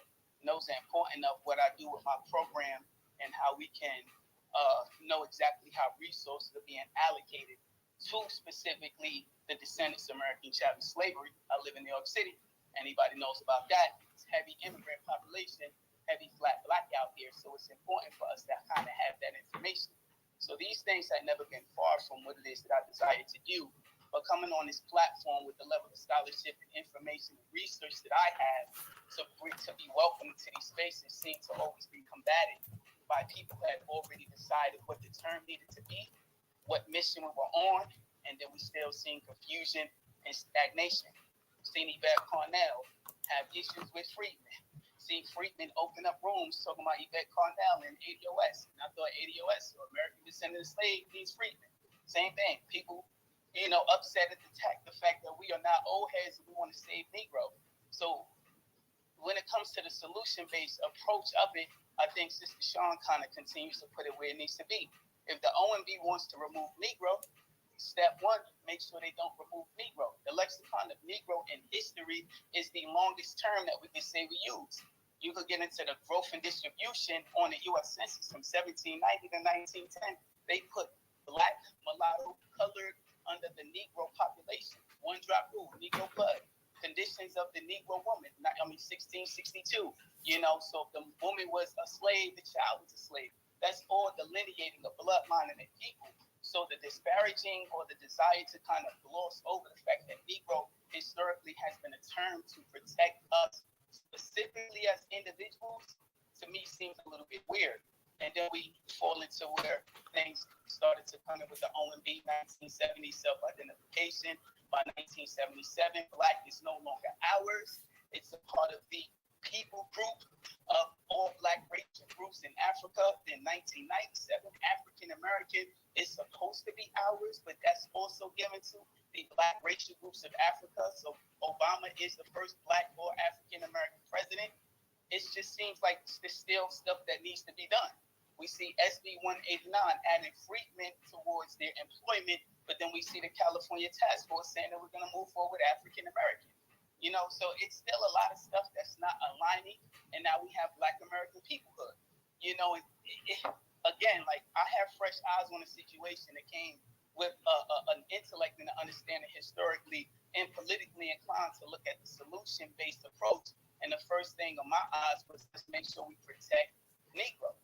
knows the importance of what I do with my program and how we can know exactly how resources are being allocated to specifically the descendants of American chattel slavery. I live in New York City. Anybody knows about that? It's heavy immigrant population, heavy black out here. So it's important for us to kind of have that information. So these things have never been far from what it is that I desire to do. But coming on this platform with the level of scholarship and information and research that I have to be welcomed to these spaces seem to always be combated by people that have already decided what the term needed to be, what mission we were on, and then we still seeing confusion and stagnation. Seen Yvette Carnell have issues with freedmen. Seen freedmen open up rooms talking about Yvette Carnell and ADOS. And I thought ADOS, or American Descendant of Slave, means freedmen. Same thing. People, upset at the fact that we are not old heads and we want to save Negro. So when it comes to the solution-based approach of it, I think Sister Sean kind of continues to put it where it needs to be. If the OMB wants to remove Negro, step one, make sure they don't remove Negro. The lexicon of Negro in history is the longest term that we can say we use. You could get into the growth and distribution on the U.S. Census from 1790 to 1910. They put black, mulatto, colored under the Negro population. One drop rule, Negro blood. Conditions of the Negro woman, 1662. So if the woman was a slave, the child was a slave. That's all delineating the bloodline of the people. So the disparaging or the desire to kind of gloss over the fact that Negro historically has been a term to protect us specifically as individuals, to me seems a little bit weird. And then we fall into where things started to come in with the OMB 1970 self-identification. By 1977, Black is no longer ours. It's a part of the people group of all Black racial groups in Africa. In 1997, African American is supposed to be ours, but that's also given to the Black racial groups of Africa. So Obama is the first Black or African American president. It just seems like there's still stuff that needs to be done. We see SB 189 adding freedmen towards their employment, but then we see the California Task Force saying that we're going to move forward with African American. So it's still a lot of stuff that's not aligning, and now we have Black American peoplehood. Again, like I have fresh eyes on a situation that came with an intellect and an understanding historically and politically inclined to look at the solution-based approach. And the first thing on my eyes was let's make sure we protect Negro.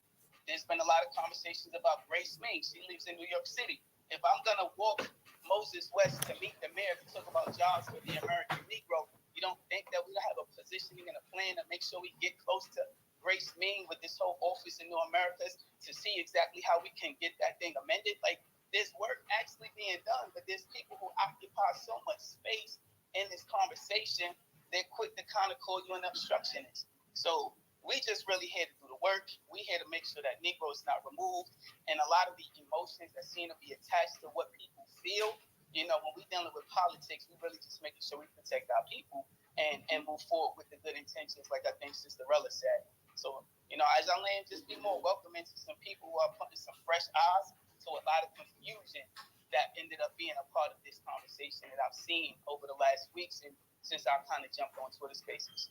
There's been a lot of conversations about Grace Ming. She lives in New York City. If I'm gonna walk Moses West to meet the mayor to talk about jobs for the American Negro, you don't think that we have a positioning and a plan to make sure we get close to Grace Mean with this whole office in New Americas to see exactly how we can get that thing amended? Like, there's work actually being done, but there's people who occupy so much space in this conversation, they're quick to kind of call you an obstructionist. So we just really here to do the work. We here to make sure that Negro is not removed. And a lot of the emotions that seem to be attached to what people feel, you know, when we're dealing with politics, we really just making sure we protect our people and move forward with the good intentions, like I think Sister Rella said. So, you know, as I land, just be more welcoming to some people who are putting some fresh eyes to a lot of confusion that ended up being a part of this conversation that I've seen over the last weeks and since I've kind of jumped on Twitter Spaces.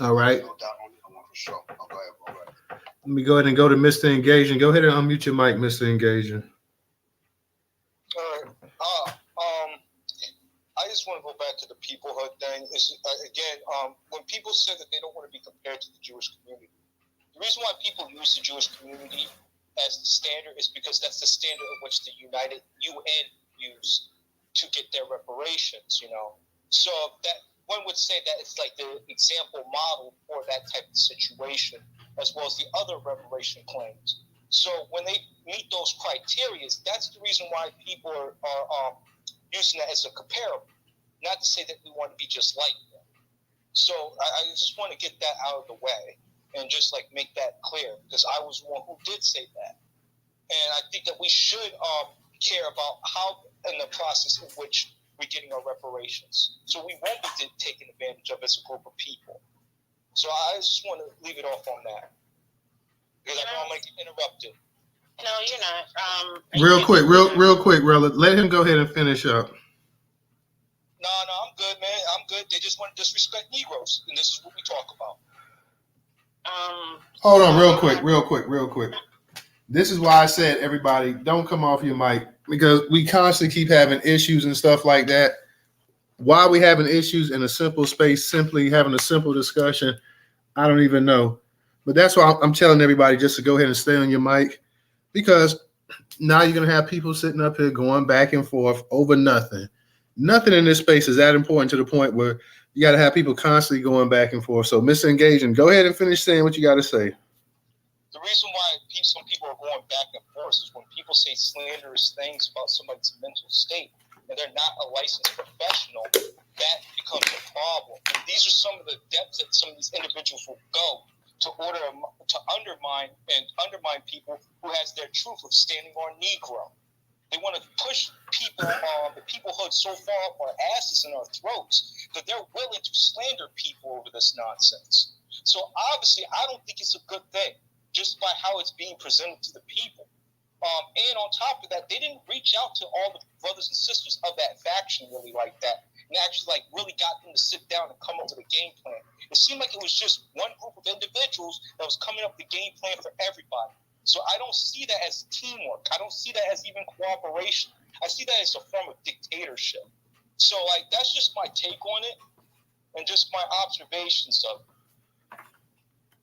All right. No doubt on that one for sure. Go ahead. Let me go ahead and go to Mr. Engaging. Go ahead and unmute your mic, Mr. Engaging. All right. I just want to go back to the peoplehood thing. When people say that they don't want to be compared to the Jewish community, the reason why people use the Jewish community as the standard is because that's the standard of which the United UN used to get their reparations, you know. So that one would say that it's like the example model for that type of situation, as well as the other reparation claims. So when they meet those criteria, that's the reason why people are using that as a comparable. Not to say that we want to be just like them. So I just want to get that out of the way and just like make that clear, because I was one who did say that. And I think that we should care about how in the process in which we're getting our reparations, so we won't be taken advantage of as a group of people. So I just want to leave it off on that, because I know I might get interrupted. No, you're not. Real quick, Rella. Let him go ahead and finish up. No, I'm good, man. I'm good. They just want to disrespect Negroes, and this is what we talk about. Hold on, real quick. This is why I said, everybody, don't come off your mic, because we constantly keep having issues and stuff like that. Why are we having issues in a simple space, simply having a simple discussion? I don't even know. But that's why I'm telling everybody just to go ahead and stay on your mic, because now you're going to have people sitting up here going back and forth over nothing. Nothing in this space is that important to the point where you got to have people constantly going back and forth. So, Mr. Engaging, go ahead and finish saying what you got to say. The reason why some people are going back and forth is when people say slanderous things about somebody's mental state and they're not a licensed professional, that becomes a problem. And these are some of the depths that some of these individuals will go to undermine people who has their truth of standing on Negro. They want to push people, the peoplehood so far up our asses and our throats that they're willing to slander people over this nonsense. So obviously, I don't think it's a good thing, just by how it's being presented to the people. And on top of that, they didn't reach out to all the brothers and sisters of that faction really like that, and actually like really got them to sit down and come up with a game plan. It seemed like it was just one group of individuals that was coming up with the game plan for everybody. So I don't see that as teamwork. I don't see that as even cooperation. I see that as a form of dictatorship. So like that's just my take on it and just my observations of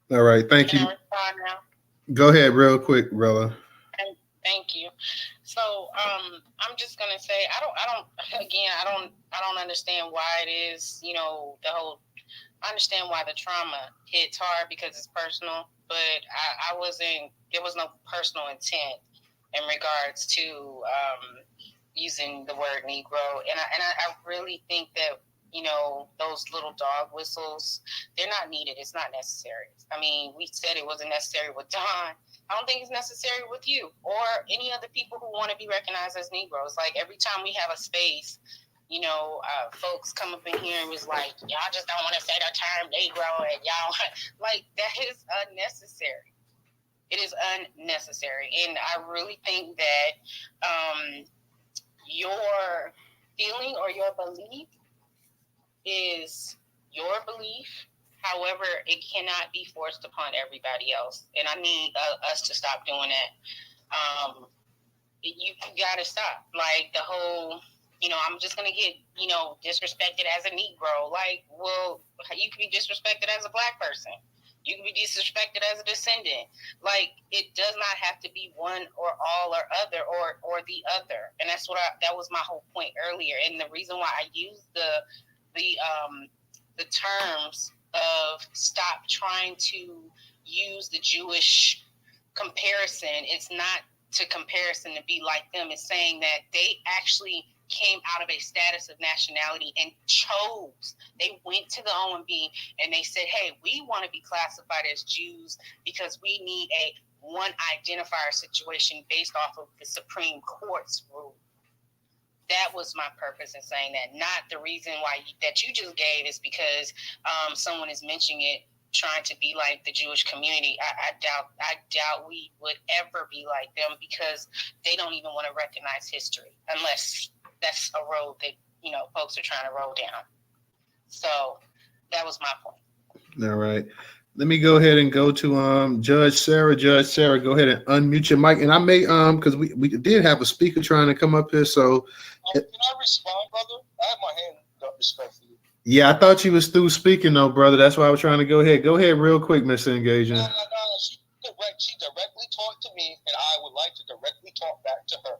it. All right, thank you. Can I respond now? Go ahead, real quick, Rella. Thank you. So I'm just gonna say I don't understand why it is, you know, I understand why the trauma hits hard because it's personal, but there was no personal intent in regards to using the word Negro, and I really think that, you know, those little dog whistles, they're not needed. It's not necessary. I mean, we said it wasn't necessary with Don. I don't think it's necessary with you or any other people who want to be recognized as Negroes. Like every time we have a space, you know, folks come up in here and was like, y'all just don't want to say the term Negro, and y'all like that is unnecessary. It is unnecessary, and I really think that your feeling or your belief is your belief. However, it cannot be forced upon everybody else. And I need us to stop doing that. You got to stop. Like the whole, you know, I'm just going to get, you know, disrespected as a Negro. Like, well, you can be disrespected as a Black person. You can be disrespected as a descendant. Like, it does not have to be one or all or other or the other. And that's that was my whole point earlier. And the reason why I used the terms of stop trying to use the Jewish comparison. It's not to comparison to be like them. It's saying that they actually came out of a status of nationality and chose. They went to the OMB and they said, hey, we want to be classified as Jews because we need a one identifier situation based off of the Supreme Court's rule. That was my purpose in saying that, not the reason why that you just gave is because someone is mentioning it, trying to be like the Jewish community. I doubt we would ever be like them because they don't even want to recognize history unless that's a road that, you know, folks are trying to roll down. So that was my point. All right. Let me go ahead and go to Judge Sarah. Judge Sarah, go ahead and unmute your mic. And I may because we did have a speaker trying to come up here. So can I respond, brother? I have my hand up respectfully. yeah, I thought you was through speaking though, brother. That's why I was trying to go ahead. Go ahead real quick, Mr. Engagement. No. She directly talked to me, and I would like to directly talk back to her.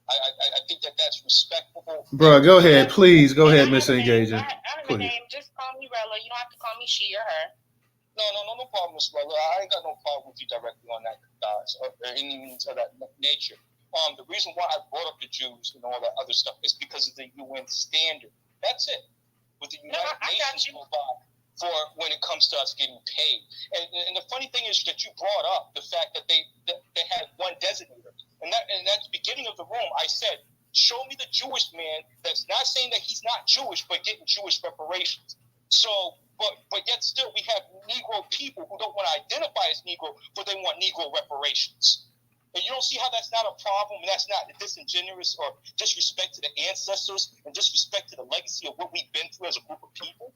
I think that's respectful. Bro, go ahead, please. Go ahead, Mr. Engagement. I have a name. Just call me Rella. You don't have to call me she or her. No problem, Miss Rella. I ain't got no problem with you directly on that, or any means of that nature. The reason why I brought up the Jews and all that other stuff is because of the UN standard. That's it. With the United Nations for when it comes to us getting paid. And the funny thing is that you brought up the fact that they had one designator. And at the beginning of the room, I said, show me the Jewish man that's not saying that he's not Jewish, but getting Jewish reparations. So, but yet still we have Negro people who don't want to identify as Negro, but they want Negro reparations. And you don't see how that's not a problem, and that's not disingenuous or disrespect to the ancestors and disrespect to the legacy of what we've been through as a group of people?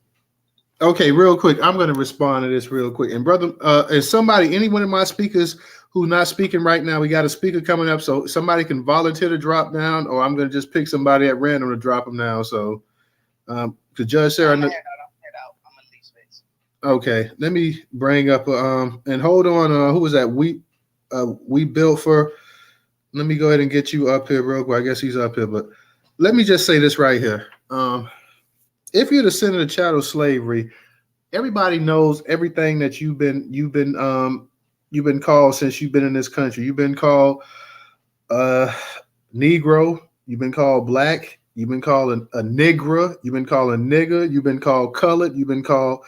Okay, real quick. I'm going to respond to this real quick. And brother, is somebody, any one of my speakers who's not speaking right now, we got a speaker coming up, so somebody can volunteer to drop down, or I'm going to just pick somebody at random to drop them down. So, to Judge Sarah. Okay, let me bring up and hold on. Who was that? We built for. Let me go ahead and get you up here real quick. I guess he's up here, but let me just say this right here. If you're the descendant of chattel slavery, everybody knows everything that you've been called since you've been in this country. You've been called Negro. You've been called black. You've been called a nigger. You've been called a nigger. You've been called colored. You've been called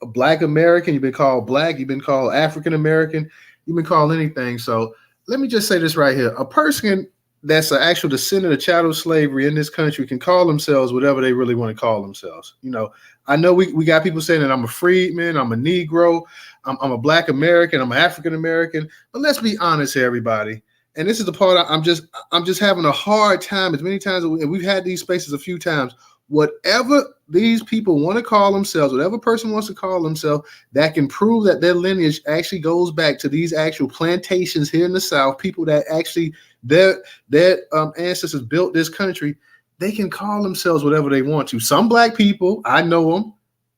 a Black American. You've been called black. You've been called African American. You've been called anything. So let me just say this right here. A person that's an actual descendant of chattel slavery in this country can call themselves whatever they really want to call themselves. You know, I know we got people saying that I'm a freedman, I'm a Negro, I'm a Black American, I'm an African American. But let's be honest here, everybody. And this is the part I'm just having a hard time. As many times, and we've had these spaces a few times. Whatever these people want to call themselves, whatever person wants to call themselves, that can prove that their lineage actually goes back to these actual plantations here in the South, people that actually their ancestors built this country, they can call themselves whatever they want to. Some black people, I know them.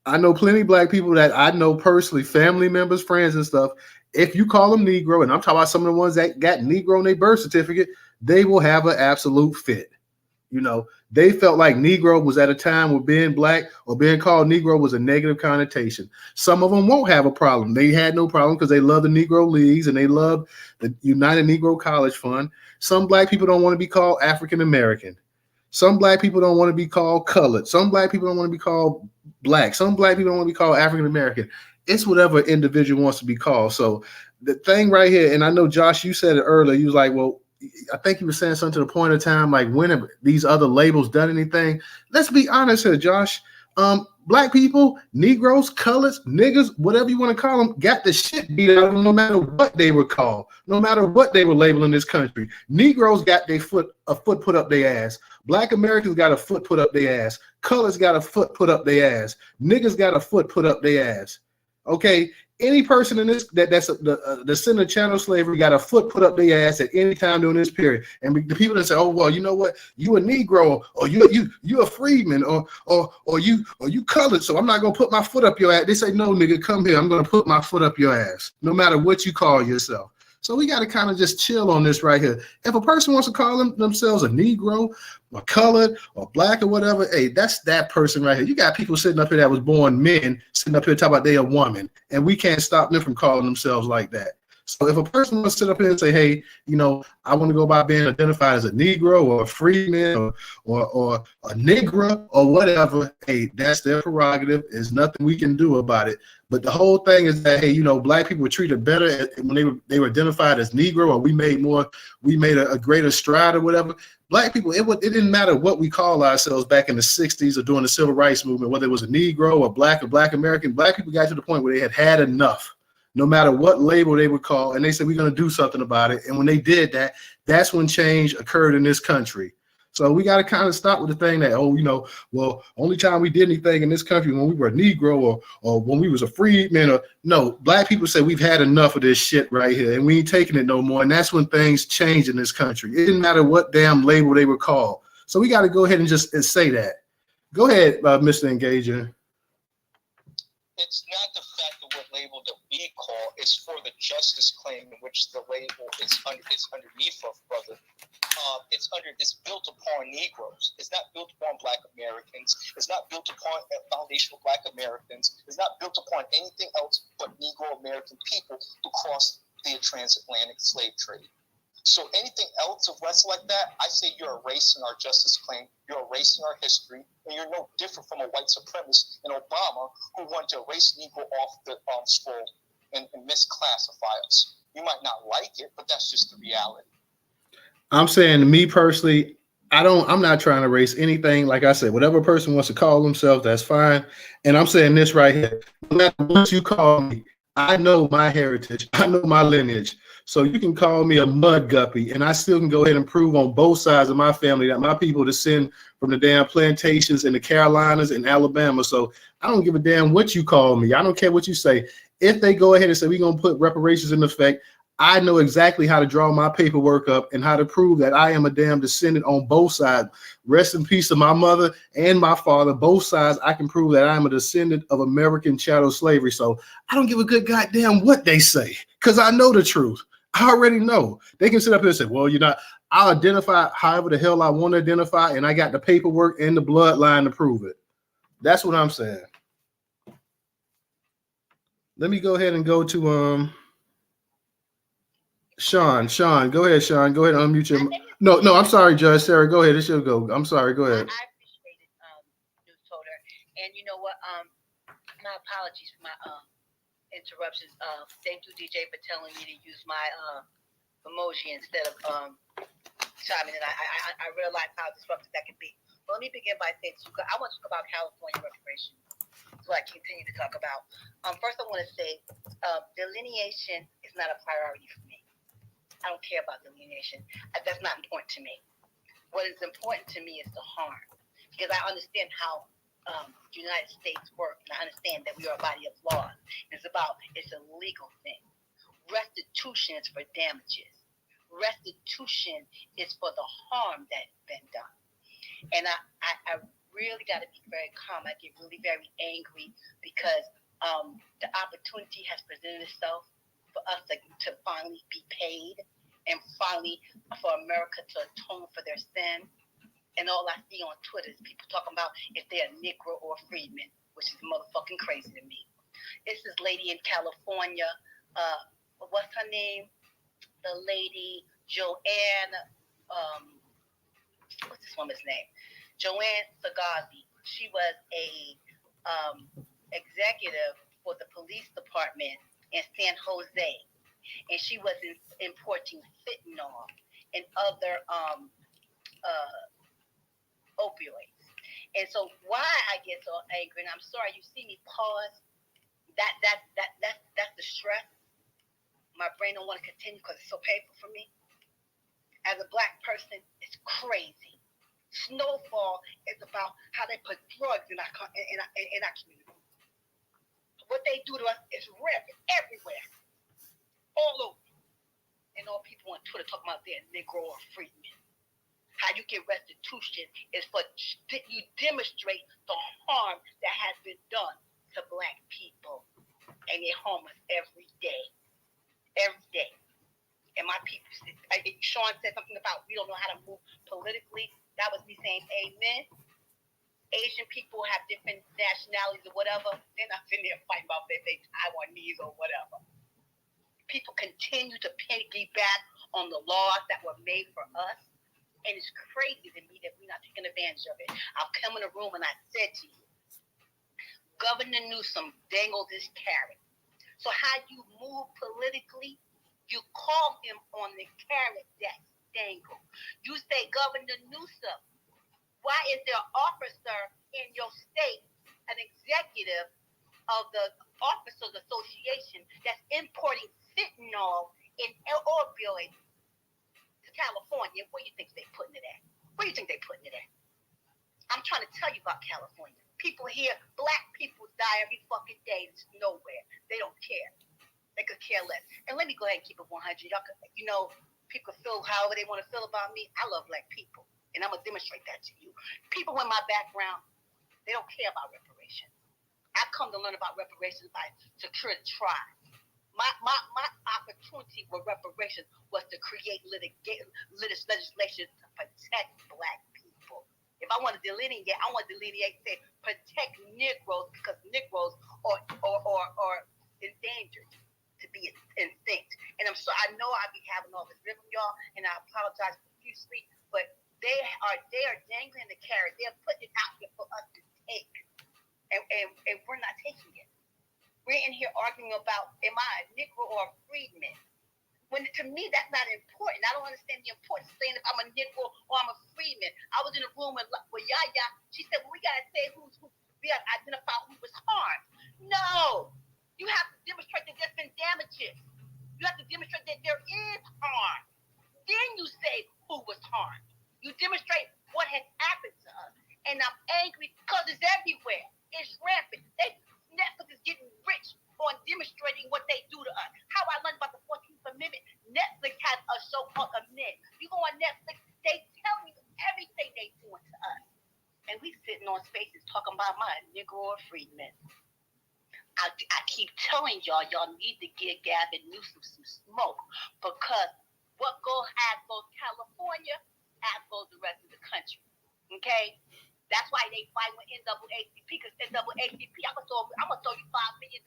I know plenty of black people that I know personally, family members, friends and stuff. If you call them Negro, and I'm talking about some of the ones that got Negro in their birth certificate, they will have an absolute fit. You know, they felt like Negro was at a time where being black or being called Negro was a negative connotation. Some of them won't have a problem. They had no problem because they love the Negro Leagues and they love the United Negro College Fund. Some black people don't want to be called African American. Some black people don't want to be called colored. Some black people don't want to be called black. Some black people don't want to be called African American. It's whatever individual wants to be called. So the thing right here, and I know, Josh, you said it earlier. You was like, well, I think you were saying something to the point of time, like when have these other labels done anything? Let's be honest here, Josh. Black people, Negroes, colors, niggas, whatever you want to call them, got the shit beat out of them no matter what they were called, no matter what they were labeled in this country. Negroes got a foot put up their ass. Black Americans got a foot put up their ass. Colors got a foot put up their ass. Niggas got a foot put up their ass. Okay, any person in this that's the descendant of chattel slavery got a foot put up their ass at any time during this period. And the people that say, "Oh well, you know what? You a Negro, or you a freedman, or you colored, so I'm not gonna put my foot up your ass." They say, "No, nigga, come here. I'm gonna put my foot up your ass, no matter what you call yourself." So we got to kind of just chill on this right here. If a person wants to call themselves a Negro or colored or black or whatever, hey, that's that person right here. You got people sitting up here that was born men sitting up here talking about they a woman, and we can't stop them from calling themselves like that. So if a person wants to sit up here and say, hey, you know, I want to go by being identified as a Negro or a freeman or a Negra or whatever, hey, that's their prerogative. There's nothing we can do about it. But the whole thing is that, hey, you know, black people were treated better when they were identified as Negro, or we made a greater stride or whatever. Black people, it didn't matter what we call ourselves back in the 60s or during the civil rights movement, whether it was a Negro or black American. Black people got to the point where they had enough, no matter what label they would call, and they said, we're going to do something about it. And when they did that, that's when change occurred in this country. So we got to kind of stop with the thing that, oh, you know, well, only time we did anything in this country when we were a Negro or when we was a freedman. Or no, black people say we've had enough of this shit right here, and we ain't taking it no more. And that's when things change in this country. It didn't matter what damn label they were called. So we got to go ahead and just say that. Go ahead, Mr. Engager. It's not the fact of what label that we call, it's for the justice claim in which the label is underneath of, brother. It's built upon Negroes. It's not built upon Black Americans. It's not built upon a foundation of Black Americans. It's not built upon anything else but Negro American people who crossed the transatlantic slave trade. So anything else of less like that, I say you're erasing our justice claim, you're erasing our history, and you're no different from a white supremacist in Obama who wanted to erase Negro off the scroll and misclassify us. You might not like it, but that's just the reality. I'm saying, to me personally, I'm not trying to erase anything. Like I said, whatever person wants to call themselves, that's fine. And I'm saying this right here. No matter what you call me, I know my heritage. I know my lineage. So you can call me a mud guppy, and I still can go ahead and prove on both sides of my family that my people descend from the damn plantations in the Carolinas and Alabama. So I don't give a damn what you call me. I don't care what you say. If they go ahead and say we're going to put reparations in effect, I know exactly how to draw my paperwork up and how to prove that I am a damn descendant on both sides. Rest in peace to my mother and my father. Both sides, I can prove that I'm a descendant of American chattel slavery. So I don't give a good goddamn what they say, because I know the truth. I already know. They can sit up here and say, well, you're not. I'll identify however the hell I want to identify, and I got the paperwork and the bloodline to prove it. That's what I'm saying. Let me go ahead and go to Sean, go ahead, Sean. Go ahead and unmute your. No, I'm sorry, Judge Sarah. Go ahead. It should go. I'm sorry. Go ahead. I appreciate it, Newstoter. And you know what? My apologies for my interruptions. Thank you, DJ, for telling me to use my emoji instead of chiming in. I realize how disruptive that can be. But let me begin by saying, I want to talk about California reparations. So I continue to talk about. First, I want to say delineation is not a priority for me. I don't care about delineation. That's not important to me. What is important to me is the harm, because I understand how the United States works, and I understand that we are a body of laws. It's a legal thing. Restitution is for damages. Restitution is for the harm that's been done. And I really got to be very calm. I get really very angry because the opportunity has presented itself for us to finally be paid, and finally for America to atone for their sin. And all I see on Twitter is people talking about if they're a Negro or a freedman, which is motherfucking crazy to me. It's this lady in California. What's her name? The lady Joanne. What's this woman's name? Joanne Sagazi. She was a executive for the police department in San Jose, and she was importing fentanyl and other opioids. And so why I get so angry, and I'm sorry you see me pause, that's the stress. My brain don't want to continue because it's so painful for me. As a black person, it's crazy. Snowfall is about how they put drugs in our community. what they do to us is rampant everywhere, all over. And all people on Twitter talking about their Negro or freedmen. How you get restitution is for you demonstrate the harm that has been done to Black people, and they harm us every day, every day. And my people, Sean said something about we don't know how to move politically. That was me saying amen. Asian people have different nationalities or whatever. They're not sitting there fighting about they Taiwanese or whatever. People continue to piggyback on the laws that were made for us. And it's crazy to me that we're not taking advantage of it. I've come in a room and I said to you, Governor Newsom dangled this carrot. So how you move politically, you call him on the carrot that's dangled. You say, Governor Newsom, why is there an officer in your state, an executive of the Officers Association that's importing fentanyl in opioids to California? Where do you think they're putting it at? Where do you think they're putting it at? I'm trying to tell you about California. People here, Black people die every fucking day. It's nowhere. They don't care. They could care less. And let me go ahead and keep it 100. Y'all, people feel however they want to feel about me. I love Black people, and I'm gonna demonstrate that to you. People in my background, they don't care about reparations. I've come to learn about reparations by security tribe. My opportunity with reparations was to create legislation to protect Black people. If I want to delineate, say protect Negroes because Negroes are endangered to be extinct. And I know I be having all this rhythm, y'all, and I apologize profusely, but they are dangling the carrot. They're putting it out here for us to take, and we're not taking it. We're in here arguing about, am I a Negro or a freedman? When to me, that's not important. I don't understand the importance of saying if I'm a Negro or I'm a freedman. I was in a room with Yaya. She said, well, we got to say who. We got to identify who was harmed. No. You have to demonstrate that there's been damages. You have to demonstrate that there is harm. Then you say who was harmed. You demonstrate what has happened to us. And I'm angry because it's everywhere. It's rampant. Netflix is getting rich on demonstrating what they do to us. How I learned about the 14th Amendment, Netflix has a show called Amend. You go on Netflix, they tell you everything they doing to us. And we sitting on spaces talking about my Negro or freedman. I keep telling y'all need to give Gavin Newsom some smoke because what goes California, as goes the rest of the country. Okay? That's why they fight with NAACP because NAACP, I'm gonna throw you $5 million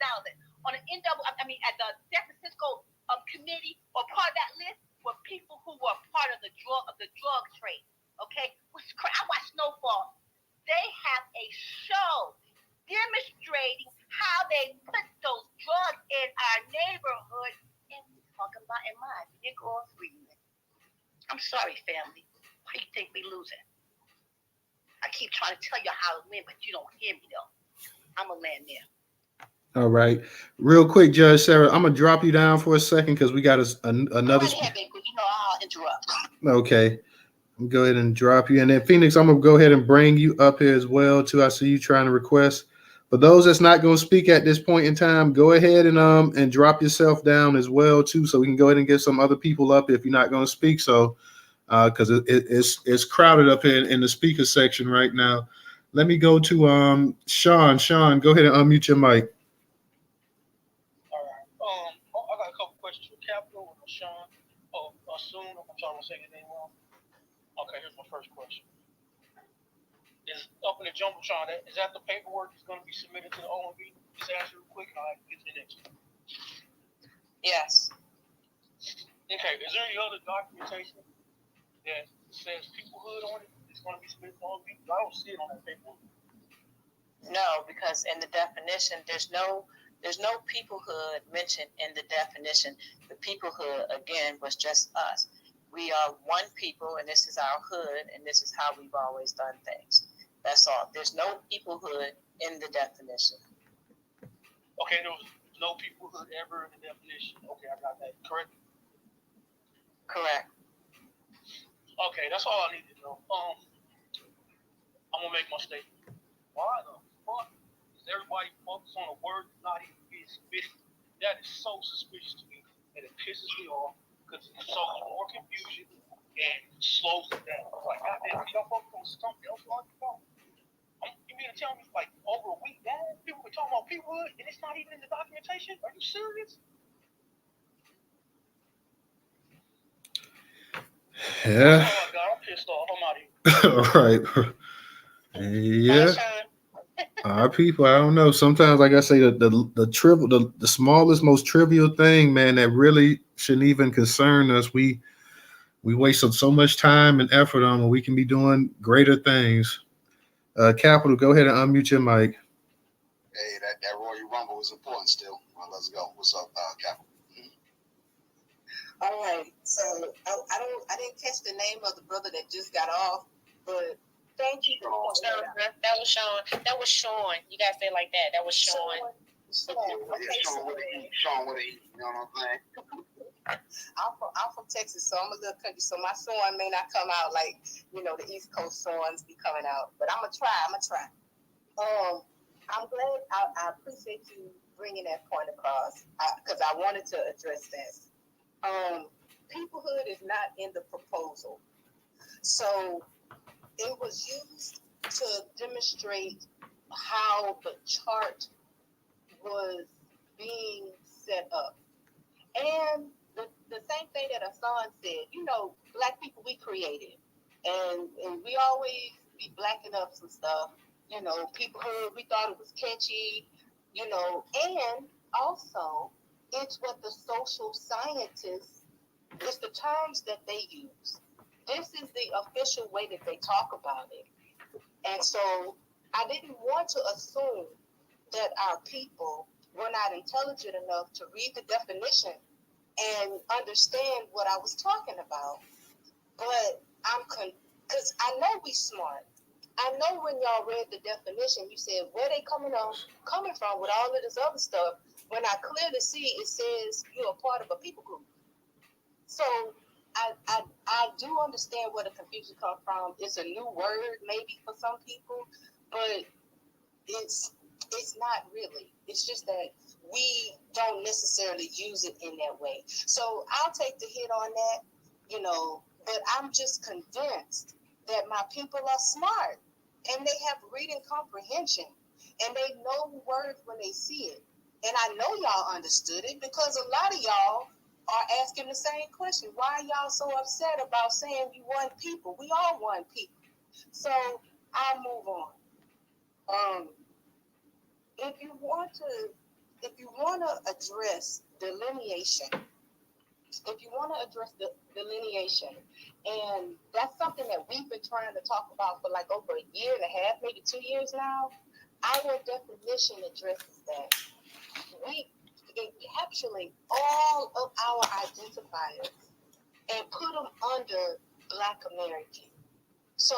on an at the San Francisco committee or part of that list were people who were part of the drug trade. Okay, I watch Snowfall. They have a show demonstrating how they put those drugs in our neighborhood, and we talking about in my Negro freedmen. I'm sorry, family. Why do you think we losing? I keep trying to tell you how to win, but you don't hear me though. I'm gonna land there. All right, real quick, Judge Sarah, I'm gonna drop you down for a second because we got another. Go ahead, baby. I'll interrupt. Okay, go ahead and drop you, and then Phoenix, I'm gonna go ahead and bring you up here as well too. I see you trying to request. For those that's not gonna speak at this point in time, go ahead and drop yourself down as well too, so we can go ahead and get some other people up if you're not gonna speak. So. Because it's crowded up here in the speaker section right now. Let me go to Sean. Sean, go ahead and unmute your mic. All right. I got a couple questions for Capital or Sean. Soon. I'm sorry, I'm saying your name wrong. Okay, here's my first question. Is up in the Jumbotron, is that the paperwork that's going to be submitted to the OMB? Just answer real quick and I'll get to the next one. Yes. Okay, is there any other documentation that says peoplehood on it? It's going to be submitted to OMB? I don't see it on that paperwork. No, because in the definition, there's no peoplehood mentioned in the definition. The peoplehood, again, was just us. We are one people, and this is our hood, and this is how we've always done things. That's all. There's no peoplehood in the definition. Okay, there was no peoplehood ever in the definition. Okay, I got that. Correct? Correct. Okay, that's all I need to know. I'm gonna make my statement. Why the fuck is everybody focus on a word that's not even being spit. That is so suspicious to me, and it pisses me off because it sows more confusion and slows it down. Like, goddamn, you don't focus on something else on your phone. You mean to tell me, like, over a week now, people were talking about peoplehood, and it's not even in the documentation? Are you serious? Yeah. Oh my God, I'm pissed off. I'm out of here. All right. Yeah. Our people, I don't know. Sometimes, like I say, the smallest, most trivial thing, man, that really shouldn't even concern us. We waste so much time and effort on when we can be doing greater things. Capital, go ahead and unmute your mic. Hey, that Royal Rumble is important still. Well, let's go. What's up, Capital? All right. So I didn't catch the name of the brother that just got off, but thank you for pointing that out. That was Sean. That was Sean. You gotta say it like that. That was Sean. Sean with an E. Sean with an E. You know what I'm saying? I'm from Texas, so I'm a little country. So my song may not come out like the East Coast songs be coming out, but I'm gonna try. I'm glad. I appreciate you bringing that point across because I wanted to address that. Peoplehood is not in the proposal, so it was used to demonstrate how the chart was being set up. And the same thing that Hassan said, Black people, we created. And we always be blacking up some stuff. Peoplehood, we thought it was catchy, and also it's what the social scientists, it's the terms that they use. This is the official way that they talk about it. And so I didn't want to assume that our people were not intelligent enough to read the definition and understand what I was talking about. But because I know we smart. I know when y'all read the definition, you said, where they coming from with all of this other stuff, when I clearly see it says you're a part of a people group. So I do understand where the confusion comes from. It's a new word maybe for some people, but it's not really. It's just that we don't necessarily use it in that way. So I'll take the hit on that, but I'm just convinced that my people are smart and they have reading comprehension and they know words when they see it. And I know y'all understood it because a lot of y'all are asking the same question. Why are y'all so upset about saying you one people? We all one people. So I'll move on. If you want to address delineation, and that's something that we've been trying to talk about for like over a year and a half, maybe 2 years now, our definition addresses that. We encapsulate all of our identifiers and put them under Black American. So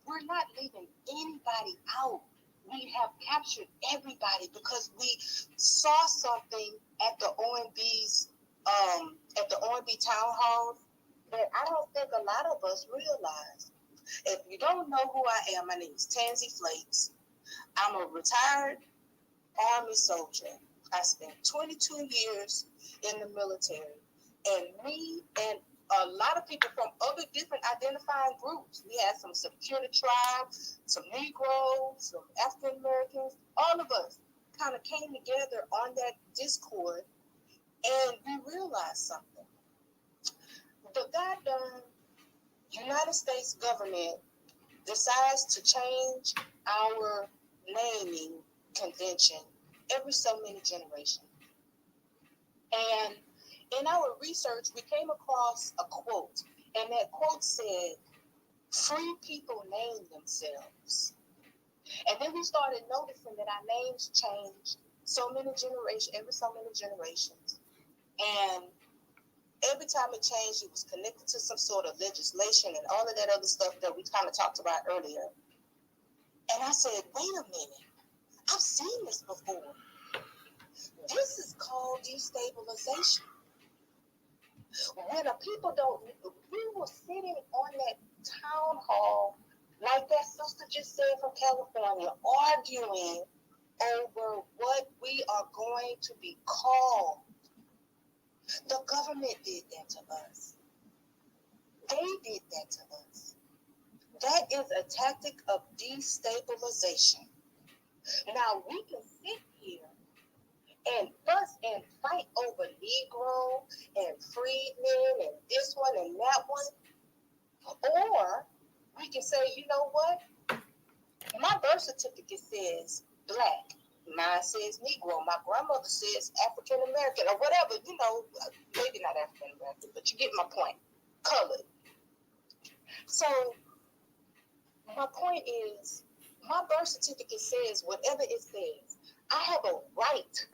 we're not leaving anybody out. We have captured everybody because we saw something at the OMB's town halls that I don't think a lot of us realize. If you don't know who I am, my name is Tansy Flakes. I'm a retired Army soldier. I spent 22 years in the military, and me and a lot of people from other different identifying groups. We had some security tribes, some Negroes, some African Americans. All of us kind of came together on that Discord, and we realized something. The goddamn United States government decides to change our naming convention every so many generations. And in our research, we came across a quote, and that quote said, "Free people name themselves." And then we started noticing that our names changed every so many generations. And every time it changed, it was connected to some sort of legislation and all of that other stuff that we kind of talked about earlier. And I said, wait a minute, I've seen this before. This is called destabilization. When a people don't, we were sitting on that town hall, like that sister just said from California, arguing over what we are going to be called. The government did that to us. They did that to us. That is a tactic of destabilization. Now, we can sit here and fuss and fight over Negro and freedmen and this one and that one. Or we can say, you know what? My birth certificate says black. Mine says Negro. My grandmother says African American or whatever, you know, maybe not African American, but you get my point. Colored. So my point is, my birth certificate says whatever it says. I have a right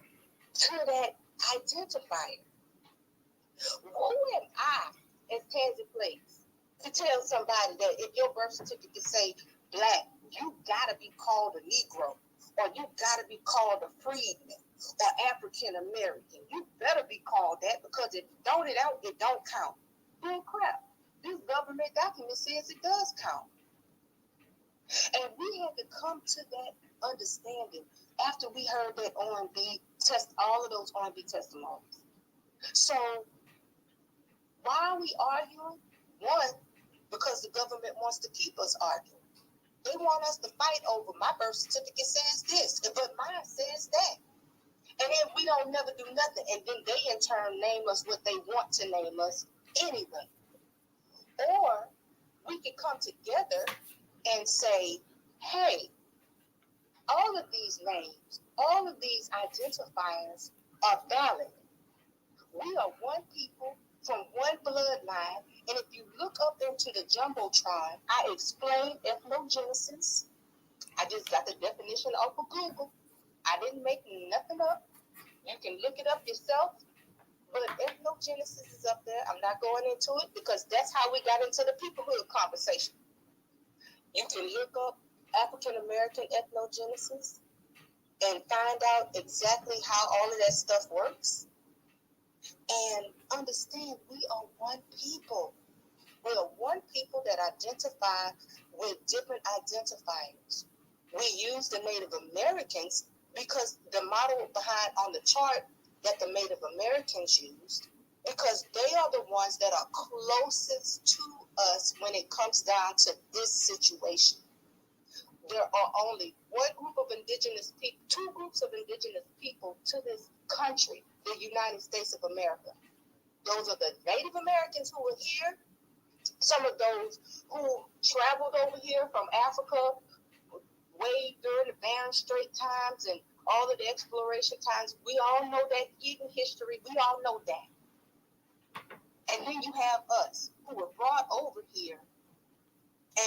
to that identifier. Who am I as Tansy Place to tell somebody that if your birth certificate say black, you gotta be called a Negro, or you gotta be called a freedman, or African American? You better be called that, because if it don't count. Bull crap. This government document says it does count. And we had to come to that understanding after we heard that R&B test, all of those R&B testimonies. So why are we arguing? One, because the government wants to keep us arguing. They want us to fight over, my birth certificate says this, but mine says that. And then we don't never do nothing. And then they in turn name us what they want to name us anyway. Or we could come together and say, hey, all of these names, all of these identifiers are valid. We are one people from one bloodline. And if you look up into the Jumbotron, I explained ethnogenesis. I just got the definition off of Google. I didn't make nothing up. You can look it up yourself. But ethnogenesis is up there. I'm not going into it because that's how we got into the peoplehood conversation. You can look up African American ethnogenesis and find out exactly how all of that stuff works. And understand we are one people. We are one people that identify with different identifiers. We use the Native Americans because the model behind on the chart that the Native Americans used, because they are the ones that are closest to us when it comes down to this situation. There are only one group of indigenous people, two groups of indigenous people to this country, the United States of America. Those are the Native Americans who are here. Some of those who traveled over here from Africa way during the Bering Strait times and all of the exploration times. We all know that hidden history. We all know that. And then you have us who were brought over here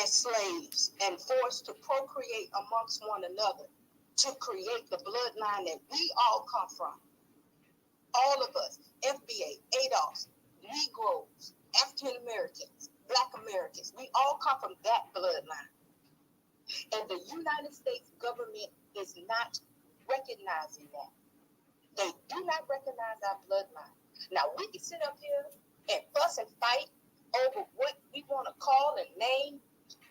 as slaves and forced to procreate amongst one another to create the bloodline that we all come from. All of us, FBA, ADOS, Negroes, African Americans, Black Americans, we all come from that bloodline. And the United States government is not recognizing that. They do not recognize our bloodline. Now, we can sit up here and fuss and fight over what we want to call and name,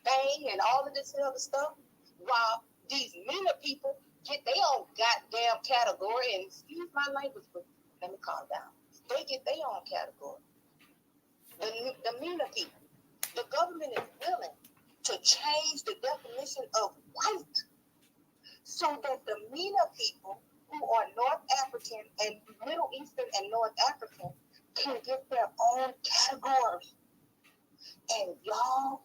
bang, and all of this other stuff, while these MENA people get their own goddamn category, and excuse my language, but let me calm down. They get their own category. The MENA people, the government is willing to change the definition of white so that the MENA people who are North African and Middle Eastern and North African can get their own category. And y'all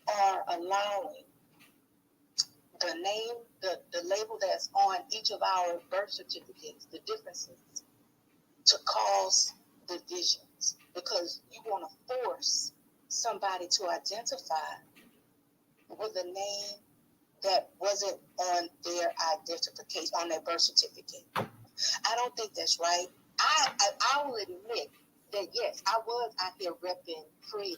are allowing the name, the label that's on each of our birth certificates, the differences, to cause divisions because you want to force somebody to identify with a name that wasn't on their identification, on their birth certificate. I don't think that's right. I will admit that, yes, I was out here repping free,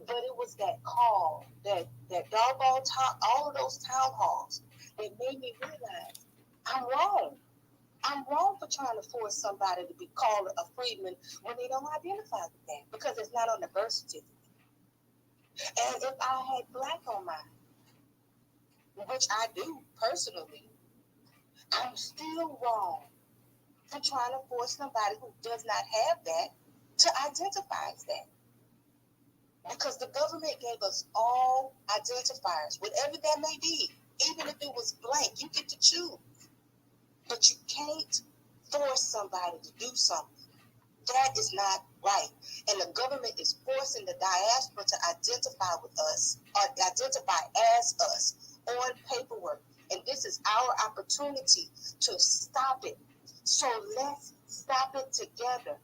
but it was that call, that doggone talk, all of those town halls that made me realize I'm wrong. I'm wrong for trying to force somebody to be called a freedman when they don't identify with that because it's not on the birth certificate. And if I had black on mine, which I do personally, I'm still wrong for trying to force somebody who does not have that to identify as that. Because the government gave us all identifiers, whatever that may be. Even if it was blank, you get to choose. But you can't force somebody to do something. That is not right. And the government is forcing the diaspora to identify with us, or identify as us on paperwork. And this is our opportunity to stop it. So let's stop it together.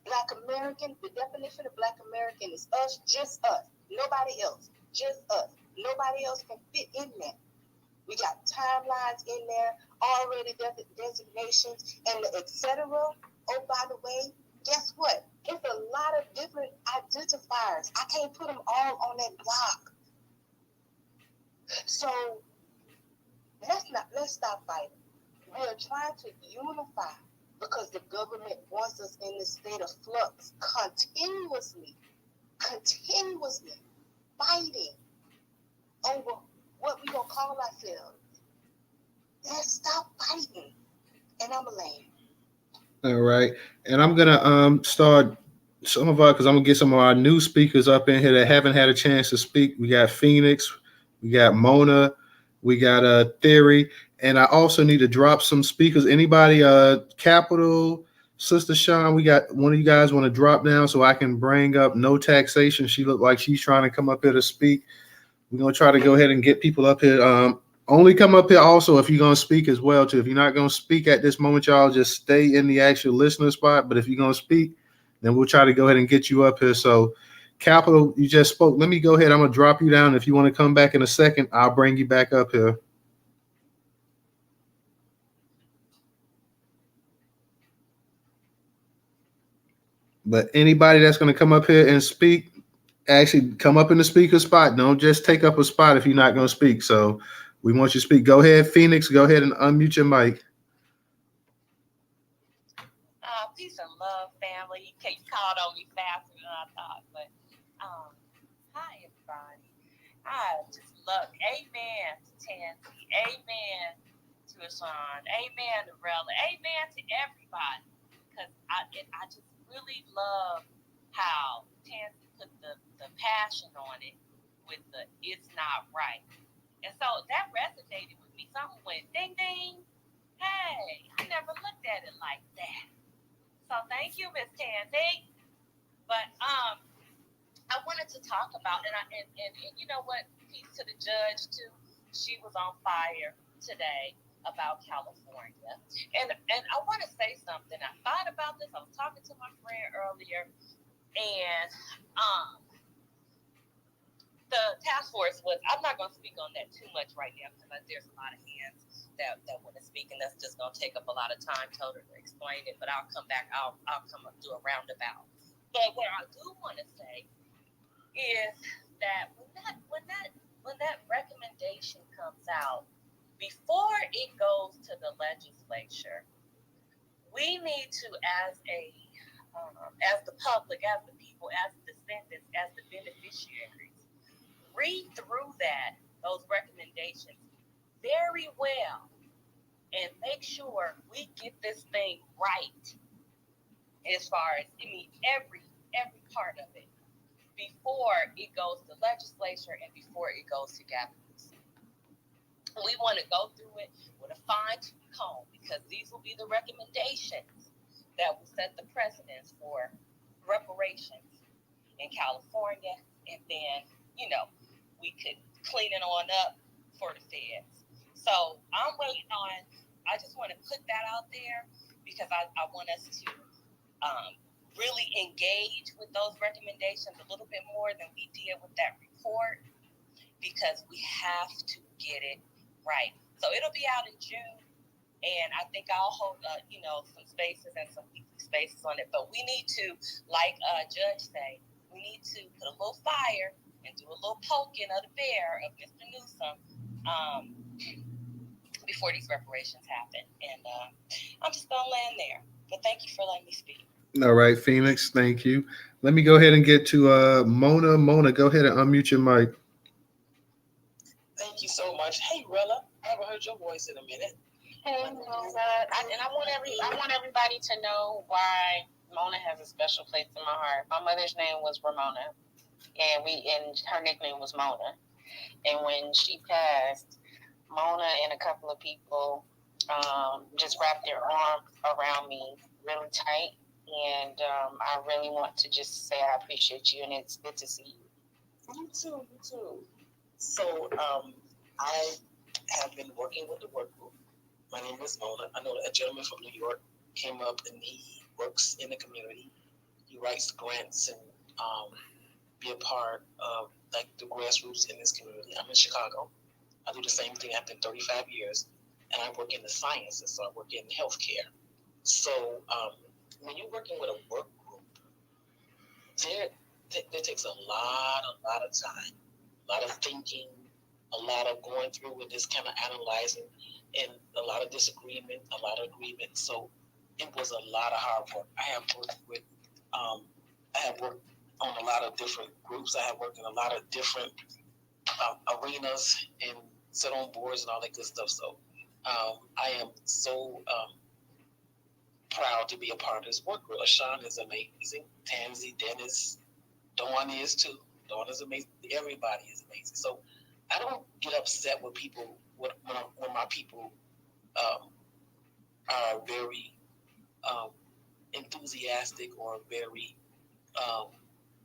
Black American, the definition of Black American is us, just us. Nobody else, just us. Nobody else can fit in there. We got timelines in there, already designations, and the et cetera. Oh, by the way, guess what? It's a lot of different identifiers. I can't put them all on that block. So let's stop fighting. We are trying to unify because the government wants us in this state of flux continuously fighting over what we gonna call ourselves. Let's stop fighting. And I'm a lame. All right. And I'm gonna start some of our, because I'm gonna get some of our new speakers up in here that haven't had a chance to speak. We got Phoenix, we got Mona, we got Theory, and I also need to drop some speakers. Anybody Capital, Sister Sean, we got one of you guys want to drop down so I can bring up No Taxation. She looked like she's trying to come up here to speak. We're gonna try to go ahead and get people up here. Only come up here also if you're gonna speak as well too. If you're not gonna speak at this moment, y'all just stay in the actual listener spot. But if you're gonna speak, then we'll try to go ahead and get you up here. So, Capital, you just spoke. Let me go ahead. I'm gonna drop you down. If you want to come back in a second, I'll bring you back up here. But anybody that's gonna come up here and speak, actually come up in the speaker spot. Don't just take up a spot if you're not gonna speak. So we want you to speak. Go ahead, Phoenix. Go ahead and unmute your mic. Peace and love, family. You called on me faster than I thought, but hi, everybody. I just love, amen to Tansy, amen to Ashawn, amen to Rella, amen to everybody, because I just really love how Tansy put the passion on it with the it's not right. And so that resonated with me. Something went ding, ding. Hey, I never looked at it like that. So thank you, Miss Tansy. But I wanted to talk about, and you know what? Peace to the judge too. She was on fire today about California, and I want to say something. I thought about this. I was talking to my friend earlier, and the task force was. I'm not going to speak on that too much right now because there's a lot of hands that want to speak, and that's just going to take up a lot of time to explain it. But I'll come back. I'll come up do a roundabout. But what I do want to say is that when that recommendation comes out, before it goes to the legislature, we need to, as the public, as the people, as the descendants, as the beneficiaries, read through those recommendations very well and make sure we get this thing right as far as every part of it before it goes to legislature and before it goes to governors. We want to go through it with a fine-tooth comb because these will be the recommendations that will set the precedence for reparations in California, and then we could clean it on up for the feds. So I'm waiting on. I just want to put that out there because I want us to really engage with those recommendations a little bit more than we did with that report because we have to get it right. So it'll be out in June, and I think I'll hold some spaces and some spaces on it. But we need to, like Judge say, we need to put a little fire and do a little poking of the bear of Mr. Newsom before these reparations happen. And I'm just going to land there. But thank you for letting me speak. All right, Phoenix, thank you. Let me go ahead and get to Mona. Mona, go ahead and unmute your mic. Thank you so much. Hey, Rilla, I haven't heard your voice in a minute. Hey, Mona. I want everybody to know why Mona has a special place in my heart. My mother's name was Ramona, and her nickname was Mona. And when she passed, Mona and a couple of people just wrapped their arms around me really tight. And I really want to just say I appreciate you, and it's good to see you. You too. So I have been working with the work group. My name is Mona. I know a gentleman from New York came up and he works in the community. He writes grants and be a part of like the grassroots in this community. I'm in Chicago. I do the same thing. I've been 35 years, and I work in the sciences. So I work in healthcare. So when you're working with a work group, there takes a lot of time, a lot of thinking, a lot of going through and just kind of analyzing, and a lot of disagreement, a lot of agreement. So it was a lot of hard work. I have worked on a lot of different groups. I have worked in a lot of different arenas and sit on boards and all that good stuff. So I am so proud to be a part of this work group. Sean is amazing. Tansy, Dennis, Dawn is too. Dawn is amazing. Everybody is amazing. So I don't get upset with people when my people are very enthusiastic or very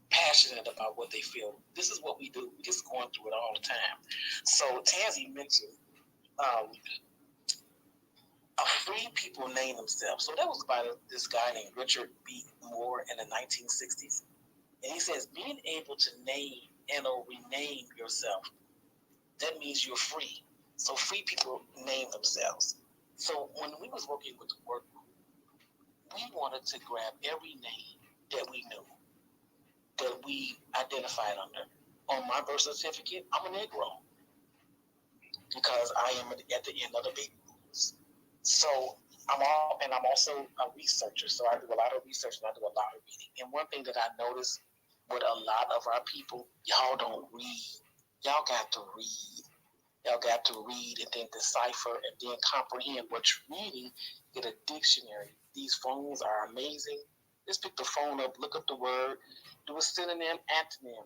passionate about what they feel. This is what we do. We're just going through it all the time. So Tansy mentioned free people name themselves. So that was by this guy named Richard B. Moore in the 1960s. And he says, being able to name and or rename yourself, that means you're free. So free people name themselves. So when we was working with the work group, we wanted to grab every name that we knew, that we identified under. On my birth certificate, I'm a Negro because I am at the end of the baby boomers. So I'm also a researcher. So I do a lot of research and I do a lot of reading. And one thing that I noticed with a lot of our people, y'all don't read. Y'all got to read. Y'all got to read and then decipher and then comprehend what you're reading. Get a dictionary. These phones are amazing. Just pick the phone up, look up the word, do a synonym, antonym.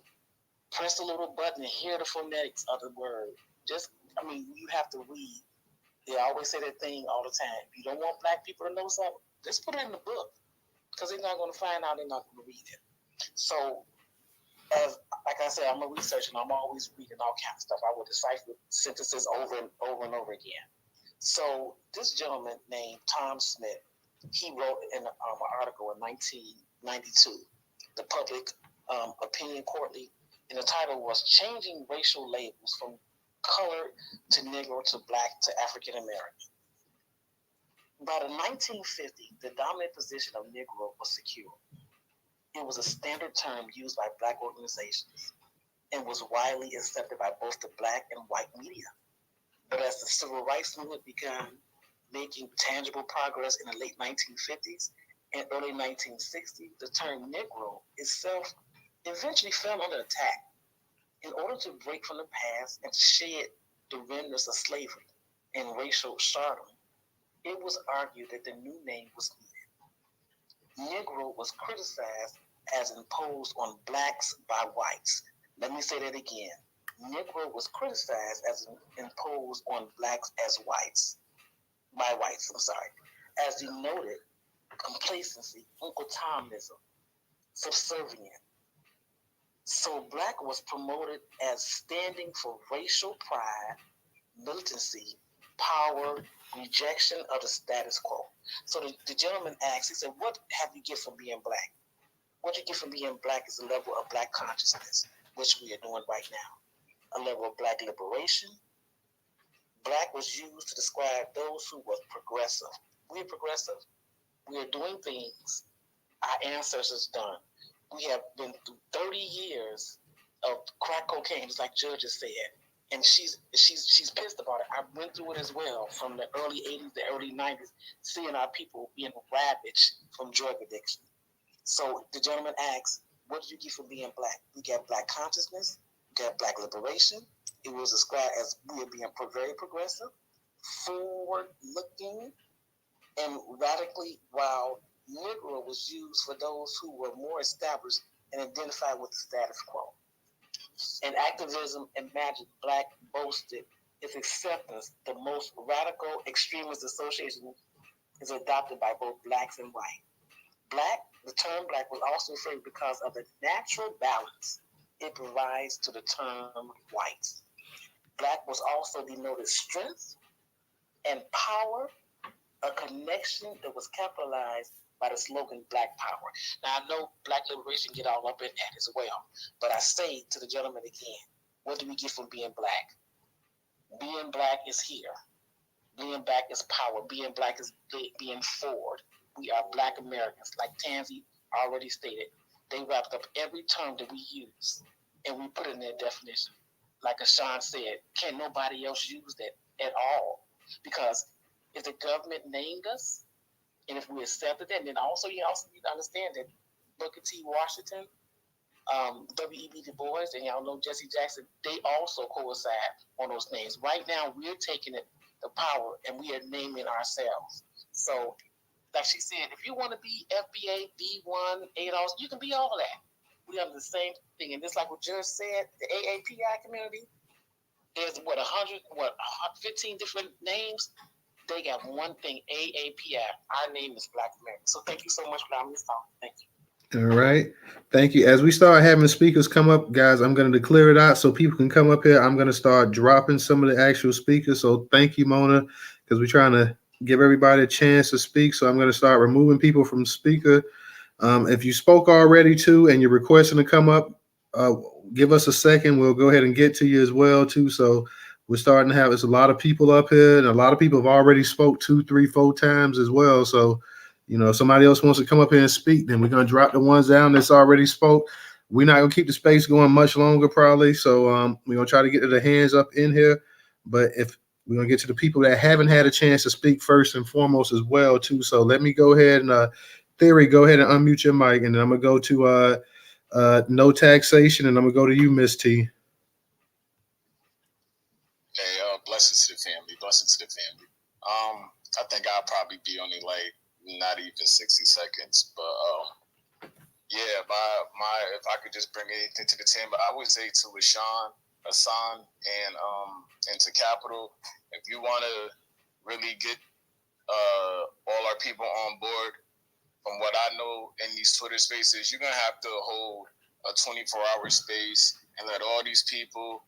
Press the little button and hear the phonetics of the word. You have to read. They always say that thing all the time. If you don't want black people to know something, just put it in the book. Because they're not going to find out, they're not going to read it. So, like I said, I'm a researcher and I'm always reading all kinds of stuff. I will decipher sentences over and over again. So, this gentleman named Tom Smith, he wrote an article in 1992, the Public Opinion Quarterly, and the title was Changing Racial Labels from Color to Negro to Black to African American. By the 1950s, the dominant position of Negro was secure. It was a standard term used by black organizations and was widely accepted by both the black and white media. But as the civil rights movement began making tangible progress in the late 1950s and early 1960s, the term Negro itself eventually fell under attack. In order to break from the past and shed the remnants of slavery and racial stardom, it was argued that the new name was needed. Negro was criticized as imposed on blacks by whites. Let me say that again. Negro was criticized as imposed on blacks by whites. As denoted complacency, Uncle Tomism, subservient. So black was promoted as standing for racial pride, militancy, power, rejection of the status quo. So the gentleman asked, he said, what have you get from being black? What you get from being black is a level of black consciousness, which we are doing right now. A level of black liberation. Black was used to describe those who were progressive. We are progressive. We are doing things our ancestors done. We have been through 30 years of crack cocaine, just like Judge has said, and she's pissed about it. I went through it as well, from the early 80s to early 90s, seeing our people being ravaged from drug addiction. So the gentleman asks, what did you get from being black? We got black consciousness, we got black liberation, it was described as we are being very progressive, forward-looking, and radically, while Negro was used for those who were more established and identified with the status quo. In activism and magic, Black boasted its acceptance. The most radical extremist association is adopted by both Blacks and white. The term Black was also referred because of the natural balance it provides to the term white. Black was also denoted strength and power, a connection that was capitalized by the slogan Black Power. Now, I know Black liberation get all up in that as well, but I say to the gentleman again, what do we get from being Black? Being Black is here. Being Black is power. Being Black is being forward. We are Black Americans. Like Tansy already stated, they wrapped up every term that we use, and we put it in their definition. Like Ashawn said, can nobody else use that at all? Because if the government named us, and if we accepted that, and then also you also need to understand that Booker T. Washington, W.E.B. Du Bois, and y'all know Jesse Jackson, they also coincide on those names. Right now, we're taking the power, and we are naming ourselves. So, like she said, if you want to be FBA, B1, ADOS, you can be all that. We have the same thing. And just like what Judge said, the AAPI community, there's 15 different names. They got one thing, AAPI. Our name is Black America. So thank you so much for allowing me to talk. Thank you. All right. Thank you. As we start having speakers come up, guys, I'm going to declare it out so people can come up here. I'm going to start dropping some of the actual speakers. So thank you, Mona, because we're trying to give everybody a chance to speak. So I'm going to start removing people from speaker. If you spoke already too and you're requesting to come up, give us a second. We'll go ahead and get to you as well too. So we're starting to have a lot of people up here, and a lot of people have already spoke 2, 3, 4 times as well. So, if somebody else wants to come up here and speak, then we're going to drop the ones down that's already spoke. We're not going to keep the space going much longer probably. So we're going to try to get to the hands up in here. But if we're going to get to the people that haven't had a chance to speak first and foremost as well too. So let me go ahead and Theory, go ahead and unmute your mic, and then I'm going to go to no taxation, and I'm going to go to you, Miss T. Hey, blessings to the family. Blessings to the family. I think I'll probably be only like not even 60 seconds, but yeah, if I could just bring anything to the table, I would say to Hassan, and to Capital, if you want to really get all our people on board, from what I know in these Twitter spaces, you're gonna have to hold a 24-hour space and let all these people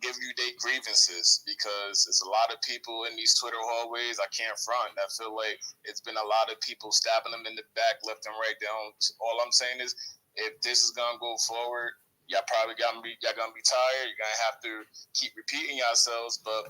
give you their grievances, because there's a lot of people in these Twitter hallways. I can't front. I feel like it's been a lot of people stabbing them in the back, left and right down. All I'm saying is, if this is gonna go forward, y'all probably gonna be tired. You're gonna have to keep repeating yourselves. But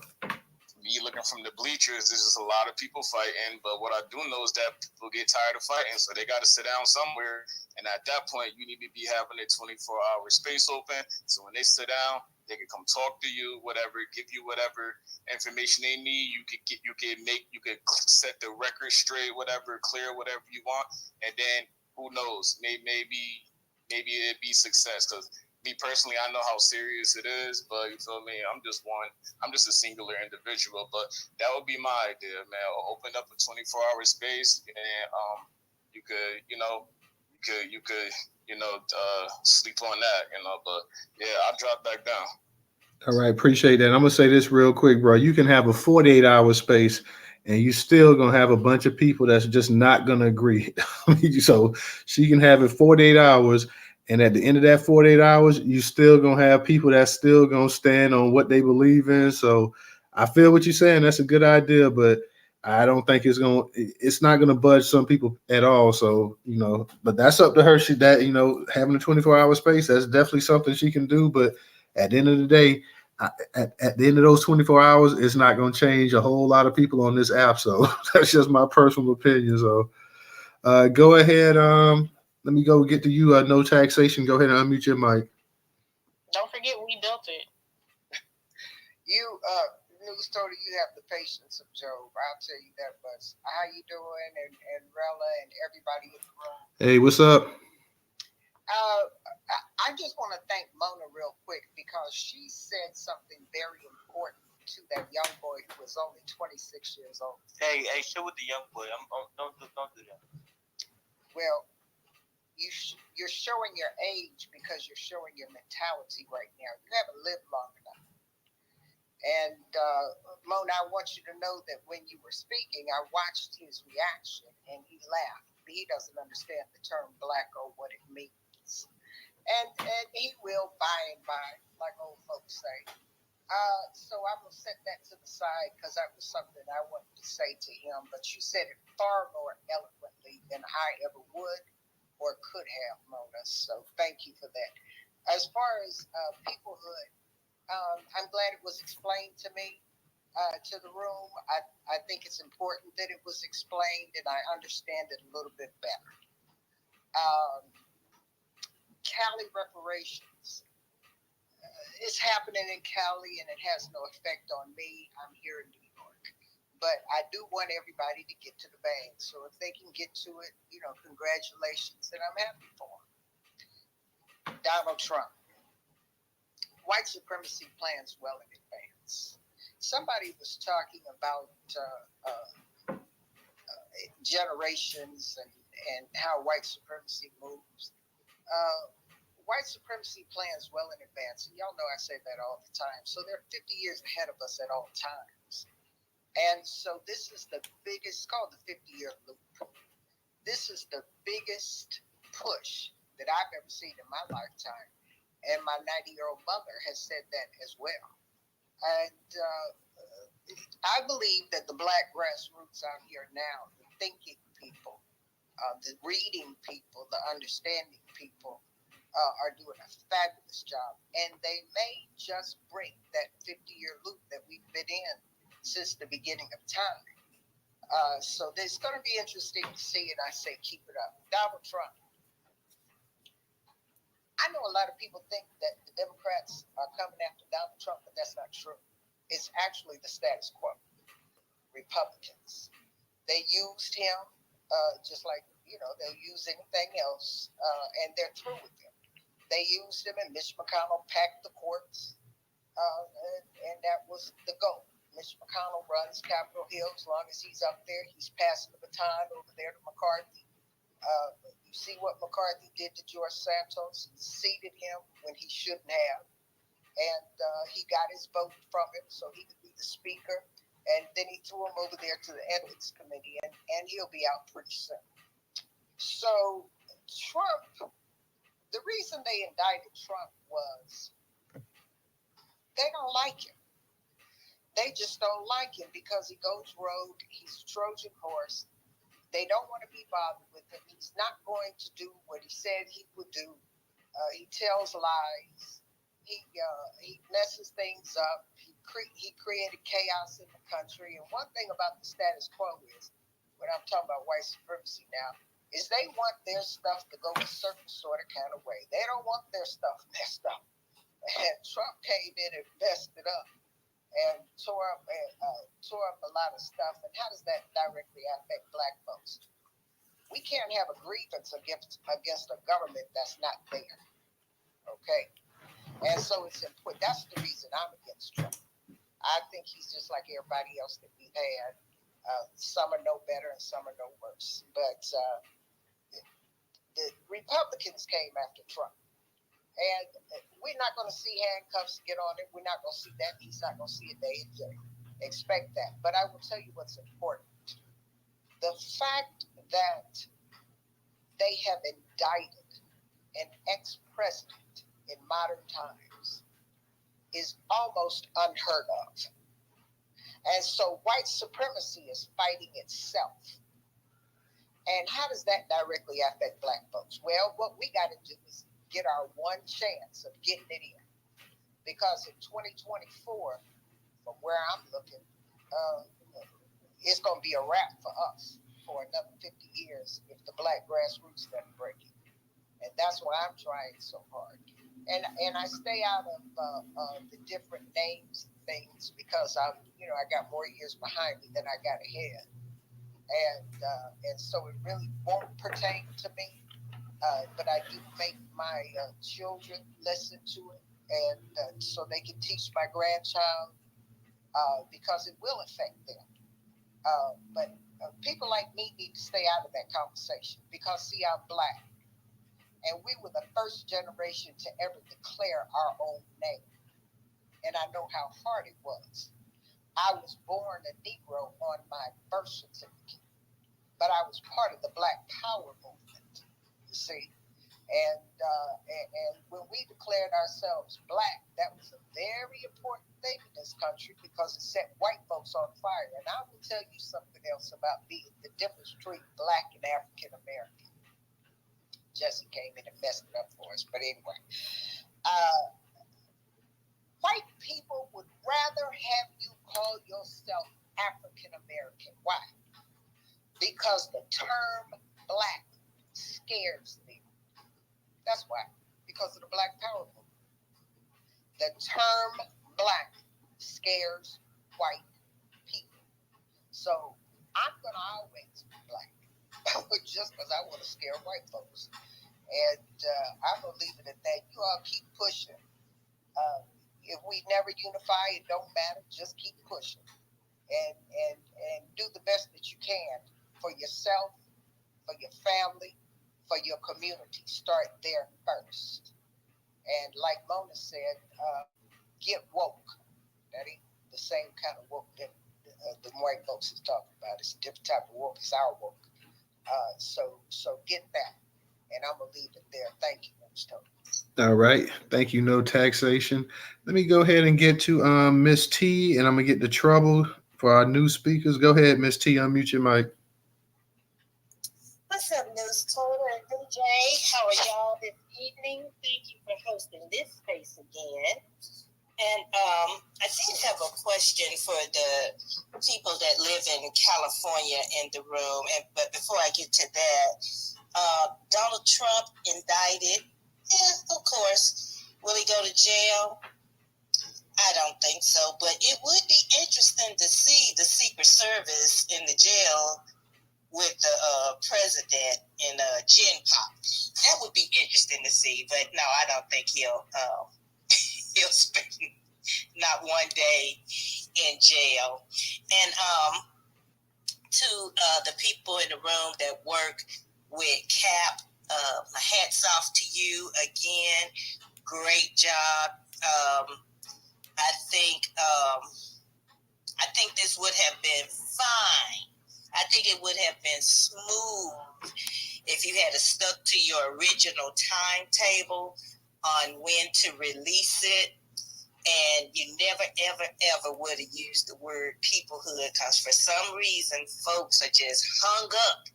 me looking from the bleachers, there's just a lot of people fighting. But what I do know is that people get tired of fighting, so they got to sit down somewhere. And at that point, you need to be having a 24-hour space open. So when they sit down, they can come talk to you, whatever, give you whatever information they need. You could set the record straight, whatever, clear whatever you want, and then who knows, maybe it'd be success. Because me personally, I know how serious it is, but you feel me? I'm just a singular individual, but that would be my idea, man. Open up a 24-hour space, and you could sleep on that, but yeah, I'll drop back down. All right, appreciate that. I'm gonna say this real quick, bro. You can have a 48-hour space, and you still gonna have a bunch of people that's just not gonna agree. So she can have it 48 hours, and at the end of that 48 hours, you still gonna have people that's still gonna stand on what they believe in. So I feel what you're saying. That's a good idea, but I don't think it's not gonna budge some people at all. So but that's up to her. Having a 24-hour space, that's definitely something she can do. But at the end of the day, at the end of those 24 hours, it's not going to change a whole lot of people on this app. So that's just my personal opinion. So go ahead. Let me go get to you. No taxation. Go ahead and unmute your mic. Don't forget, we built it. You, Newstoter, you have the patience of Job. I'll tell you that much. How you doing, and Rella and everybody in the room? Hey, what's up? I I just want to thank Mona real quick because she said something very important to that young boy who was only 26 years old. Hey, chill with the young boy. Don't do that. Well, you're showing your age because you're showing your mentality right now. You haven't lived long enough. And Mona, I want you to know that when you were speaking, I watched his reaction and he laughed. He doesn't understand the term black or what it means. And he will by and by, like old folks say. So I'm going to set that to the side because that was something I wanted to say to him. But you said it far more eloquently than I ever would or could have, Mona. So thank you for that. As far as peoplehood, I'm glad it was explained to me, to the room. I think it's important that it was explained and I understand it a little bit better. Cali reparations. It's happening in Cali and it has no effect on me. I'm here in New York. But I do want everybody to get to the bag. So if they can get to it, congratulations. And I'm happy for them. Donald Trump. White supremacy plans well in advance. Somebody was talking about generations and how white supremacy moves. White supremacy plans well in advance. And y'all know I say that all the time. So they're 50 years ahead of us at all times. And so this is the biggest, it's called the 50-year loop. This is the biggest push that I've ever seen in my lifetime. And my 90-year-old mother has said that as well. And I believe that the black grassroots out here now, the thinking people, the reading people, the understanding people, are doing a fabulous job. And they may just break that 50-year loop that we've been in since the beginning of time. So it's going to be interesting to see, and I say keep it up. Donald Trump. I know a lot of people think that the Democrats are coming after Donald Trump, but that's not true. It's actually the status quo. Republicans. They used him just like, they'll use anything else, and they're through with him. They used him, and Mitch McConnell packed the courts, and that was the goal. Mitch McConnell runs Capitol Hill. As long as he's up there, he's passing the baton over there to McCarthy. You see what McCarthy did to George Santos? He seated him when he shouldn't have. And he got his vote from him so he could be the speaker. And then he threw him over there to the Ethics Committee, and he'll be out pretty soon. So Trump, the reason they indicted Trump was they don't like him. They just don't like him because he goes rogue. He's a Trojan horse. They don't want to be bothered with him. He's not going to do what he said he would do. He tells lies. He messes things up. He created chaos in the country. And one thing about the status quo is, when I'm talking about white supremacy now, is they want their stuff to go a certain sort of kind of way. They don't want their stuff messed up. And Trump came in and messed it up and tore up a lot of stuff. And how does that directly affect black folks? We can't have a grievance against a government that's not there. Okay? And so it's important. That's the reason I'm against Trump. I think he's just like everybody else that we've had. Some are no better and some are no worse. But the Republicans came after Trump. And we're not going to see handcuffs get on him. We're not going to see that. He's not going to see a day in jail. Expect that. But I will tell you what's important. The fact that they have indicted an ex-president in modern times is almost unheard of. And so white supremacy is fighting itself. And how does that directly affect black folks? Well, what we got to do is get our one chance of getting it in. Because in 2024, from where I'm looking, it's going to be a wrap for us for another 50 years if the black grassroots doesn't break it. And that's why I'm trying so hard. And I stay out of the different names and things because I got more years behind me than I got ahead. And so it really won't pertain to me. but I do make my children listen to it, and so they can teach my grandchild because it will affect them. But people like me need to stay out of that conversation because, see, I'm Black, and we were the first generation to ever declare our own name, and I know how hard it was. I was born a Negro on my birth certificate, but I was part of the Black Power movement, you see. And when we declared ourselves Black, that was a very important thing in this country because it set white folks on fire. And I will tell you something else about being the difference between Black and African American. Jesse came in and messed it up for us, but anyway. White people would rather have you call yourself African American. Why? Because the term Black scares them. That's why. Because of the Black Power movement. The term Black scares white people. So I'm going to always be Black just because I want to scare white folks. And I'm going to leave it at that. You all keep pushing. If we never unify, it don't matter. Just keep pushing. And do the best that you can for yourself, for your family, for your community. Start there first. And like Mona said, get woke. That ain't the same kind of woke that the white folks is talking about. It's a different type of woke. It's our woke. So get that. And I'm going to leave it there. Thank you, Newstoter. All right. Thank you. No taxation. Let me go ahead and get to Miss T, and I'm going to get to trouble for our new speakers. Go ahead, Miss T. Unmute your mic. What's up, Newstoter and DJ? How are y'all this evening? Thank you for hosting this space again. And I did have a question for the people that live in California in the room. But before I get to that, Donald Trump indicted. Yeah, of course. Will he go to jail? I don't think so. But it would be interesting to see the Secret Service in the jail with the president in Gen Pop. That would be interesting to see. But no, I don't think he'll spend not one day in jail. And to the people in the room that work with Cap, my hats off to you again. Great job. I think this would have been fine. I think it would have been smooth if you had stuck to your original timetable on when to release it, and you never, ever, ever would have used the word peoplehood, because for some reason folks are just hung up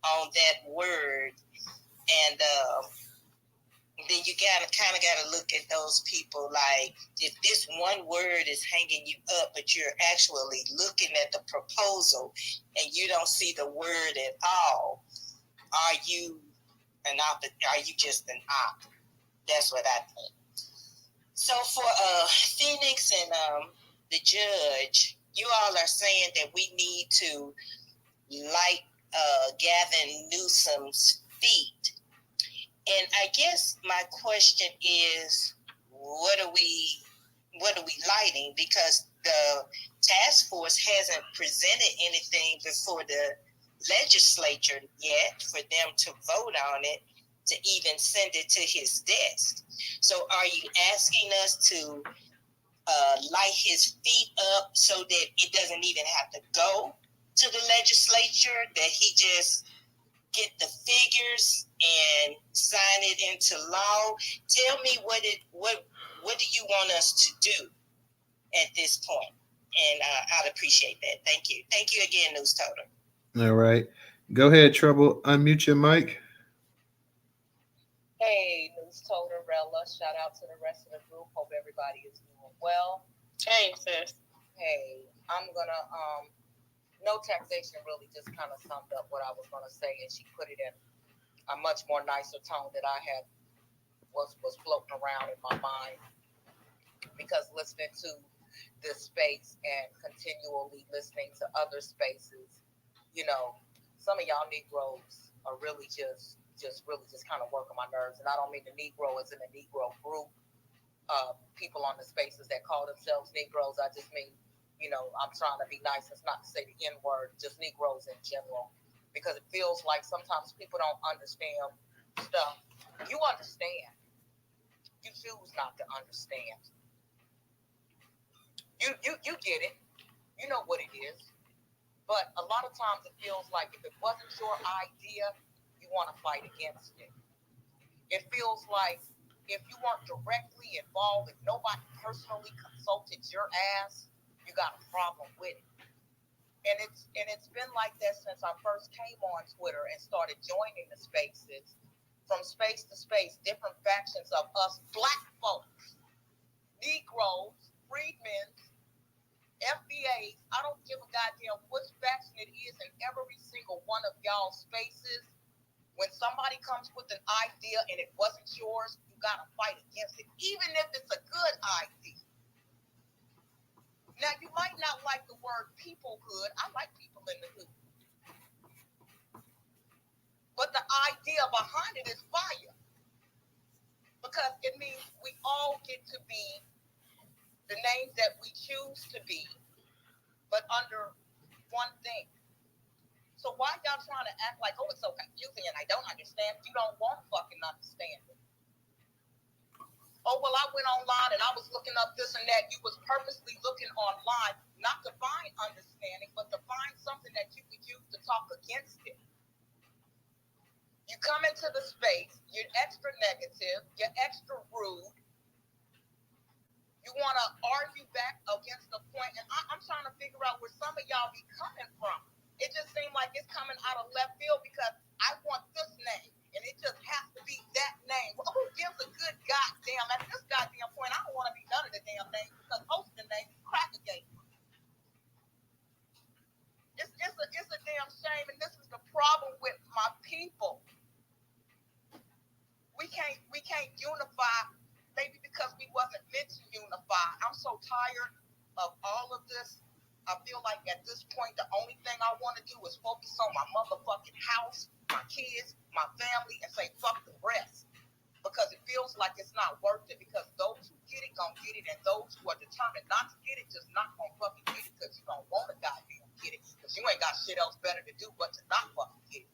on that word. And then you kind of got to look at those people like, if this one word is hanging you up, but you're actually looking at the proposal and you don't see the word at all, are you just an op? That's what I think. So for Phoenix and the judge, you all are saying that we need to light Gavin Newsom's feet. And I guess my question is, what are we lighting? Because the task force hasn't presented anything before the legislature yet for them to vote on it, to even send it to his desk. So are you asking us to light his feet up so that it doesn't even have to go to the legislature, that he just get the figures and sign it into law? Tell me what do you want us to do at this point? And I'd appreciate that. Thank you. Thank you again, Newstoter. All right. Go ahead, Trouble. Unmute your mic. Hey, Newstoter, Rella. Shout out to the rest of the group. Hope everybody is doing well. Hey, sis. Hey, I'm gonna no taxation really just kind of summed up what I was gonna say, and she put it in a much more nicer tone that I had was floating around in my mind, because listening to this space and continually listening to other spaces, you know, some of y'all Negroes are really just just really just kind of work on my nerves. And I don't mean the Negro as in the Negro group, people on the spaces that call themselves Negroes. I just mean, you know, I'm trying to be nice. It's not to say the N word, just Negroes in general, because it feels like sometimes people don't understand stuff. You understand. You choose not to understand. You get it. You know what it is. But a lot of times it feels like if it wasn't your idea, you want to fight against it. It feels like if you weren't directly involved, if nobody personally consulted your ass, you got a problem with it. And it's been like that since I first came on Twitter and started joining the spaces. From space to space, different factions of us black folks, Negroes, freedmen, FBAs. I don't give a goddamn which faction it is in every single one of y'all spaces. When somebody comes with an idea and it wasn't yours, you gotta fight against it, even if it's a good idea. Now, you might not like the word peoplehood. I like people in the hood. But the idea behind it is fire. Because it means we all get to be the names that we choose to be, but under one thing. So why y'all trying to act like, oh, it's so confusing and I don't understand? You don't want to fucking understand it. Oh, well, I went online and I was looking up this and that. You was purposely looking online, not to find understanding, but to find something that you could use to talk against it. You come into the space, you're extra negative, you're extra rude. You want to argue back against the point, and I'm trying to figure out where some of y'all be coming from. It just seems like it's coming out of left field because I want this name, and it just has to be that name. Well, who gives a good goddamn? At this goddamn point, I don't want to be none of the damn names because most of the names is Crackergate. It's a damn shame, and this is the problem with my people. We can't unify, maybe because we wasn't meant to unify. I'm so tired of all of this. I feel like at this point, the only thing I want to do is focus on my motherfucking house, my kids, my family, and say fuck the rest. Because it feels like it's not worth it. Because those who get it gonna get it, and those who are determined not to get it just not gonna fucking get it because you don't want to goddamn get it. Because you ain't got shit else better to do but to not fucking get it.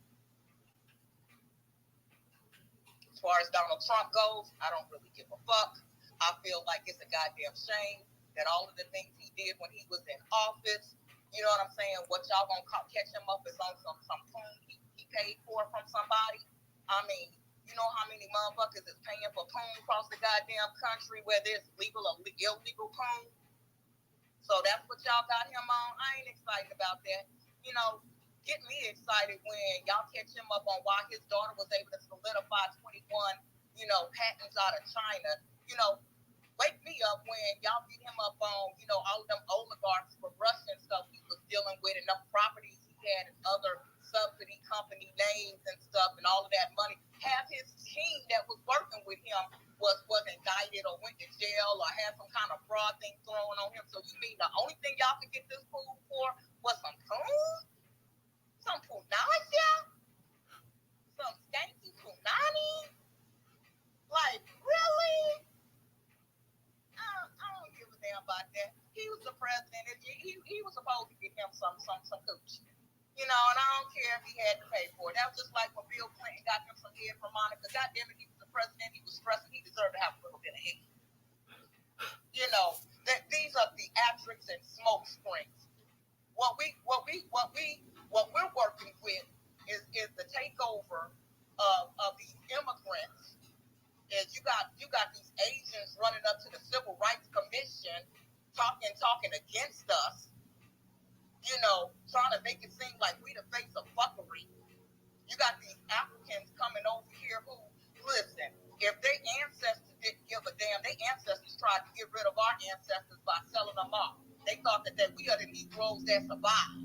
As far as Donald Trump goes, I don't really give a fuck. I feel like it's a goddamn shame that all of the things he did when he was in office, you know what I'm saying? What y'all gonna catch him up is on some poon he paid for from somebody. I mean, you know how many motherfuckers is paying for poon across the goddamn country, whether it's legal or illegal poon? So that's what y'all got him on. I ain't excited about that. You know, get me excited when y'all catch him up on why his daughter was able to solidify 21, you know, patents out of China. You know, wake me up when y'all get him up on, you know, all of them oligarchs for Russian stuff he was dealing with and the properties he had and other subsidy company names and stuff and all of that money. Half his team that was working with him was indicted or went to jail or had some kind of fraud thing thrown on him. So you mean the only thing y'all could get this food for was some food? Some punani? Some skanky punani? Like, really? I don't give a damn about that. He was the president. He was supposed to get him some coochie. You know, and I don't care if he had to pay for it. That was just like when Bill Clinton got him some head from Monica. God damn it, he was the president. He was stressing. He deserved to have a little bit of head. You know, these are theatrics and smoke screens. What we're working with is the takeover of these immigrants. Is you got these Asians running up to the Civil Rights Commission talking against us, you know, trying to make it seem like we the face of fuckery. You got these Africans coming over here who, listen, if their ancestors didn't give a damn, their ancestors tried to get rid of our ancestors by selling them off. They thought that we are the Negroes that survived.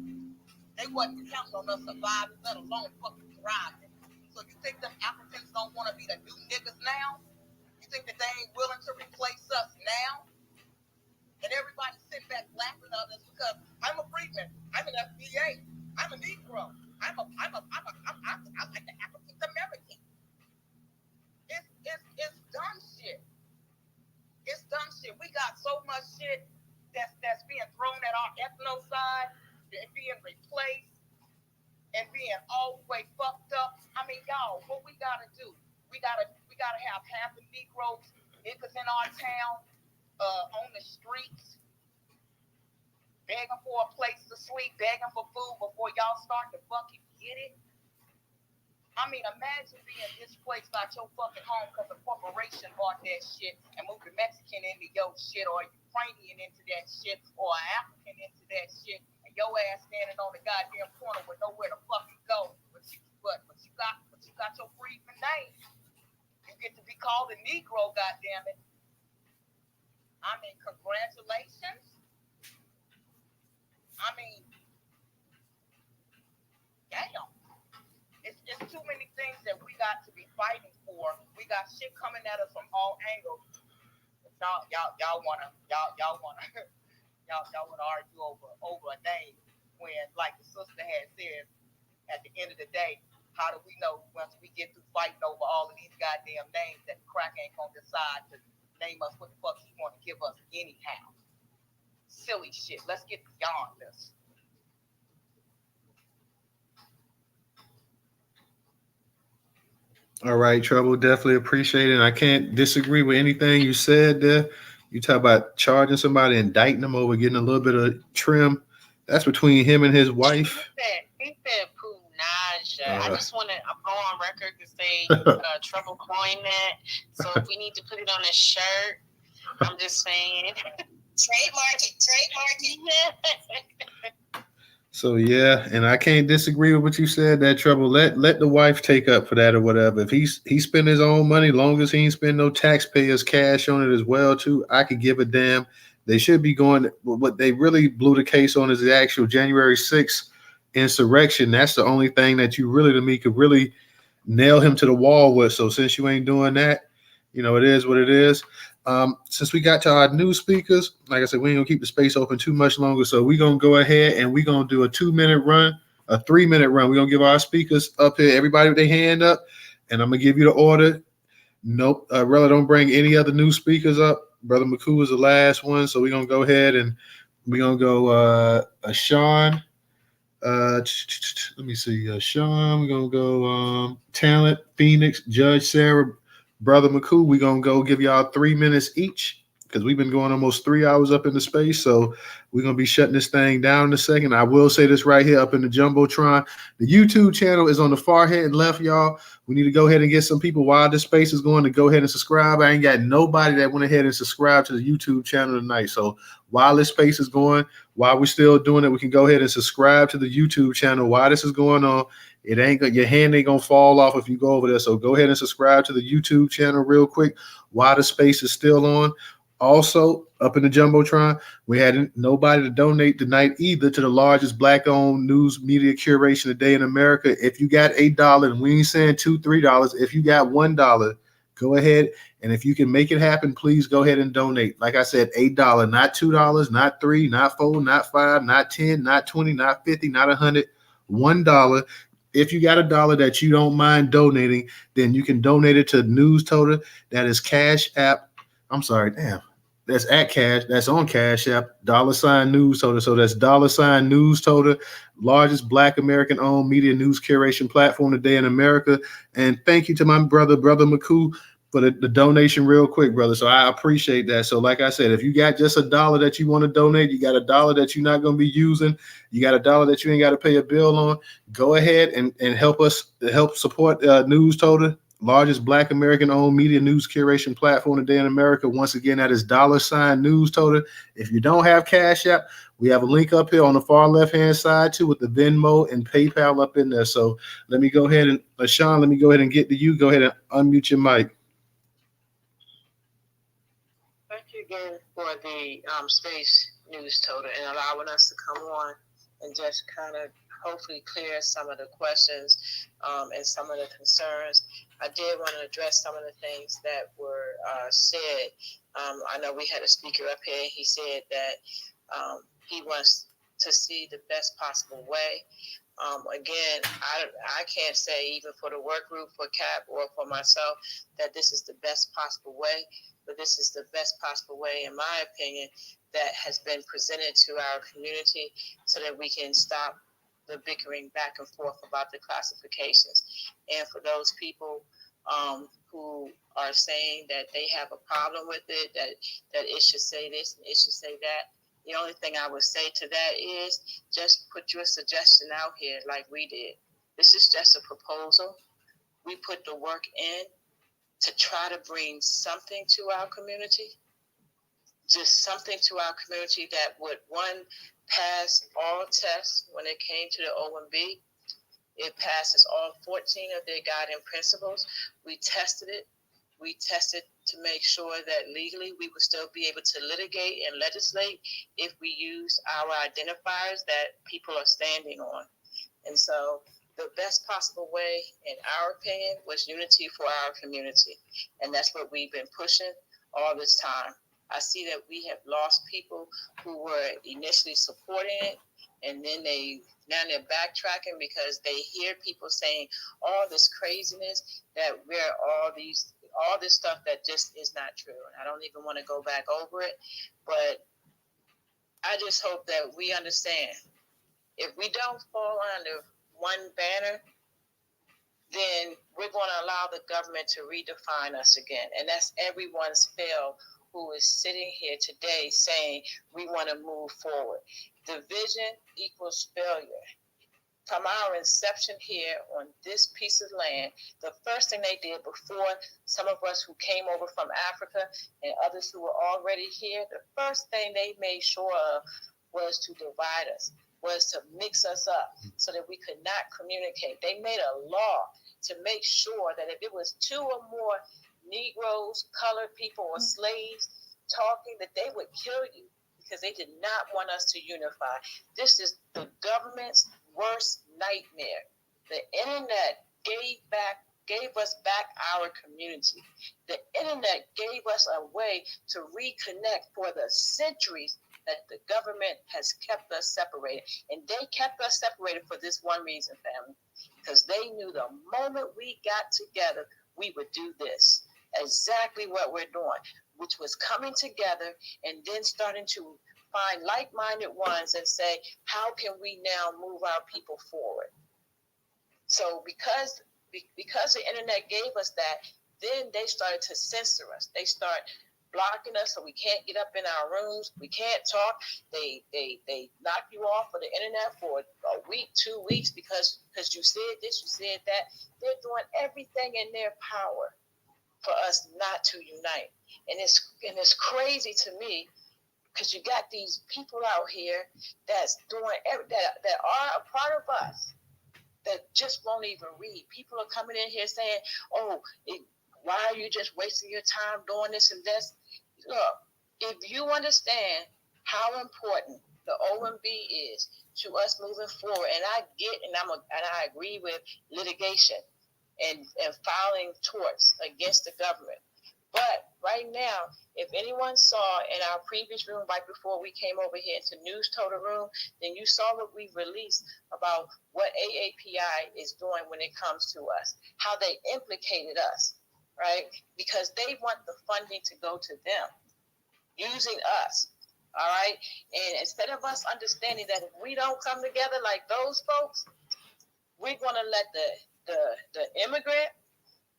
They wasn't counting on us surviving, let alone fucking thriving. So you think them Africans don't want to be the new niggas now? You think that they ain't willing to replace us now? And everybody's sitting back laughing at us because I'm a freedman, I'm an FBA, I'm a Negro, I'm like the African American. got so much shit that's being thrown at our ethno side and being replaced and being all the way fucked up. I mean, y'all, what we gotta do? We gotta have half the Negroes niggas in our town on the streets, begging for a place to sleep, begging for food before y'all start to fucking get it. I mean, imagine being displaced out your fucking home because a corporation bought that shit and moved a Mexican into your shit, or a Ukrainian into that shit, or an African into that shit, and your ass standing on the goddamn corner with nowhere to fucking go. But you got your freedman name. You get to be called a Negro, goddammit. I mean, congratulations. I mean, damn. It's too many things that we got to be fighting for. We got shit coming at us from all angles. Y'all wanna argue over a name when, like the sister had said, at the end of the day, how do we know once we get through fighting over all of these goddamn names that the crack ain't gonna decide to name us what the fuck he wanna give us anyhow? Silly shit. Let's get beyond this. All right, Trouble. Definitely appreciate it. And I can't disagree with anything you said there. You talk about charging somebody, indicting them over getting a little bit of trim. That's between him and his wife. He said poo nausea. I just want to go on record to say Trouble coined that. So if we need to put it on a shirt, I'm just saying. Trademark it. So yeah, and I can't disagree with what you said. That Trouble, let the wife take up for that or whatever. If he spend his own money, long as he ain't spend no taxpayers' cash on it as well too, I could give a damn. They should be going. What they really blew the case on is the actual January 6th insurrection. That's the only thing that you really, to me, could really nail him to the wall with. So since you ain't doing that, it is what it is. Since we got to our new speakers, like I said, we ain't gonna keep the space open too much longer. So we're gonna go ahead and we're gonna do a 2-minute run, a 3-minute run. We're gonna give our speakers up here, everybody with their hand up, and I'm gonna give you the order. Nope, Rella, don't bring any other new speakers up. Brother McCoo is the last one, so we're gonna go ahead and we're gonna go Sean. Let me see, Sean. We're gonna go Talent, Phoenix, Judge Sarah, Brother McCoo. We're gonna go give y'all 3 minutes each because we've been going almost 3 hours up into space. So we're gonna be shutting this thing down in a second. I will say this right here up in the Jumbotron. The YouTube channel is on the far head left, y'all. We need to go ahead and get some people while this space is going to go ahead and subscribe. I ain't got nobody that went ahead and subscribed to the YouTube channel tonight. So while this space is going, while we're still doing it, we can go ahead and subscribe to the YouTube channel. While this is going on, your hand ain't gonna fall off if you go over there. So go ahead and subscribe to the YouTube channel real quick while the space is still on. Also, up in the Jumbotron, we had nobody to donate tonight either to the largest Black-owned news media curation today in America. If you got $8, and we ain't saying $2, $3, if you got $1, go ahead. And if you can make it happen, please go ahead and donate. Like I said, $8, not $2, not $3, not $4, not $5, not $10, not $20, not $50, not $100, $1. If you got $1 that you don't mind donating, then you can donate it to Newstoter. That is Cash App. I'm sorry, damn. That's at Cash. That's on Cash App. $sign Newstoter. So that's $sign Newstoter, largest Black American-owned media news curation platform today in America. And thank you to my brother McCoo, for the donation real quick, brother. So I appreciate that. So like I said, if you got just $1 that you want to donate, you got $1 that you're not going to be using, you got $1 that you ain't got to pay a bill on, go ahead and help us help support Newstoter, largest Black American-owned media news curation platform today in America. Once again, that is $sign Newstoter. If you don't have Cash App, we have a link up here on the far left-hand side too with the Venmo and PayPal up in there. So let me go ahead and, Sean, let me go ahead and get to you. Go ahead and unmute your mic. Thank you again for the Space Newstoter and allowing us to come on and just kind of hopefully clear some of the questions and some of the concerns. I did want to address some of the things that were said. I know we had a speaker up here. He said that he wants to see the best possible way Again, I can't say even for the work group, for CAP, or for myself, that this is the best possible way, but this is the best possible way, in my opinion, that has been presented to our community so that we can stop the bickering back and forth about the classifications. And for those people who are saying that they have a problem with it, that it should say this and it should say that, the only thing I would say to that is just put your suggestion out here like we did. This is just a proposal. We put the work in to try to bring something to our community, just something to our community that would, one, pass all tests when it came to the OMB. It passes all 14 of their guiding principles. We tested it. We tested to make sure that legally we would still be able to litigate and legislate if we use our identifiers that people are standing on. And so the best possible way, in our opinion, was unity for our community. And that's what we've been pushing all this time. I see that we have lost people who were initially supporting it, and then now they're backtracking because they hear people saying all this craziness, that we're all this stuff that just is not true. And I don't even want to go back over it, but I just hope that we understand, if we don't fall under one banner, then we're going to allow the government to redefine us again. And that's everyone's fail who is sitting here today saying we want to move forward. Division equals failure. From our inception here on this piece of land, the first thing they did before some of us who came over from Africa and others who were already here, the first thing they made sure of was to divide us, was to mix us up so that we could not communicate. They made a law to make sure that if it was two or more Negroes, colored people, or slaves talking, that they would kill you because they did not want us to unify. This is the government's worst nightmare. The internet gave us back our community. The internet gave us a way to reconnect for the centuries that the government has kept us separated. And they kept us separated for this one reason, family, because they knew the moment we got together, we would do this. Exactly what we're doing, which was coming together and then starting to find like-minded ones and say, how can we now move our people forward? So because the internet gave us that, then they started to censor us. They start blocking us so we can't get up in our rooms. We can't talk. They knock you off of the internet for a week, 2 weeks because you said this, you said that. They're doing everything in their power for us not to unite. And it's crazy to me because you got these people out here that's doing that are a part of us that just won't even read. People are coming in here saying, why are you just wasting your time doing this and this? Look, if you understand how important the OMB is to us moving forward, and I get and I agree with litigation and filing torts against the government. But right now, if anyone saw in our previous room right before we came over here into Newstoter room, then you saw what we released about what AAPI is doing when it comes to us, how they implicated us, right? Because they want the funding to go to them, using us, all right? And instead of us understanding that if we don't come together like those folks, we're going to let the immigrant,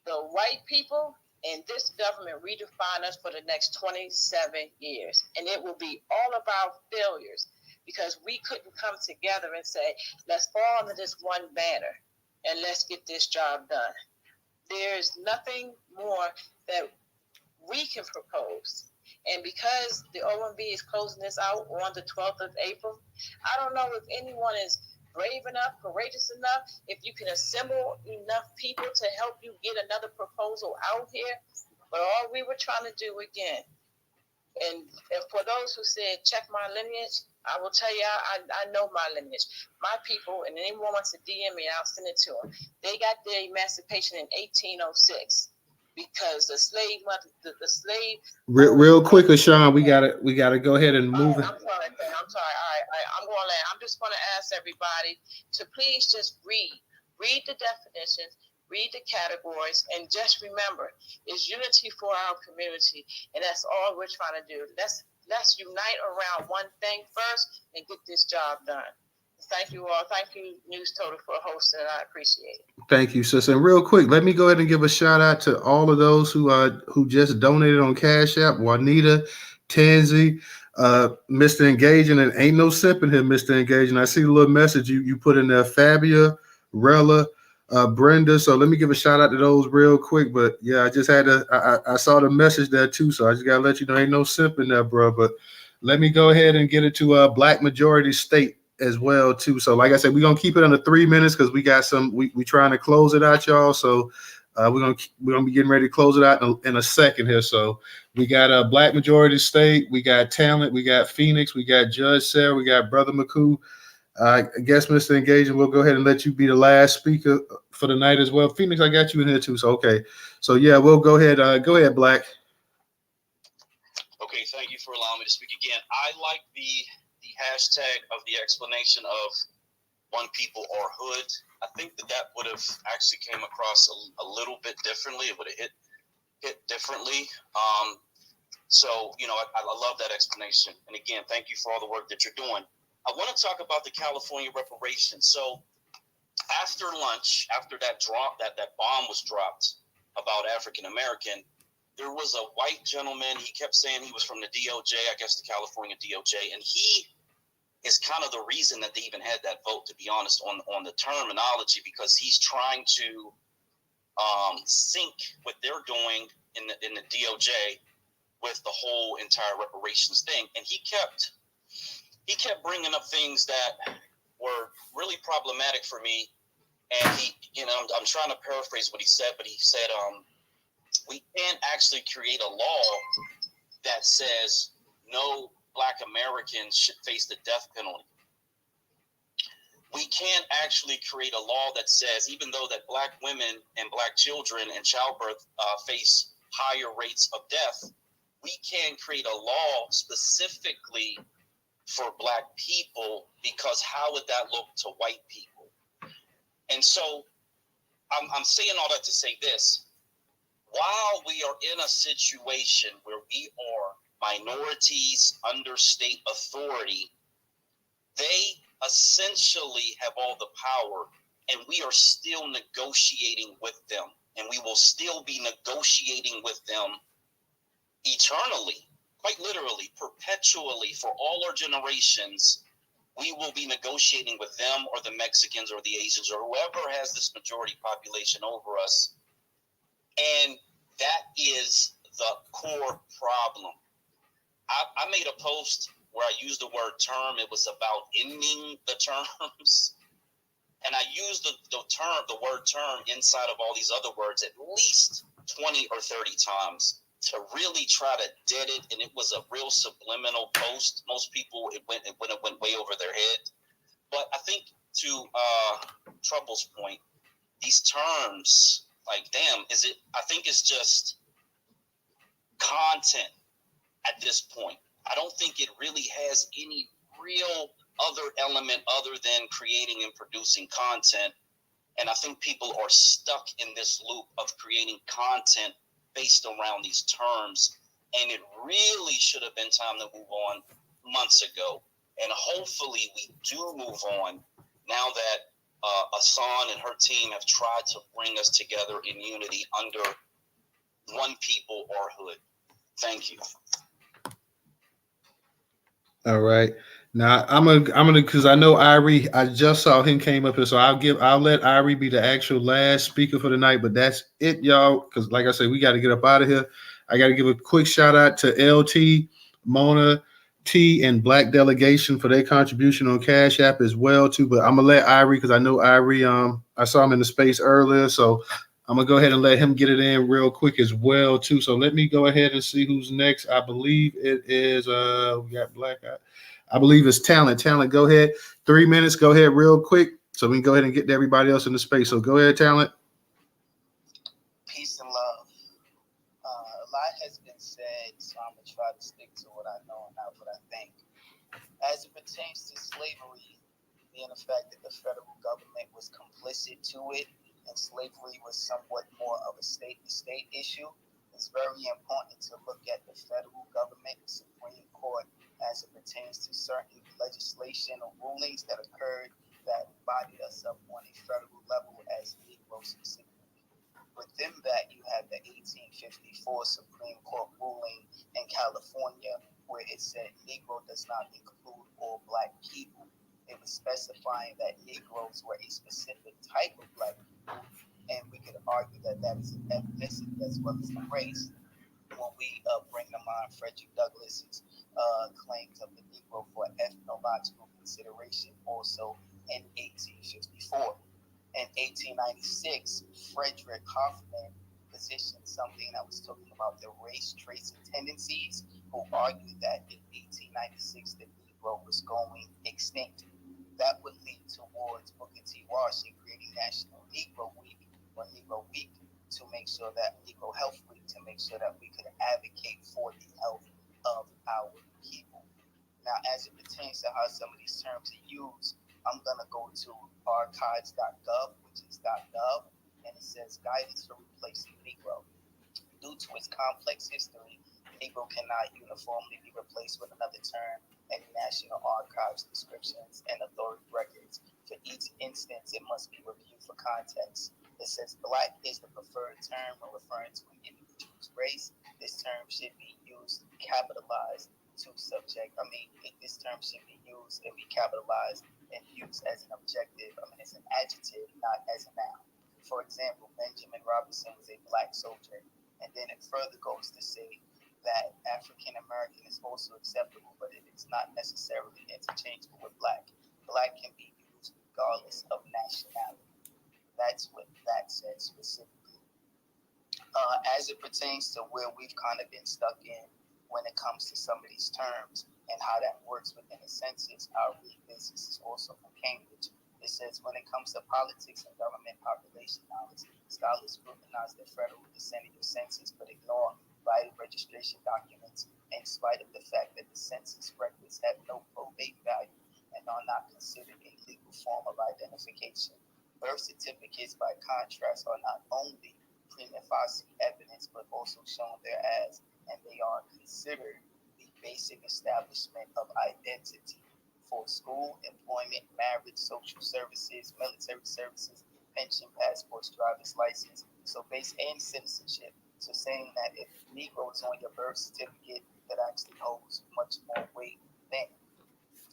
the white people, and this government redefine us for the next 27 years. And it will be all about failures because we couldn't come together and say, let's fall under this one banner and let's get this job done. There's nothing more that we can propose. And because the OMB is closing this out on the 12th of April, I don't know if anyone is brave enough, courageous enough, if you can assemble enough people to help you get another proposal out here. But all we were trying to do again, and for those who said, check my lineage, I will tell you, I know my lineage. My people, and anyone wants to DM me, I'll send it to them. They got their emancipation in 1806 because the slave. Real quick, Sean, we gotta go ahead and move it. I'm sorry. Okay, I'm sorry. All right. I'm just going to ask everybody to please just read the definitions, read the categories, and just remember, it's unity for our community, and that's all we're trying to do. Let's unite around one thing first and get this job done. Thank you all. Thank you, Newstoter, for hosting. I appreciate it. Thank you, sis. And real quick, let me go ahead and give a shout out to all of those who just donated on Cash App. Juanita, Tansy, Mr. Engaging, and ain't no simping here, Mr. Engaging. I see the little message you put in there. Fabia, Rella, Brenda. So let me give a shout out to those real quick. But yeah, I just had to. I saw the message there too, so I just gotta let you know ain't no simping there, bro. But let me go ahead and get it to Black Majority State as well too. So like I said, we're gonna keep it under 3 minutes because we got some we trying to close it out, y'all. So we're gonna be getting ready to close it out in a second here. So we got a Black Majority State, we got Talent, we got Phoenix, we got Judge Sarah, we got Brother McCoo. I guess Mr. Engaging, we'll go ahead and let you be the last speaker for the night as well. Phoenix, I got you in here too. So okay. So yeah, we'll go ahead. Go ahead, Black. Okay, thank you for allowing me to speak again. I like the hashtag of the explanation of one people or hood. I think that would have actually came across a little bit differently. It would have hit differently. So, I love that explanation. And again, thank you for all the work that you're doing. I want to talk about the California reparations. So after lunch, after that bomb was dropped about African American, there was a white gentleman. He kept saying he was from the DOJ, I guess the California DOJ, and he is kind of the reason that they even had that vote, to be honest, on the terminology, because he's trying to sync what they're doing in the DOJ with the whole entire reparations thing. And he kept bringing up things that were really problematic for me. And I'm trying to paraphrase what he said, but he said, we can't actually create a law that says no Black Americans should face the death penalty. We can't actually create a law that says, even though that Black women and Black children and childbirth face higher rates of death, we can't create a law specifically for Black people, because how would that look to white people? And so I'm saying all that to say this. While we are in a situation where we are minorities under state authority, they essentially have all the power, and we are still negotiating with them, and we will still be negotiating with them eternally, quite literally, perpetually, for all our generations. We will be negotiating with them or the Mexicans or the Asians or whoever has this majority population over us. And that is the core problem. I made a post where I used the word term. It was about ending the terms. And I used the word term inside of all these other words at least 20 or 30 times to really try to dead it. And it was a real subliminal post. Most people, it went way over their head. But I think to Trouble's point, these terms, like, damn, I think it's just content at this point. I don't think it really has any real other element other than creating and producing content. And I think people are stuck in this loop of creating content based around these terms. And it really should have been time to move on months ago. And hopefully we do move on now that Asan and her team have tried to bring us together in unity under one people or hood. Thank you. All right. Now I'm gonna because I know Irie, I just saw him came up here, so I'll let Irie be the actual last speaker for the night. But that's it, y'all. Because like I said, we got to get up out of here. I got to give a quick shout out to LT, Mona, T, and Black Delegation for their contribution on Cash App as well too. But I'm gonna let Irie, because I know Irie. I saw him in the space earlier, so I'm gonna go ahead and let him get it in real quick as well too. So let me go ahead and see who's next. I believe it is we got Black. I believe it's Talent. Talent, go ahead. 3 minutes. Go ahead real quick, so we can go ahead and get to everybody else in the space. So go ahead, Talent. Peace and love. A lot has been said, so I'm gonna try to stick to what I know and not what I think. As pertains to slavery, being the fact that the federal government was complicit to it, and slavery was somewhat more of a state-to-state issue, it's very important to look at the federal government, the Supreme Court, as it pertains to certain legislation or rulings that occurred that bodied us up on a federal level as Negroes specifically. Within that, you have the 1854 Supreme Court ruling in California where it said Negro does not include all black people. It was specifying that Negroes were a specific type of black people, and we could argue that that is an ethnicity as well as a race when we bring to mind Frederick Douglass's claims of the Negro for ethnological consideration also in 1854. In 1896, Frederick Hoffman positioned something that was talking about the race, traits, and tendencies, who argued that in 1896 the Negro was going extinct. That would lead towards Booker T. Washington creating National Negro Week or Negro Week to make sure that Negro Health Week to make sure that we could advocate for the health of our people. Now, as it pertains to how some of these terms are used, I'm going to go to archives.gov, which is .gov, and it says guidance for replacing Negro. Due to its complex history, Negro cannot uniformly be replaced with another term in National Archives descriptions and authority records. For each instance, it must be reviewed for context. It says black is the preferred term when referring to an individual's race. This term should be used capitalized to subject. This term should be used and be capitalized and used as an objective. As an adjective, not as a noun. For example, Benjamin Robinson was a black soldier. And then it further goes to say that African American is also acceptable, but it is not necessarily interchangeable with black. Black can be used regardless of nationality. That's what that says specifically. As it pertains to where we've kind of been stuck in when it comes to some of these terms and how that works within the census, I'll read this. This is also from Cambridge. It says, when it comes to politics and government population knowledge, scholars scrutinize the federal decennial census but ignore vital registration documents in spite of the fact that the census records have no probate value and are not considered a legal form of identification. Birth certificates, by contrast, are not only prima facie evidence but also shown thereas, and they are considered the basic establishment of identity for school, employment, marriage, social services, military services, pension, passports, driver's license, and citizenship. So saying that if Negro is on your birth certificate, that actually holds much more weight than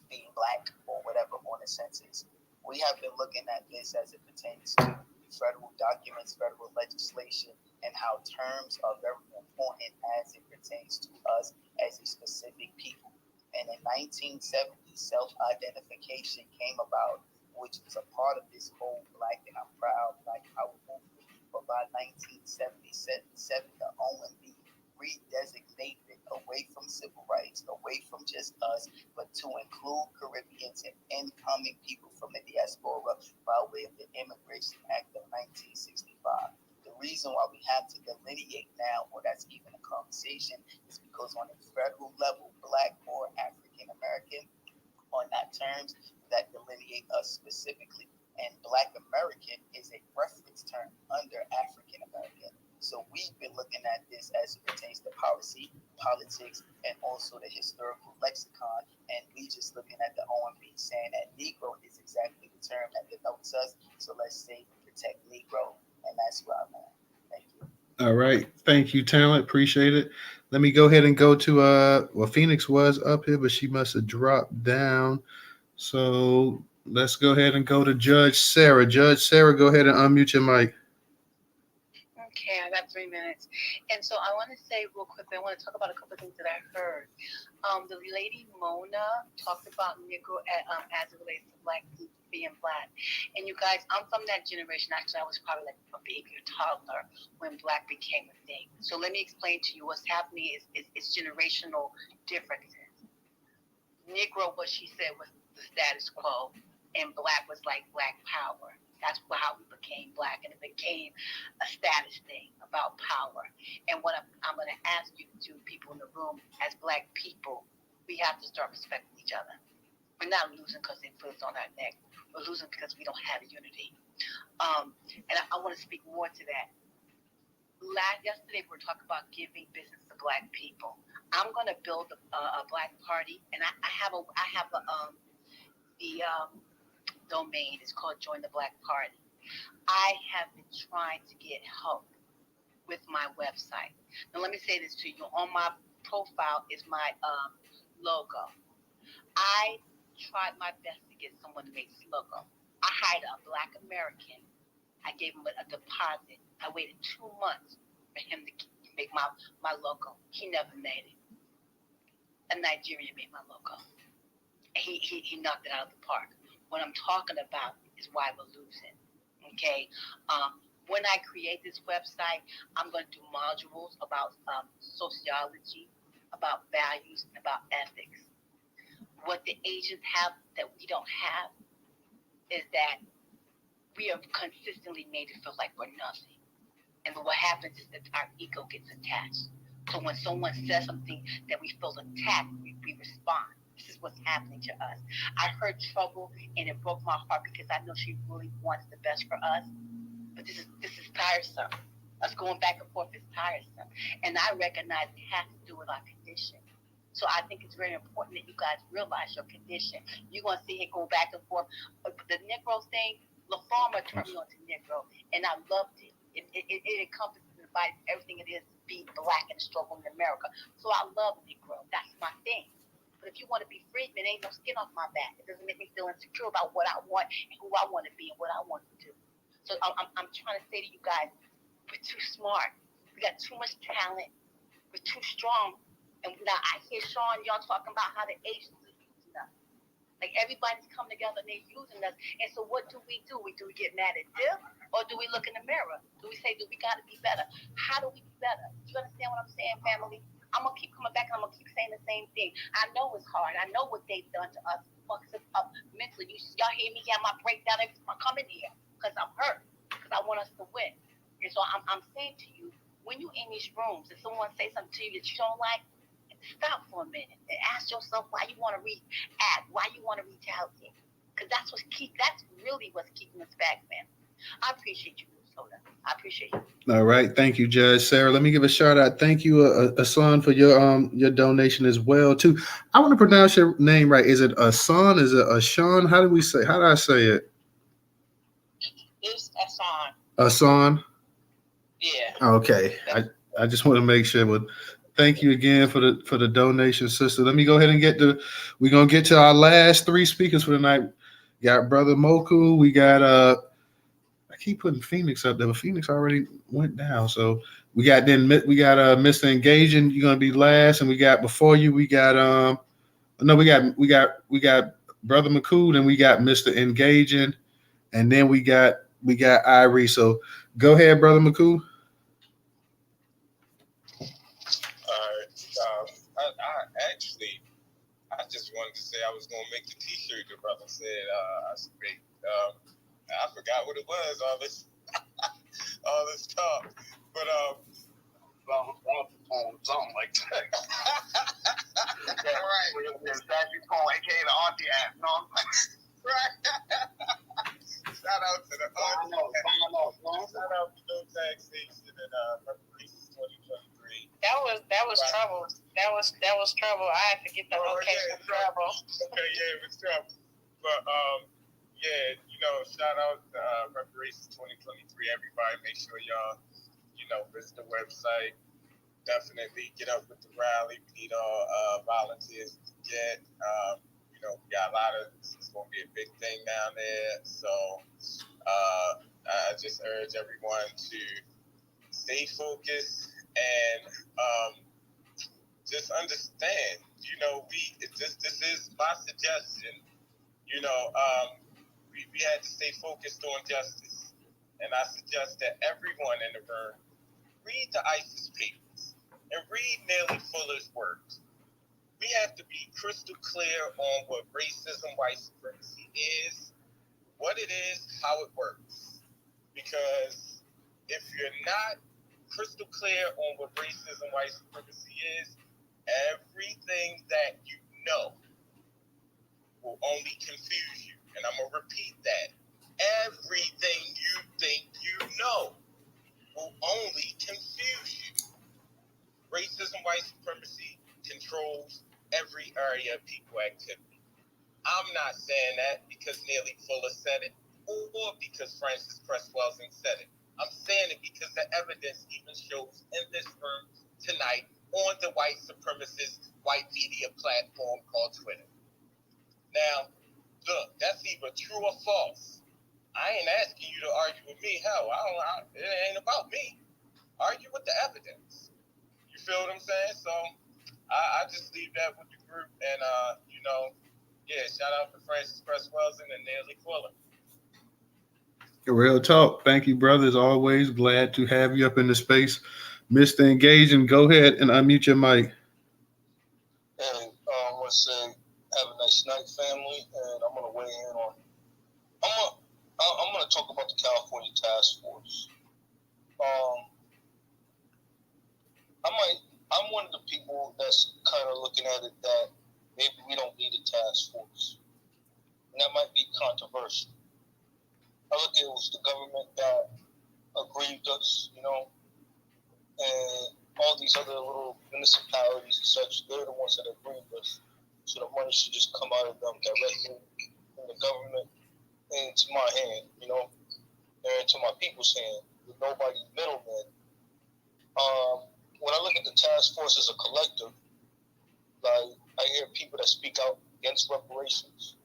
being black or whatever on the census. We have been looking at this as it pertains to federal documents, federal legislation, and how terms are very important as it pertains to us as a specific people. And in 1970, self-identification came about, which was a part of this whole Black and I'm Proud, Black Power movement. But by 1977, the OMB redesignated away from civil rights, away from just us, but to include Caribbeans and incoming people from the diaspora by way of the Immigration Act of 1965. The reason why we have to delineate now, or that's even a conversation, is because on a federal level, black or African American are not terms that delineate us specifically. And Black American is a reference term under African American. So we've been looking at this as it pertains to policy, politics, and also the historical lexicon. And we just looking at the OMB saying that Negro is exactly the term that denotes us. So let's save and protect Negro. And that's where I'm at. Thank you. All right. Thank you, Talent. Appreciate it. Let me go ahead and go to Phoenix was up here, but she must have dropped down. So let's go ahead and go to Judge Sarah. Judge Sarah, go ahead and unmute your mic. Okay, I got 3 minutes. And so I want to say real quickly, I want to talk about a couple of things that I heard. The lady Mona talked about Negro as it relates to black people being black. And you guys, I'm from that generation. Actually, I was probably like a baby or toddler when black became a thing. So let me explain to you what's happening is generational differences. Negro, what she said was the status quo, and black was like black power. That's how we became black, and it became a status thing about power. And what I'm going to ask you to people in the room, as black people, we have to start respecting each other. We're not losing because they put us on our neck. We're losing because we don't have unity. And I want to speak more to that. Yesterday we were talking about giving business to Black people. I'm going to build a Black party, and I have the domain. It's called Join the Black Party. I have been trying to get help with my website. Now let me say this to you. On my profile is my logo. I tried my best to get someone to make this logo. I hired a Black American. I gave him a deposit. I waited 2 months for him to make my logo. He never made it. A Nigerian made my logo. He knocked it out of the park. What I'm talking about is why we're losing. Okay? When I create this website, I'm going to do modules about sociology, about values, and about ethics. What the Asians have that we don't have is that we are consistently made to feel like we're nothing. And what happens is that our ego gets attached. So when someone says something that we feel attacked, we respond. This is what's happening to us. I heard Trouble, and it broke my heart because I know she really wants the best for us. But this is tiresome. Us going back and forth is tiresome. And I recognize it has to do with our condition. So I think it's very important that you guys realize your condition. You're going to see it go back and forth. But the Negro thing, La Farmer turned me on to Negro, and I loved it. It encompasses and embodies everything it is to be Black and struggle in America. So I love Negro. That's my thing. But if you want to be free, man, ain't no skin off my back. It doesn't make me feel insecure about what I want and who I want to be and what I want to do. So I'm trying to say to you guys, we're too smart. We got too much talent. We're too strong. And now I hear Sean, y'all talking about how the Asians are using us. Like everybody's coming together and they're using us. And so what do? We get mad at them? Or do we look in the mirror? Do we say, we got to be better? How do we be better? You understand what I'm saying, family? I'm going to keep coming back and I'm going to keep saying the same thing. I know it's hard. I know what they've done to us. Fucks us up mentally. Y'all hear me have my breakdown every time I come in here because I'm hurt. Because I want us to win. And so I'm saying to you, when you're in these rooms and someone says something to you that you don't like, stop for a minute and ask yourself why you want to react, why you want to retaliate. Because that's really what's keeping us back, man. I appreciate you, Newstoter. I appreciate you. All right, thank you, Judge Sarah. Let me give a shout out. Thank you, Asan, for your donation as well too. I want to pronounce your name right. Is it Asan? Is it Ashan? How do I say it? It's Asan. Asan. Yeah. Okay. I just want to make sure. But thank you again for the donation, sister. Let me go ahead and we're gonna get to our last 3 speakers for the night. Got Brother Moku. We got I keep putting Phoenix up there, but Phoenix already went down. So we got Mr. Engaging. You're gonna be last, and we got before you. We got we got Brother McCool, and we got Mr. Engaging, and then we got Irie. So go ahead, Brother McCool. I just wanted to say I was gonna make the T-shirt. The brother said I speak. I forgot what it was. All this talk, but something like that. Yeah, right. Exactly. AKA the auntie app. No, right. Shout out to the auntie. Shout out to No Taxation and Reparations 2023. That was trouble. That was trouble. I had to get the location of trouble. Okay, yeah, it was trouble. But shout out to Reparations 2023. Everybody, make sure y'all, visit the website. Definitely get up with the rally. We need all volunteers to get. We got a lot of. It's going to be a big thing down there. So I just urge everyone to stay focused and just understand. This is my suggestion. We had to stay focused on justice, and I suggest that everyone in the room read the ISIS papers and read Nellie Fuller's works. We have to be crystal clear on what racism, white supremacy is, what it is, how it works. Because if you're not crystal clear on what racism, white supremacy is, everything that you know will only confuse you. And I'm going to repeat that. Everything you think you know will only confuse you. Racism, white supremacy controls every area of people activity. I'm not saying that because Neely Fuller said it or because Francis Cress Welsing said it. I'm saying it because the evidence even shows in this room tonight on the white supremacist white media platform called Twitter. Now, look, that's either true or false. I ain't asking you to argue with me. Hell, it ain't about me. Argue with the evidence. You feel what I'm saying? So I just leave that with the group. And, shout out to Francis Cress Welsing and Neely Fuller. Real talk. Thank you, brother. As always, glad to have you up in the space. Mr. Engaging, go ahead and unmute your mic. And I want to say, have a nice night, family. And I'm going to weigh in on. I'm going to talk about the California Task Force. I'm one of the people that's kind of looking at it that maybe we don't need a task force, and that might be controversial. I look at it was the government that aggrieved us, and all these other little municipalities and such, they're the ones that aggrieved us. So the money should just come out of them directly from the government into my hand, and into my people's hand, with nobody middlemen. When I look at the task force as a collective, like I hear people that speak out against reparations.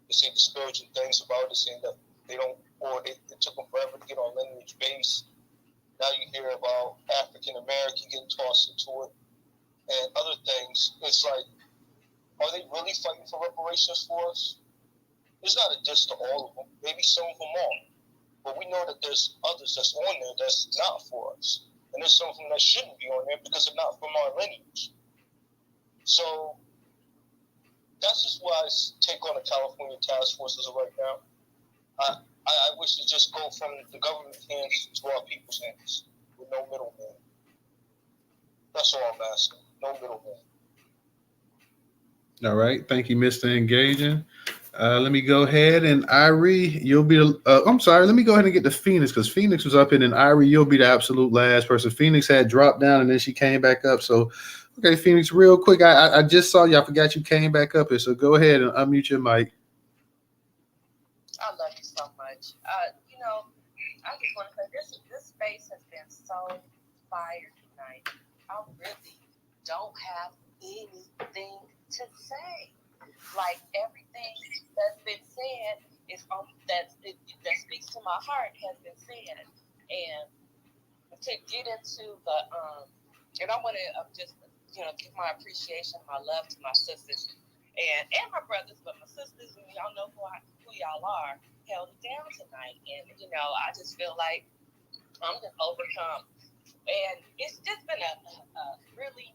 They say disparaging things about it, saying that they don't, or it took them forever to get on lineage base. Now you hear about African American getting tossed into it and other things. It's like, are they really fighting for reparations for us? It's not a diss to all of them. Maybe some of them are. But we know that there's others that's on there that's not for us. And there's some of them that shouldn't be on there because they're not from our lineage. So that's just why I take on the California Task Force as of right now. I wish to just go from the government's hands to our people's hands with no middleman. That's all I'm asking. No middleman. All right. Thank you, Mr. Engaging. Let me go ahead and Irie, you'll be. I'm sorry. Let me go ahead and get to Phoenix because Phoenix was up in, and Irie, you'll be the absolute last person. Phoenix had dropped down and then she came back up. So, okay, Phoenix, real quick. I just saw you. I forgot you came back up here. So go ahead and unmute your mic. I love you so much. I just want to say this space has been so fire tonight. I really don't have anything to say. Like everything that's been said is that speaks to my heart has been said, and to get into the and I want to just give my appreciation, my love to my sisters and my brothers, but my sisters, and y'all know who y'all are, held it down tonight, and I just feel like I'm just overcome, and it's just been a really.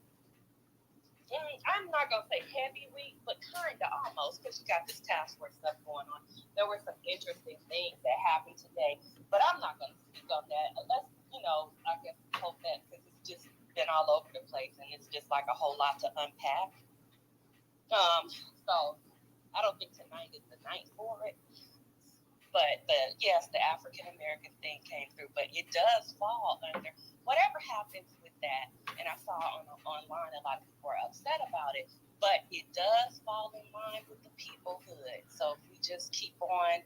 I'm not going to say heavy week, but kind of almost, because you got this task force stuff going on. There were some interesting things that happened today, but I'm not going to speak on that unless, I guess hope that, because it's just been all over the place, and it's just like a whole lot to unpack. So I don't think tonight is the night for it. But the African American thing came through, but it does fall under whatever happens with that. And I saw online a lot of people are upset about it, but it does fall in line with the peoplehood. So if we just keep on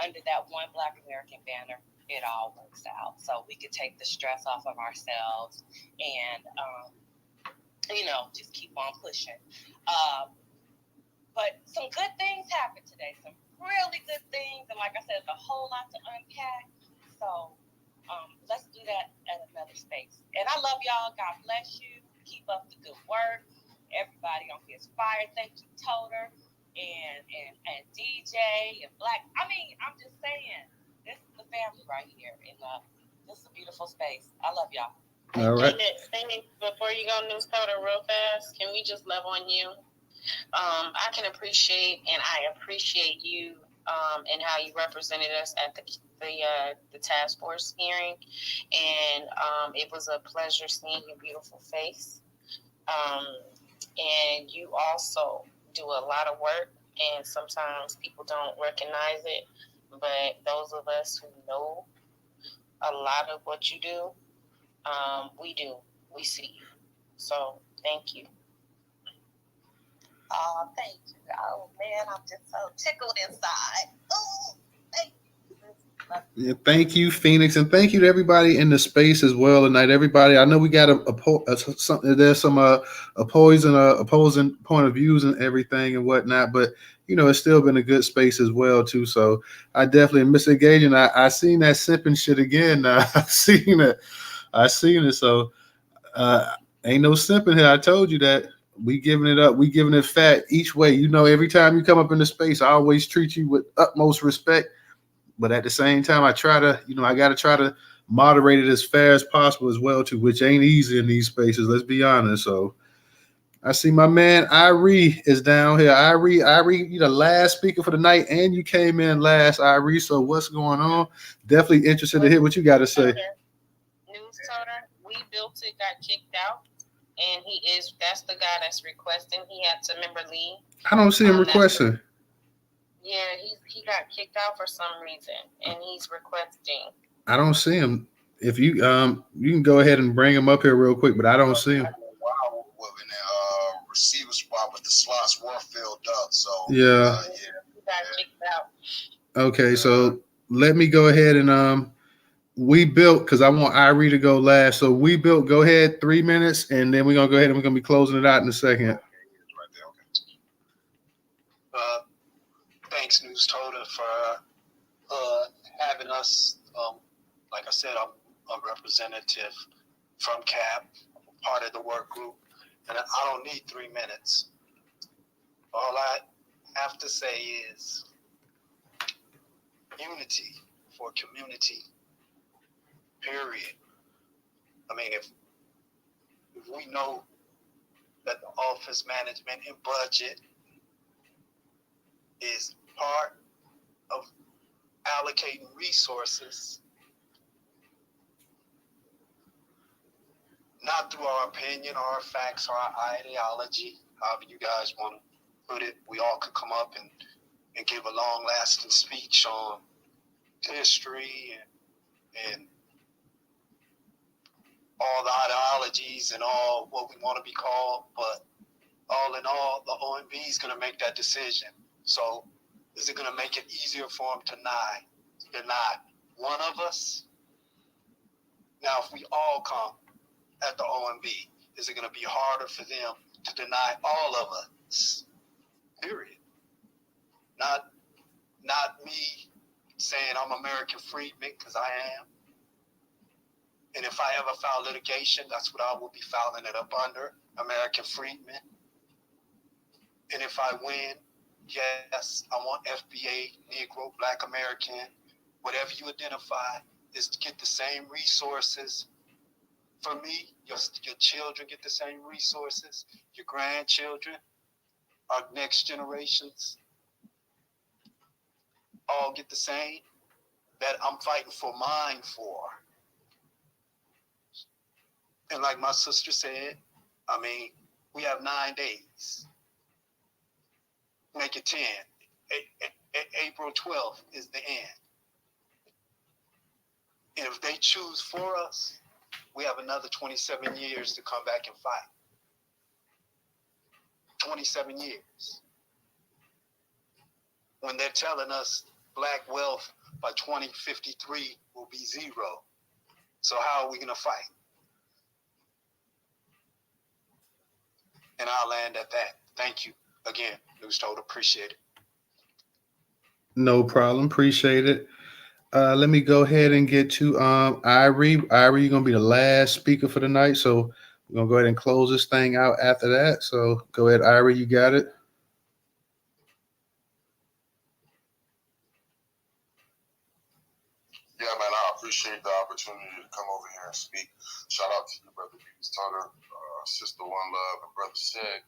under that one Black American banner, it all works out. So we could take the stress off of ourselves and just keep on pushing. But some good things happened today. Some really good things, and like I said, there's a whole lot to unpack. So let's do that at another space. And I love y'all. God bless you. Keep up the good work. Everybody on here is fired. Thank you, Toter and DJ and Black. I mean, I'm just saying, this is the family right here, and this is a beautiful space. I love y'all. All right. Phoenix, before you go, Newstoter, real fast, can we just love on you? I can appreciate, and I appreciate you and how you represented us at the task force hearing, and it was a pleasure seeing your beautiful face. And you also do a lot of work, and sometimes people don't recognize it. But those of us who know a lot of what you do, we do. We see you. So thank you. Oh, thank you. Oh man, I'm just so tickled inside. Oh, thank you. Yeah, thank you, Phoenix, and thank you to everybody in the space as well tonight. Everybody, I know we got there's some opposing point of views and everything and whatnot, but it's still been a good space as well too. So I definitely miss engaging. I seen that simping shit again. I seen it. So ain't no simping here. I told you that. We giving it up. We giving it fat each way. Every time you come up in the space, I always treat you with utmost respect. But at the same time, I try to, I got to try to moderate it as fair as possible as well, too, which ain't easy in these spaces. Let's be honest. So I see my man Irie is down here. Irie, you the last speaker for the night, and you came in last, Irie. So what's going on? Definitely interested to hear what you got to say. Newstoter, We Built It got kicked out, and that's the guy that's requesting. He had to leave. I don't see him requesting. Yeah, he got kicked out for some reason, and he's requesting. I don't see him. If you you can go ahead and bring him up here real quick, but I don't see him. Wow, in the receiver spot, but the slots were filled up. So yeah, he got kicked out. Okay, so let me go ahead and We Built, because I want Irie to go last. So We Built, go ahead, 3 minutes, and then we're gonna go ahead and we're gonna be closing it out in a second. Thanks, Newstoter, for having us. Like I said, I'm a representative from CAP, part of the work group, and I don't need 3 minutes. All I have to say is unity for community, period. I mean, if we know that the office management and budget is part of allocating resources, not through our opinion, our facts, our ideology, however you guys want to put it. We all could come up and give a long-lasting speech on history and all the ideologies and all what we want to be called, but all in all, the OMB is going to make that decision. So is it going to make it easier for them to deny one of us? Now, if we all come at the OMB, is it going to be harder for them to deny all of us? Period. Not me saying I'm American freedman, because I am. And if I ever file litigation, that's what I will be filing it up under, American freedman. And if I win, yes, I want FBA, Negro, Black American, whatever you identify, is to get the same resources. For me, your children get the same resources, your grandchildren, our next generations, all get the same that I'm fighting for mine for. And like my sister said, I mean, we have 9 days. Make it 10. April 12th is the end. And if they choose for us, we have another 27 years to come back and fight. 27 years. When they're telling us black wealth by 2053 will be zero. So how are we going to fight? And I'll land at that. Thank you again, Newstoter. Appreciate it. No problem. Appreciate it. Let me go ahead and get to Irie. Irie, you're gonna be the last speaker for the night, so we're gonna go ahead and close this thing out after that. So go ahead, Irie, you got it. Yeah, man, I appreciate the opportunity to come over here and speak. Shout out to you, Brother Newstoter, Sister One Love, and Brother Shed.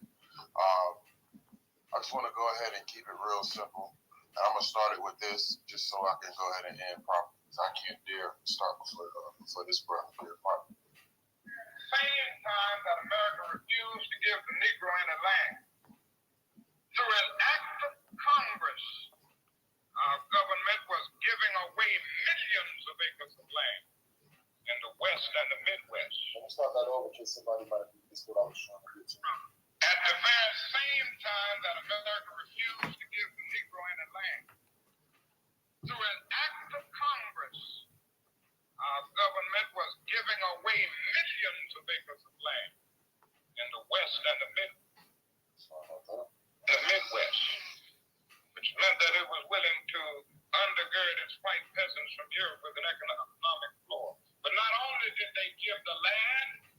I just want to go ahead and keep it real simple. And I'm going to start it with this just so I can go ahead and end properly, because I can't dare start before this brother here properly. Same time that America refused to give the Negro any land, through an act of case somebody might have missed what I was trying to get to. At the very same time that America refused to give the Negro any land, through an act of Congress, our government was giving away millions of acres of land in the West and the Midwest, which meant that it was willing to undergird its white peasants from Europe with an economic floor. But not only did they give the land,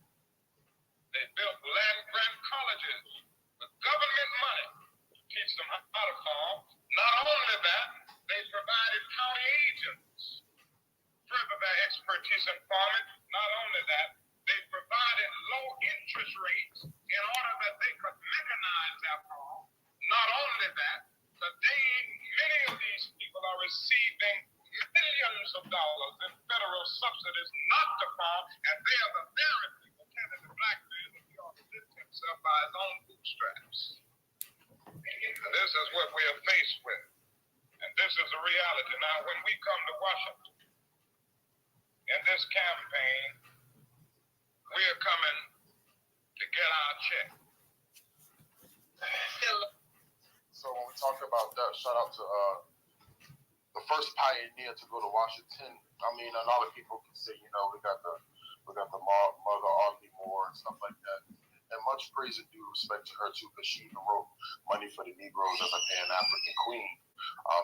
they built land-grant colleges with government money to teach them how to farm. Not only that, they provided county agents, further their expertise in farming. Not only that, they provided low interest rates in order that they could mechanize their farm. Not only that, today many of these people are receiving millions of dollars in federal subsidies not to farm, and they are the very people telling the black man that he ought to lift himself by his own bootstraps. This is what we are faced with, and this is the reality. Now, when we come to Washington in this campaign, we are coming to get our check. So when we talk about that, shout out to the first pioneer to go to Washington. I mean, a lot of people can say, you know, we got the mother Audley Moore and stuff like that. And much praise and due respect to her too, because she even wrote Money for the Negroes as a Pan-African queen.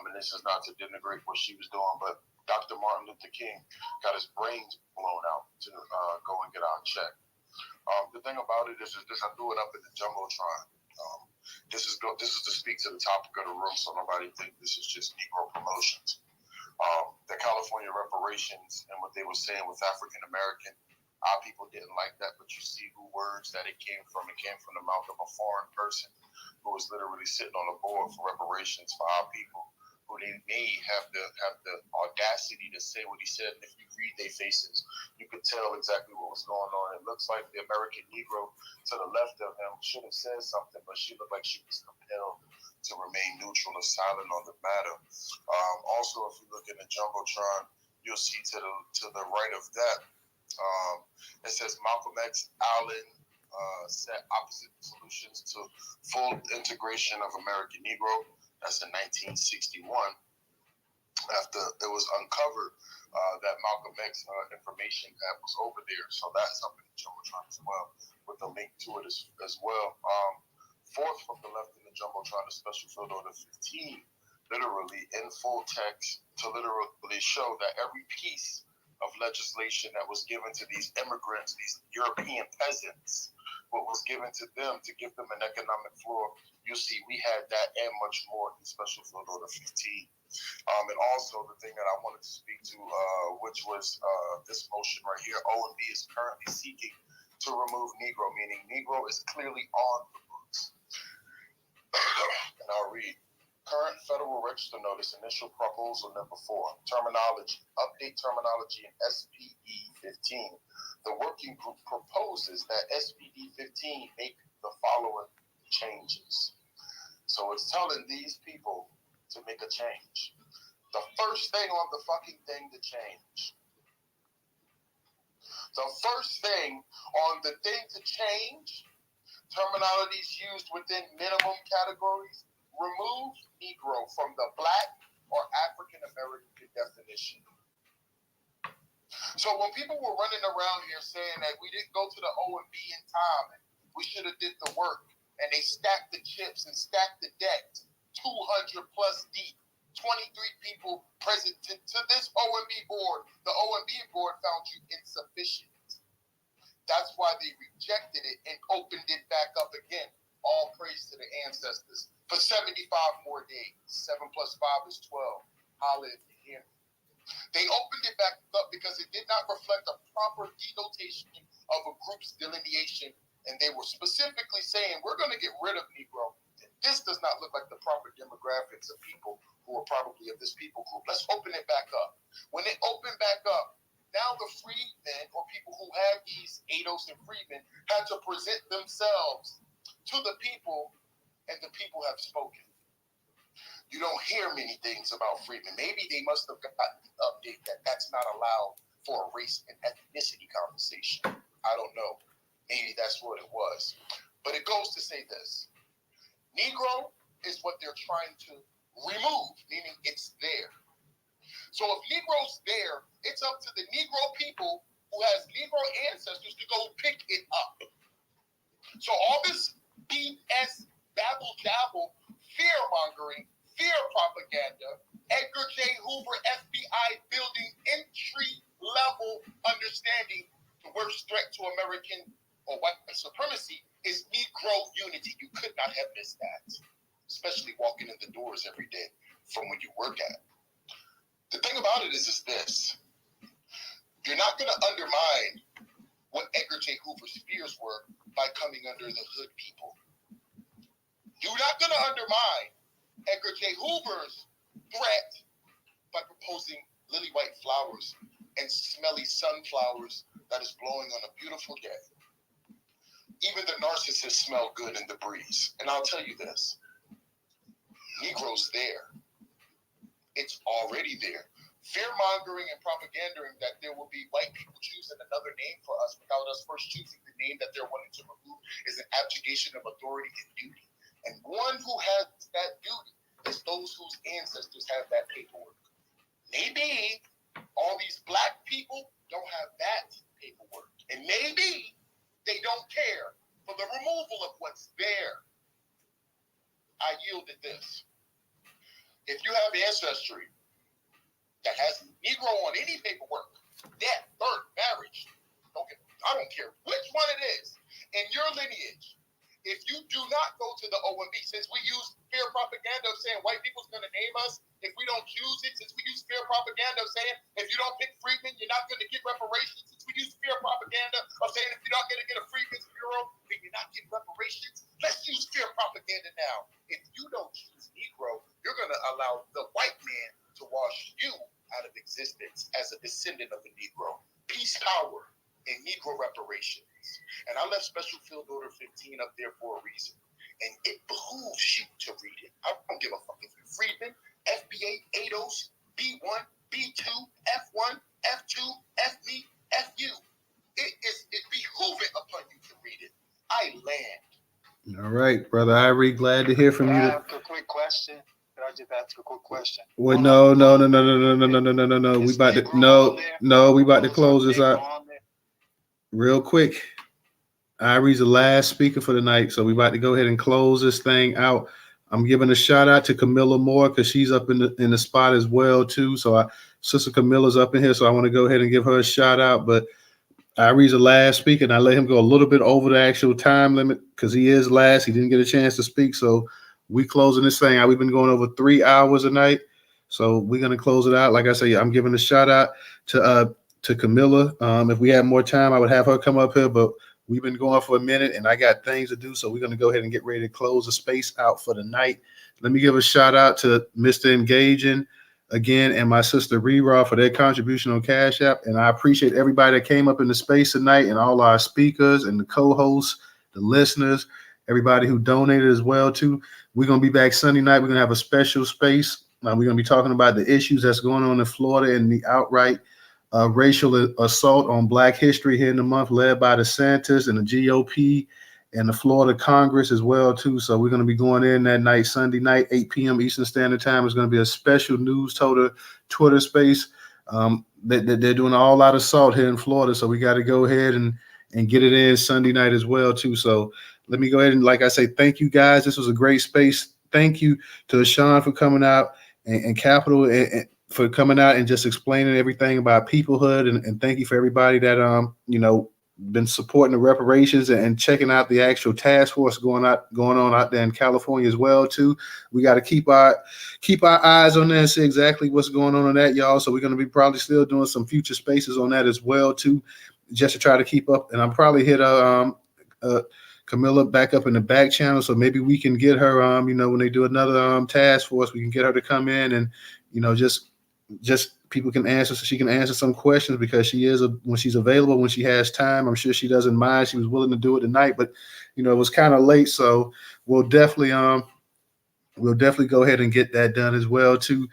And this is not to denigrate what she was doing, but Dr. Martin Luther King got his brains blown out to go and get our check. The thing about it is this: I threw it up in the jumbotron. This is to speak to the topic of the room, so nobody think this is just Negro promotions. The California reparations and what they were saying with African American, our people didn't like that, but you see who words that it came from. It came from the mouth of a foreign person who was literally sitting on the board for reparations for our people, who they may have the audacity to say what he said. And if you read their faces, you could tell exactly what was going on. It looks like the American Negro to the left of him should have said something, but she looked like she was compelled to remain neutral or silent on the matter. Also, if you look in the Jumbotron, you'll see to the right of that, it says Malcolm X, Allen, set opposite solutions to full integration of American Negro. That's in 1961. After it was uncovered that Malcolm X information that was over there. So that's up in the Jumbotron as well, with a link to it as well. Fourth from the left in the Jumbotron is Special Field Order 15, literally in full text to literally show that every piece of legislation that was given to these immigrants, these European peasants, what was given to them to give them an economic floor, you see we had that and much more in Special Field Order 15. And also the thing that I wanted to speak to, which was this motion right here, O&B is currently seeking to remove Negro, meaning Negro is clearly on the books. And I'll read. Current Federal Register Notice, initial proposal number 4, terminology, update terminology in SPE 15. The working group proposes that SPD 15 make the following changes. So it's telling these people to make a change. The first thing on the fucking thing to change. The first thing on the thing to change, terminologies used within minimum categories, remove Negro from the Black or African American definition. So when people were running around here saying that we didn't go to the O&B in time and we should have did the work, and they stacked the chips and stacked the deck 200 plus deep, 23 people present to this O&B board, the O&B board found you insufficient. That's why they rejected it and opened it back up again. All praise to the ancestors. For 75 more days. 7 plus 5 is 12. Holla if you hear me. They opened it back up because it did not reflect a proper denotation of a group's delineation. And they were specifically saying, we're going to get rid of Negro. This does not look like the proper demographics of people who are probably of this people group. Let's open it back up. When it opened back up, now the freedmen or people who had these ADOS and freedmen had to present themselves to the people, and the people have spoken. You don't hear many things about freedmen. Maybe they must have gotten the update that that's not allowed for a race and ethnicity conversation. I don't know. Maybe that's what it was. But it goes to say this. Negro is what they're trying to remove, meaning it's there. So if Negro's there, it's up to the Negro people who has Negro ancestors to go pick it up. So all this BS, babble dabble, fear mongering, fear propaganda, Edgar J. Hoover FBI building entry level understanding, the worst threat to American or white supremacy is Negro unity. You could not have missed that, especially walking in the doors every day from when you work at. The thing about it is this. You're not going to undermine what Edgar J. Hoover's fears were by coming under the hood people. You're not going to undermine Edgar J. Hoover's threat by proposing lily white flowers and smelly sunflowers that is blowing on a beautiful day. Even the narcissists smell good in the breeze. And I'll tell you this. Negro's there. It's already there. Fear-mongering and propagandering that there will be white people choosing another name for us without us first choosing the name that they're wanting to remove is an abdication of authority and duty. And one who has that duty is those whose ancestors have that paperwork. Maybe all these black people don't have that paperwork. And maybe they don't care for the removal of what's there. I yield at this. If you have ancestry that has Negro on any paperwork, death, birth, marriage, I don't care which one it is, in your lineage, if you do not go to the OMB, since we use fear propaganda of saying white people's going to name us if we don't choose it, since we use fear propaganda of saying if you don't pick Freedmen, you're not going to get reparations, since we use fear propaganda of saying if you're not going to get a Freedmen's Bureau, then you're not getting reparations, let's use fear propaganda now. If you don't choose Negro, you're going to allow the white man to wash you out of existence as a descendant of a Negro. Peace, power, and Negro reparations. And I left Special Field Order 15 up there for a reason. And it behooves you to read it. I don't give a fuck if you're Freedman, FBA, ADOS, B1, B2, F1, F2, FB, FU. It behooveth upon you to read it. I land. All right, Brother Ivory, glad to hear from you. Can I ask a quick question? Can I just ask a quick question? Well, no. We about to close this out real quick. Irie's the last speaker for the night, so we about to go ahead and close this thing out. I'm giving a shout out to Camilla Moore because she's up in the spot as well too. So Sister Camilla's up in here, so I want to go ahead and give her a shout out. But Irie's the last speaker, and I let him go a little bit over the actual time limit because he is last. He didn't get a chance to speak, so we closing this thing out. We've been going over 3 hours a night, so we're gonna close it out. Like I say, I'm giving a shout out to Camilla. If we had more time, I would have her come up here, but we've been going for a minute, and I got things to do, so we're gonna go ahead and get ready to close the space out for the night. Let me give a shout out to Mr. Engaging again and my sister Rera for their contribution on Cash App, and I appreciate everybody that came up in the space tonight, and all our speakers and the co-hosts, the listeners, everybody who donated as well too. We're gonna be back Sunday night. We're gonna have a special space. We're gonna be talking about the issues that's going on in Florida and the outright racial assault on Black history here in the month, led by the DeSantis and the GOP and the Florida Congress as well too. So we're going to be going in that night, Sunday night, 8 p.m. Eastern Standard Time. It's going to be a special Newstoter Twitter space. They're doing all out assault here in Florida, so we got to go ahead and get it in Sunday night as well too. So let me go ahead and, like I say, thank you guys. This was a great space. Thank you to Sean for coming out and Capital and for coming out and just explaining everything about peoplehood, and thank you for everybody that been supporting the reparations and checking out the actual task force going on out there in California as well too. We got to keep our eyes on that and see exactly what's going on that, y'all. So we're going to be probably still doing some future spaces on that as well too, just to try to keep up. And I'm probably hit Camilla back up in the back channel, so maybe we can get her when they do another task force, we can get her to come in and just people can answer, so she can answer some questions, because she is when she's available, when she has time. I'm sure she doesn't mind. She was willing to do it tonight, but it was kind of late, so we'll definitely go ahead and get that done as well too.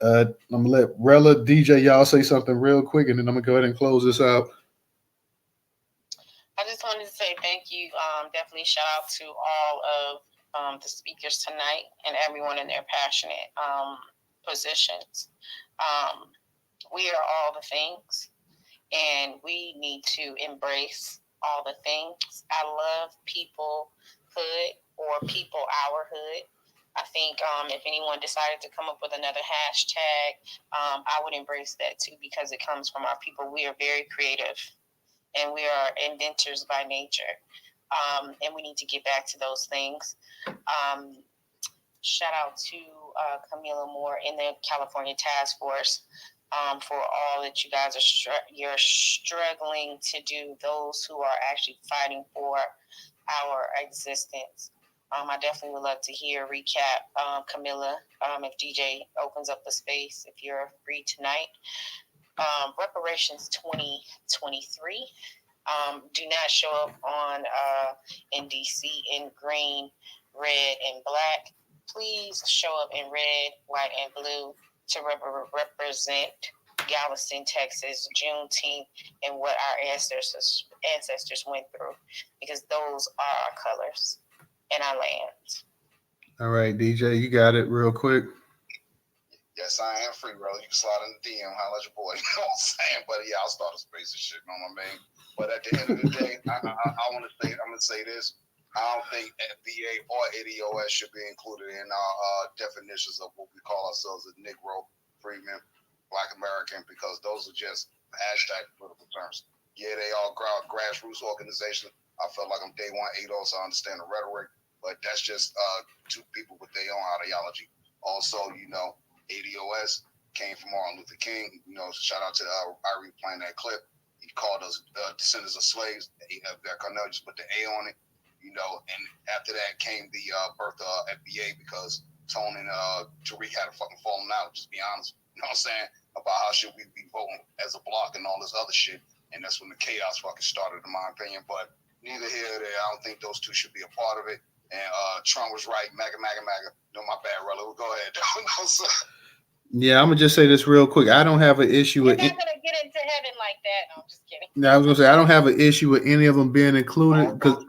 I'm gonna let Rella DJ y'all say something real quick, and then I'm gonna go ahead and close this out. I just wanted to say Definitely shout out to all of the speakers tonight and everyone in their passionate positions. We are all the things, and we need to embrace all the things. I love peoplehood or people our hood. I think if anyone decided to come up with another hashtag, I would embrace that too, because it comes from our people. We are very creative, and we are inventors by nature, and we need to get back to those things. Shout out to Camila Moore in the California Task Force for all that you guys are you're struggling to do. Those who are actually fighting for our existence. I definitely would love to hear a recap, Camila, if DJ opens up the space, if you're free tonight. Reparations 2023. Do not show up on in DC in green, red, and black. Please show up in red, white, and blue to represent Galveston, Texas, Juneteenth, and what our ancestors went through, because those are our colors and our lands. All right, DJ, you got it real quick. Yes, I am free, bro. You can slide in the DM, holla at your boy. You know what I'm saying? But yeah, I'll start a space and shit. You know what I mean? But at the end of the day, I'm gonna say this. I don't think FBA or ADOS should be included in our definitions of what we call ourselves as Negro, Freeman, Black American, because those are just hashtag political terms. Yeah, they all grassroots organizations. I felt like I'm day one ADOS, so I understand the rhetoric, but that's just two people with their own ideology. Also, you know, ADOS came from Martin Luther King. You know, shout out to Irie playing that clip. He called us descendants of slaves. Cornell just put the A on it. You know, and after that came the birth of FBA, because Tone and Tariq had a fucking falling out, just be honest. You know what I'm saying? About how should we be voting as a block and all this other shit. And that's when the chaos fucking started, in my opinion. But neither here nor there. I don't think those two should be a part of it. And Trump was right. MAGA. No, my bad, brother. We'll go ahead. No, sir. Yeah, I'm gonna just say this real quick. I don't have an issue with. You're not gonna get into heaven like that. No, I'm just kidding. No, I was gonna say I don't have an issue with any of them being included, because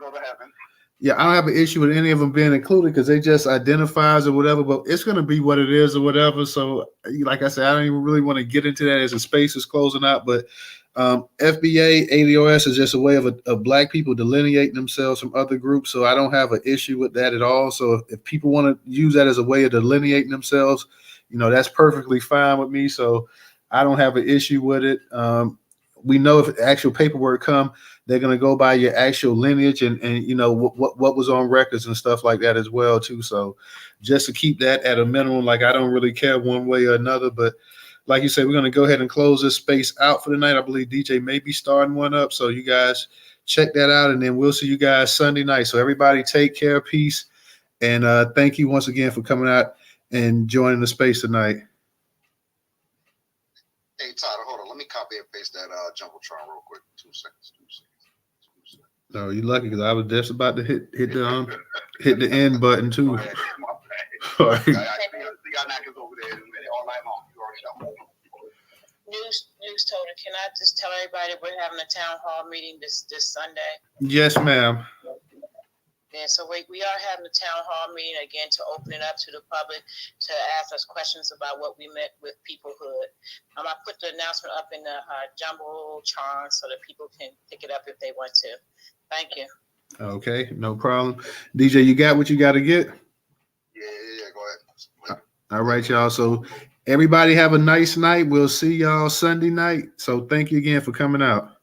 yeah, I don't have an issue with any of them being included because they just identifies or whatever. But it's gonna be what it is or whatever. So, like I said, I don't even really want to get into that as the space is closing out. But FBA, ADOS is just a way of Black people delineating themselves from other groups. So I don't have an issue with that at all. So if people want to use that as a way of delineating themselves, you know, that's perfectly fine with me. So I don't have an issue with it. We know if actual paperwork come, they're going to go by your actual lineage and you know, what was on records and stuff like that as well too. So just to keep that at a minimum, like I don't really care one way or another, but like you said, we're going to go ahead and close this space out for the night. I believe DJ may be starting one up. So you guys check that out, and then we'll see you guys Sunday night. So everybody take care, peace. And thank you once again for coming out and joining the space tonight. Hey, Tyler, hold on. Let me copy and paste that Jumbotron real quick. 2 seconds. No, you're lucky because I was just about to hit the end button too. All right. Newstoter, can I just tell everybody we're having a town hall meeting this Sunday? Yes, ma'am. And so we are having a town hall meeting again to open it up to the public to ask us questions about what we meant with peoplehood. I put the announcement up in the Jumbotron so that people can pick it up if they want to. Thank you. Okay, no problem. DJ, you got what you got to get? Yeah, go ahead. All right, y'all. So everybody have a nice night. We'll see y'all Sunday night. So thank you again for coming out.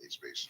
Peace.